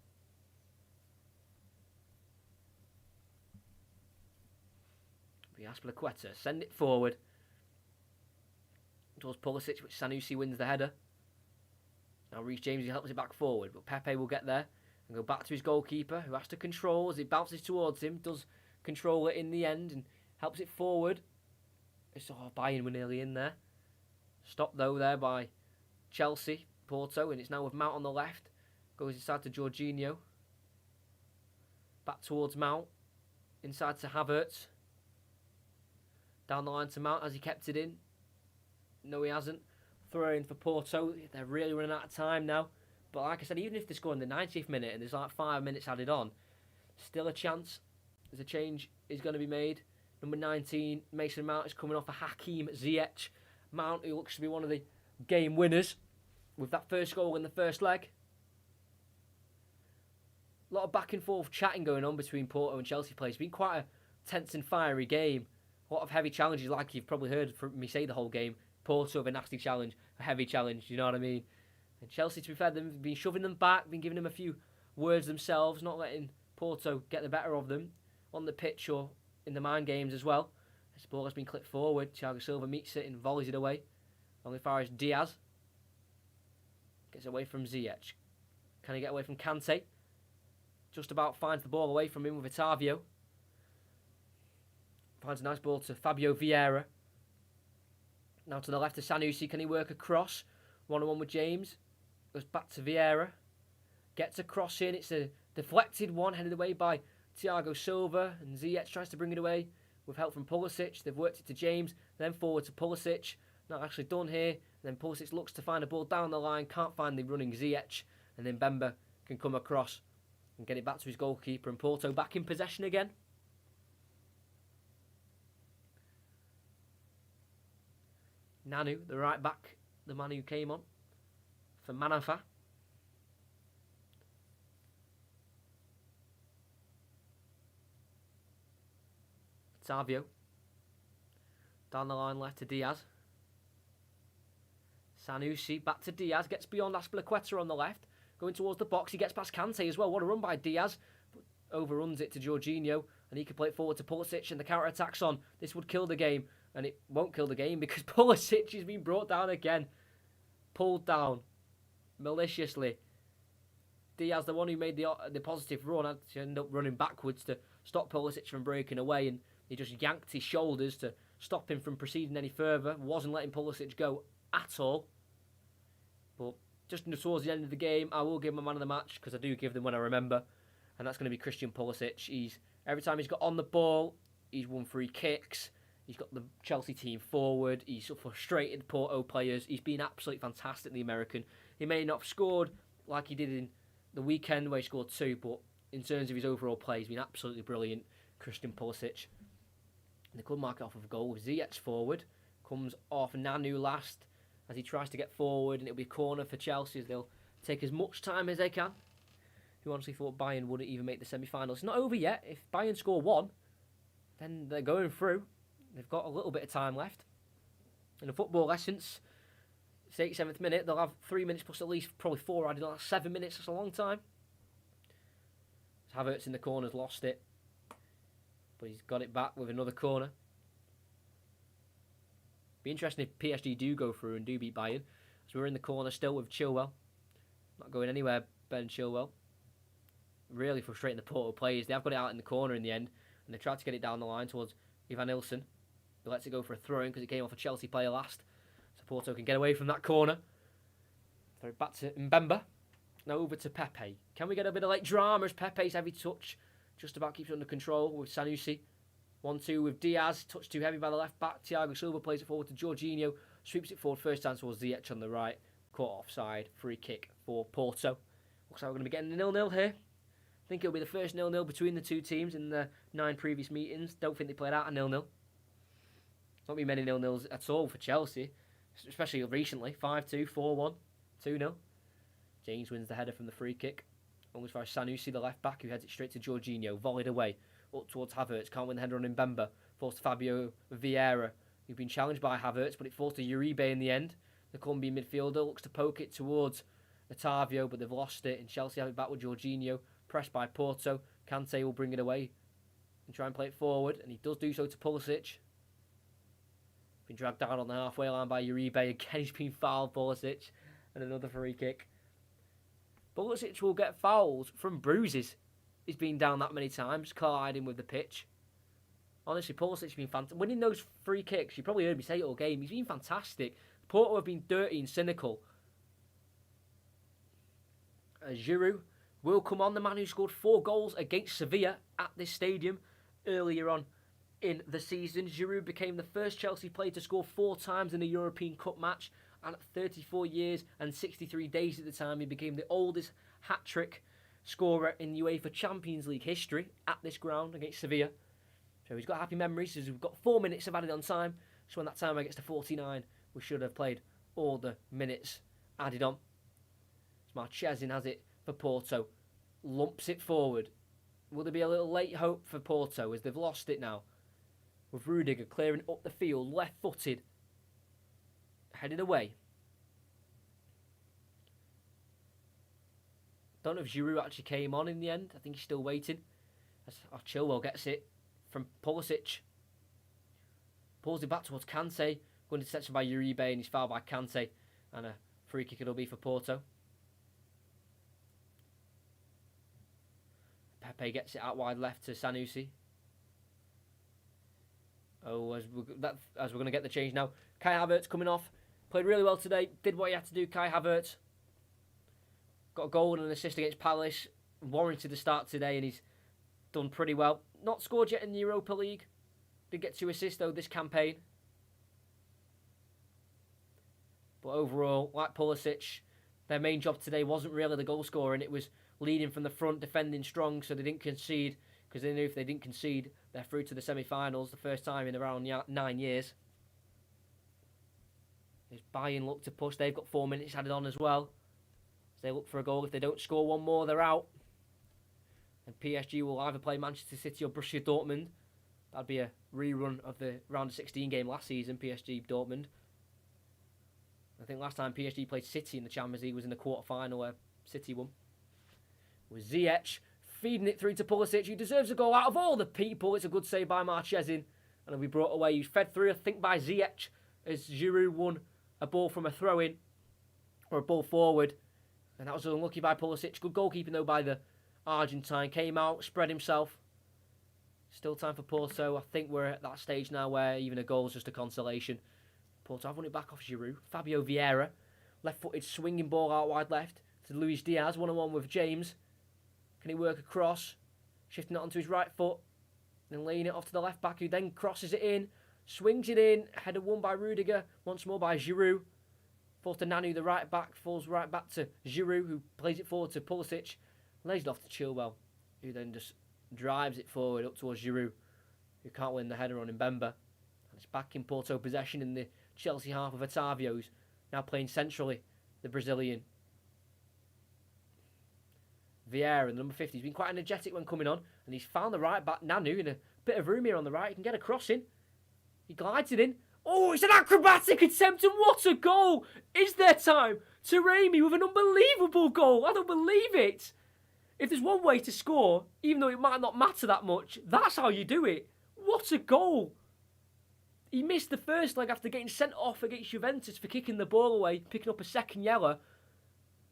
Be Azpilicueta, send it forward towards Pulisic, which Sanusi wins the header. Now Reece James, he helps it back forward, but Pepe will get there and go back to his goalkeeper, who has to control as it bounces towards him. Does control it in the end and helps it forward. Bayern were nearly in there. Stopped though there by Chelsea, Porto, and it's now with Mount on the left. Goes inside to Jorginho. Back towards Mount. Inside to Havertz. Down the line to Mount as he kept it in. No, he hasn't. Throw in for Porto. They're really running out of time now. But like I said, even if they score in the 90th minute and there's like 5 minutes added on, still a chance. There's a change is going to be made. Number 19, Mason Mount, is coming off a Hakim Ziyech. Mount, who looks to be one of the game winners with that first goal in the first leg. A lot of back and forth chatting going on between Porto and Chelsea players. It's been quite a tense and fiery game. A lot of heavy challenges, like you've probably heard from me say the whole game. Porto with a nasty challenge, a heavy challenge, you know what I mean? And Chelsea, to be fair, they've been shoving them back, been giving them a few words themselves, not letting Porto get the better of them on the pitch or in the mind games as well. This ball has been clipped forward. Thiago Silva meets it and volleys it away. Only far as Diaz gets away from Ziyech. Can he get away from Kante? Just about finds the ball away from him with Otavio. Finds a nice ball to Fabio Vieira. Now to the left of Sanusi. Can he work across? 1-on-1 with James. Goes back to Vieira. Gets a cross in. It's a deflected one headed away by Thiago Silva. And Ziyech tries to bring it away with help from Pulisic. They've worked it to James. Then forward to Pulisic. Not actually done here. And then Pulisic looks to find a ball down the line. Can't find the running Ziyech. And then Bemba can come across and get it back to his goalkeeper. And Porto back in possession again. Nanu, the right back, the man who came on for Manafa. Otavio. Down the line left to Diaz. Sanusi back to Diaz. Gets beyond Azpilicueta on the left. Going towards the box. He gets past Kante as well. What a run by Diaz. But overruns it to Jorginho. and he can play it forward to Pulisic, and the counter-attack's on. This would kill the game, and it won't kill the game because Pulisic has been brought down again. Pulled down maliciously. Diaz, the one who made the positive run, had to end up running backwards to stop Pulisic from breaking away, and he just yanked his shoulders to stop him from proceeding any further. Wasn't letting Pulisic go at all. But just towards the end of the game, I will give him a man of the match, because I do give them when I remember, and that's going to be Christian Pulisic. Every time he's got on the ball, he's won free kicks. He's got the Chelsea team forward. He's frustrated Porto players. He's been absolutely fantastic, the American. He may not have scored like he did in the weekend where he scored 2, but in terms of his overall play, he's been absolutely brilliant, Christian Pulisic. And they could mark it off of a goal with Ziyech forward. Comes off Nanu last as he tries to get forward, and it'll be a corner for Chelsea as they'll take as much time as they can. Who honestly thought Bayern wouldn't even make the semi-finals. It's not over yet. If Bayern score 1, then they're going through. They've got a little bit of time left. In a football essence, it's the 87th minute. They'll have 3 minutes plus at least probably 4 added on. 7 minutes, that's a long time. Havertz in the corner's lost it. But he's got it back with another corner. Be interesting if PSG do go through and do beat Bayern. So we're in the corner still with Chilwell. Not going anywhere, Ben Chilwell. Really frustrating the Porto players. They have got it out in the corner in the end. And they tried to get it down the line towards Ivan Ilson. He lets it go for a throw-in because it came off a Chelsea player last. So Porto can get away from that corner. Throw it back to Mbemba. Now over to Pepe. Can we get a bit of late drama as Pepe's heavy touch just about keeps it under control with Sanusi. 1-2 with Diaz. Touch too heavy by the left back. Thiago Silva plays it forward to Jorginho. Sweeps it forward first time towards Ziyech on the right. Caught offside. Free kick for Porto. Looks like we're going to be getting a 0-0 here. I think it'll be the first 0-0 between the two teams in the 9 previous meetings. Don't think they played out a 0-0. There's not been many 0-0s at all for Chelsea, especially recently. 5-2, 4-1, 2-0. James wins the header from the free kick. Almost by Sanusi, the left back, who heads it straight to Jorginho. Volleyed away. Up towards Havertz. Can't win the header on Mbemba. Falls to Fabio Vieira, who's been challenged by Havertz, but it falls to Uribe in the end. The Colombian midfielder looks to poke it towards Otavio, but they've lost it. And Chelsea have it back with Jorginho. Pressed by Porto. Kante will bring it away and try and play it forward. And he does do so to Pulisic. Been dragged down on the halfway line by Uribe. Again, he's been fouled, Pulisic. And another free kick. Pulisic will get fouls from bruises. He's been down that many times, colliding with the pitch. Honestly, Pulisic's been fantastic. Winning those free kicks, you probably heard me say it all game, he's been fantastic. Porto have been dirty and cynical. Giroud will come on, the man who scored 4 goals against Sevilla at this stadium earlier on in the season. Giroud became the first Chelsea player to score 4 times in a European Cup match, and at 34 years and 63 days at the time, he became the oldest hat-trick scorer in UEFA Champions League history at this ground against Sevilla. So he's got happy memories, as we've got 4 minutes of added on time, so when that timer gets to 49, we should have played all the minutes added on. Marchesin has it for Porto, lumps it forward. Will there be a little late hope for Porto as they've lost it now? With Rudiger clearing up the field, left-footed, headed away. Don't know if Giroud actually came on in the end. I think he's still waiting. As Chilwell gets it from Pulisic. Pulls it back towards Kante. Going intercepted by Uribe and he's fouled by Kante. And a free kick it'll be for Porto. Pepe gets it out wide left to Sanusi. Oh, as we're going to get the change now. Kai Havertz coming off. Played really well today. Did what he had to do, Kai Havertz. Got a goal and an assist against Palace. Warranted the start today and he's done pretty well. Not scored yet in the Europa League. Did get 2 assists though this campaign. But overall, like Pulisic, their main job today wasn't really the goal scoring. It was leading from the front, defending strong so they didn't concede. Because they knew if they didn't concede, they're through to the semi-finals, the first time in around 9 years. As Bayern look to push, they've got 4 minutes added on as well. As they look for a goal, if they don't score one more, they're out. And PSG will either play Manchester City or Borussia Dortmund. That'd be a rerun of the round of 16 game last season, PSG Dortmund. I think last time PSG played City in the Champions League was in the quarter-final where City won. With Ziyech feeding it through to Pulisic, who deserves a goal out of all the people. It's a good save by Marchesin, and it'll be brought away. He's fed through, I think, by Ziyech, as Giroud won a ball from a throw-in, or a ball forward. And that was unlucky by Pulisic. Good goalkeeping, though, by the Argentine. Came out, spread himself. Still time for Porto. I think we're at that stage now where even a goal is just a consolation. Porto have won it back off Giroud. Fabio Vieira, left-footed swinging ball out wide left to Luis Diaz, one-on-one with James. Can he work across? Shifting it onto his right foot. Then laying it off to the left back, who then crosses it in. Swings it in. Header won by Rudiger. Once more by Giroud. Falls to Nanu, the right back. Falls right back to Giroud, who plays it forward to Pulisic. Lays it off to Chilwell, who then just drives it forward up towards Giroud, who can't win the header on Mbemba. And it's back in Porto possession in the Chelsea half of Otavio's. Now playing centrally, the Brazilian. Vieira, the number 50, he's been quite energetic when coming on, and he's found the right back, Nanu, in a bit of room here on the right. He can get a cross in. He glides it in. Oh, it's an acrobatic attempt, and what a goal! Is there time? Taremi with an unbelievable goal. I don't believe it. If there's one way to score, even though it might not matter that much, that's how you do it. What a goal! He missed the first leg after getting sent off against Juventus for kicking the ball away, picking up a second yellow.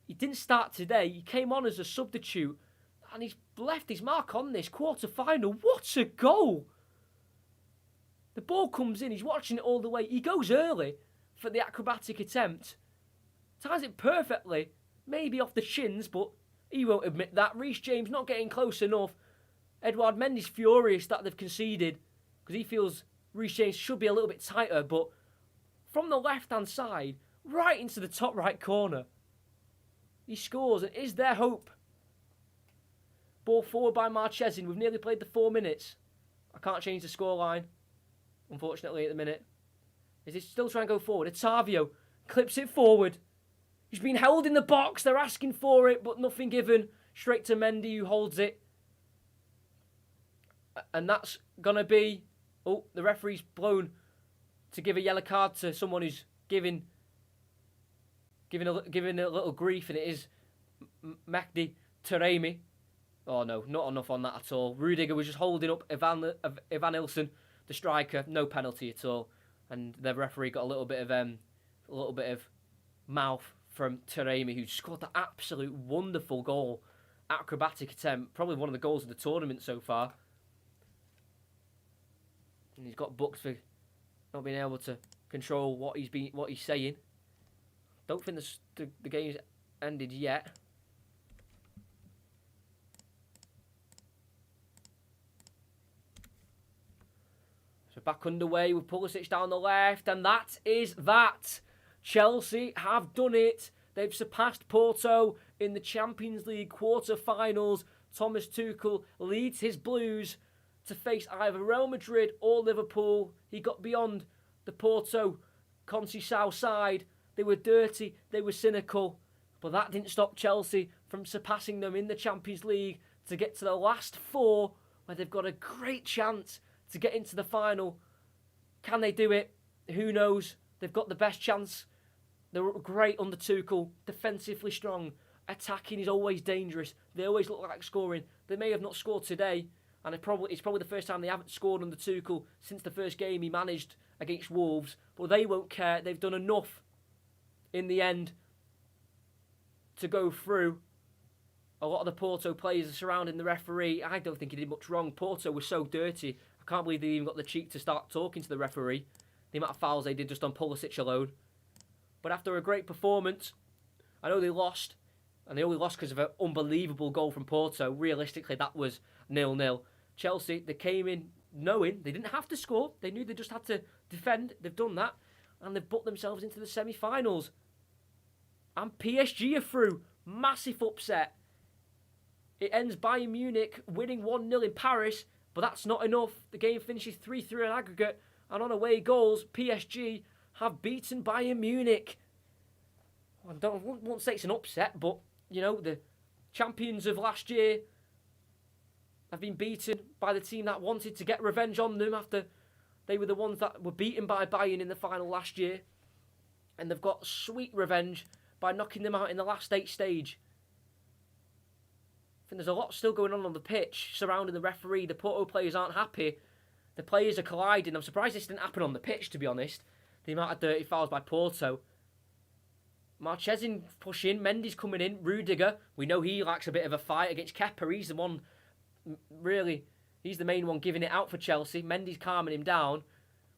He didn't start today. He came on as a substitute, and he's left his mark on this quarter-final. What a goal! The ball comes in. He's watching it all the way. He goes early for the acrobatic attempt. Ties it perfectly. Maybe off the shins, but he won't admit that. Reece James not getting close enough. Edouard Mendy's furious that they've conceded because he feels Reece James should be a little bit tighter, but from the left-hand side, right into the top right corner, he scores, and is there hope? Ball forward by Marchesin. We've nearly played the 4 minutes. I can't change the scoreline, unfortunately, at the minute. Is he still trying to go forward? Otavio clips it forward. He's been held in the box. They're asking for it, but nothing given. Straight to Mendy, who holds it. And that's going to be... Oh, the referee's blown to give a yellow card to someone who's giving a little grief, and it is Mehdi Taremi. Oh no, not enough on that at all. Rudiger was just holding up Evan Ilson, the striker. No penalty at all, and the referee got a little bit of mouth from Taremi, who scored that absolute wonderful goal, acrobatic attempt, probably one of the goals of the tournament so far. And he's got booked for not being able to control what he's saying. Don't think the game's ended yet. So back underway with Pulisic down the left, and that is that. Chelsea have done it. They've surpassed Porto in the Champions League quarter-finals. Thomas Tuchel leads his Blues to face either Real Madrid or Liverpool. He got beyond the Porto Conceição side. They were dirty, they were cynical, but that didn't stop Chelsea from surpassing them in the Champions League to get to the last 4, where they've got a great chance to get into the final. Can they do it? Who knows? They've got the best chance. They were great under Tuchel, defensively strong. Attacking is always dangerous. They always look like scoring. They may have not scored today, and it's probably the first time they haven't scored under Tuchel since the first game he managed against Wolves, but they won't care. They've done enough in the end to go through. A lot of the Porto players are surrounding the referee. I don't think he did much wrong. Porto was so dirty. I can't believe they even got the cheek to start talking to the referee. The amount of fouls they did just on Pulisic alone. But after a great performance, I know they lost. And they only lost because of an unbelievable goal from Porto. Realistically, that was 0-0. Chelsea, they came in knowing they didn't have to score. They knew they just had to defend. They've done that. And they've put themselves into the semi-finals. And PSG are through. Massive upset. It ends Bayern Munich winning 1-0 in Paris, but that's not enough. The game finishes 3-3 in aggregate, and on away goals, PSG have beaten Bayern Munich. I won't say it's an upset, but, you know, the champions of last year have been beaten by the team that wanted to get revenge on them after they were the ones that were beaten by Bayern in the final last year. And they've got sweet revenge by knocking them out in the last 8 stage. think there's a lot still going on the pitch surrounding the referee. The Porto players aren't happy. The players are colliding. I'm surprised this didn't happen on the pitch, to be honest. The amount of dirty fouls by Porto. Marchesin pushing, Mendy's coming in, Rudiger. We know he likes a bit of a fight against Kepa. He's the one, really, he's the main one giving it out for Chelsea. Mendy's calming him down.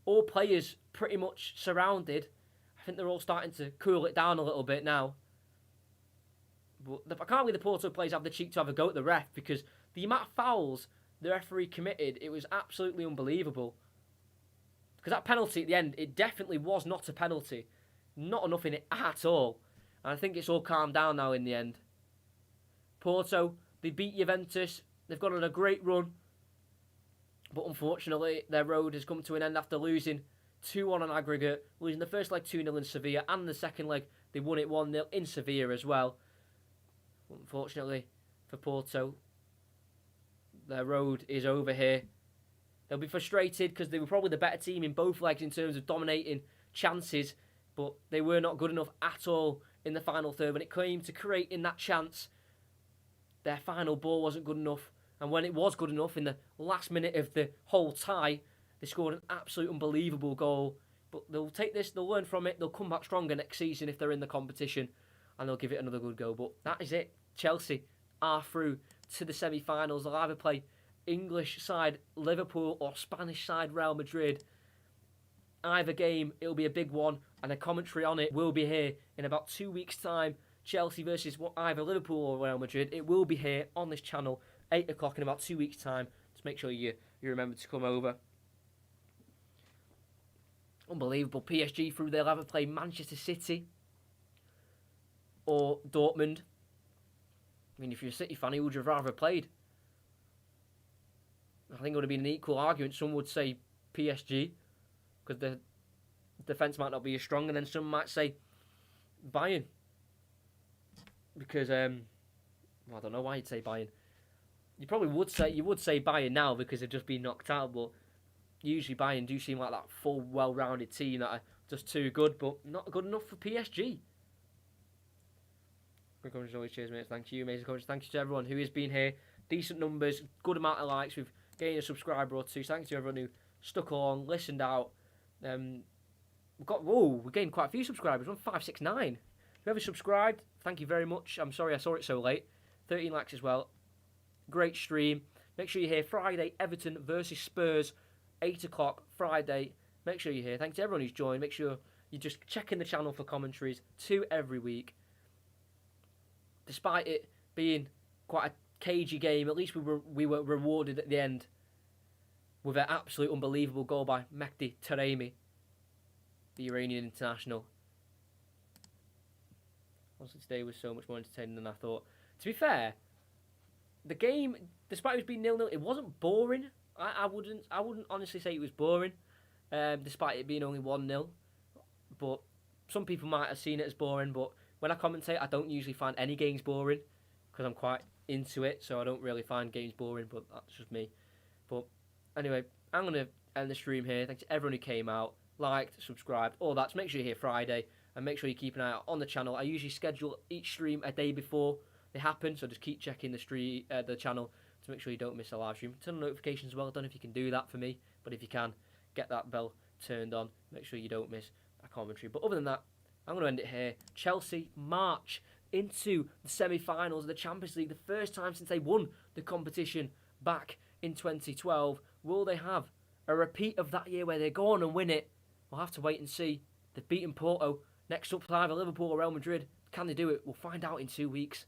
All players pretty much surrounded. I think they're all starting to cool it down a little bit now. But I can't believe the Porto players have the cheek to have a go at the ref, because the amount of fouls the referee committed, it was absolutely unbelievable. Because that penalty at the end, it definitely was not a penalty. Not enough in it at all. And I think it's all calmed down now in the end. Porto, they beat Juventus. They've gone on a great run. But unfortunately, their road has come to an end after losing 2-1 on aggregate. Losing the first leg 2-0 in Sevilla. And the second leg, they won it 1-0 in Sevilla as well. Unfortunately for Porto, their road is over here. They'll be frustrated because they were probably the better team in both legs in terms of dominating chances. But they were not good enough at all in the final third. When it came to creating that chance, their final ball wasn't good enough. And when it was good enough in the last minute of the whole tie, they scored an absolute unbelievable goal. But they'll take this, they'll learn from it, they'll come back stronger next season if they're in the competition, and they'll give it another good go. But that is it. Chelsea are through to the semi-finals. They'll either play English side Liverpool or Spanish side Real Madrid. Either game, it'll be a big one, and a commentary on it will be here in about 2 weeks' time. Chelsea versus either Liverpool or Real Madrid. It will be here on this channel, 8 o'clock in about 2 weeks' time. Just make sure you remember to come over. Unbelievable. PSG through. They'll either play Manchester City or Dortmund. I mean, if you're a City fan, who would you rather have played? I think it would have been an equal argument. Some would say PSG, because the defence might not be as strong, and then some might say Bayern, because I don't know why you'd say Bayern. You probably would say Bayern now because they've just been knocked out, but usually Bayern do seem like that full, well-rounded team that are just too good, but not good enough for PSG. Good comments as always, cheers mates, thank you, amazing comments, thank you to everyone who has been here. Decent numbers, good amount of likes, we've gained a subscriber or two, thanks to everyone who stuck along, listened out. We gained quite a few subscribers, 569. Whoever subscribed, thank you very much. I'm sorry I saw it so late. 13 likes as well. Great stream. Make sure you're here Friday, Everton versus Spurs, 8 o'clock Friday. Make sure you're here. Thanks to everyone who's joined. Make sure you're just checking the channel for commentaries, 2 every week. Despite it being quite a cagey game, at least we were rewarded at the end with an absolute unbelievable goal by Mehdi Taremi, the Iranian international. Honestly, today was so much more entertaining than I thought. To be fair, the game, despite it being 0-0, it wasn't boring. I wouldn't honestly say it was boring, despite it being only 1-0. But some people might have seen it as boring. But when I commentate, I don't usually find any games boring because I'm quite into it, so I don't really find games boring. But that's just me. But anyway, I'm gonna end the stream here. Thanks to everyone who came out, liked, subscribed, all that. So make sure you're here Friday. And make sure you keep an eye out on the channel. I usually schedule each stream a day before they happen, so just keep checking the channel to make sure you don't miss a live stream. Turn on notifications as well. I don't know if you can do that for me, but if you can, get that bell turned on. Make sure you don't miss a commentary. But other than that, I'm going to end it here. Chelsea march into the semi-finals of the Champions League, the first time since they won the competition back in 2012. Will they have a repeat of that year where they go on and win it? We'll have to wait and see. They've beaten Porto. Next up, either Liverpool or Real Madrid. Can they do it? We'll find out in 2 weeks.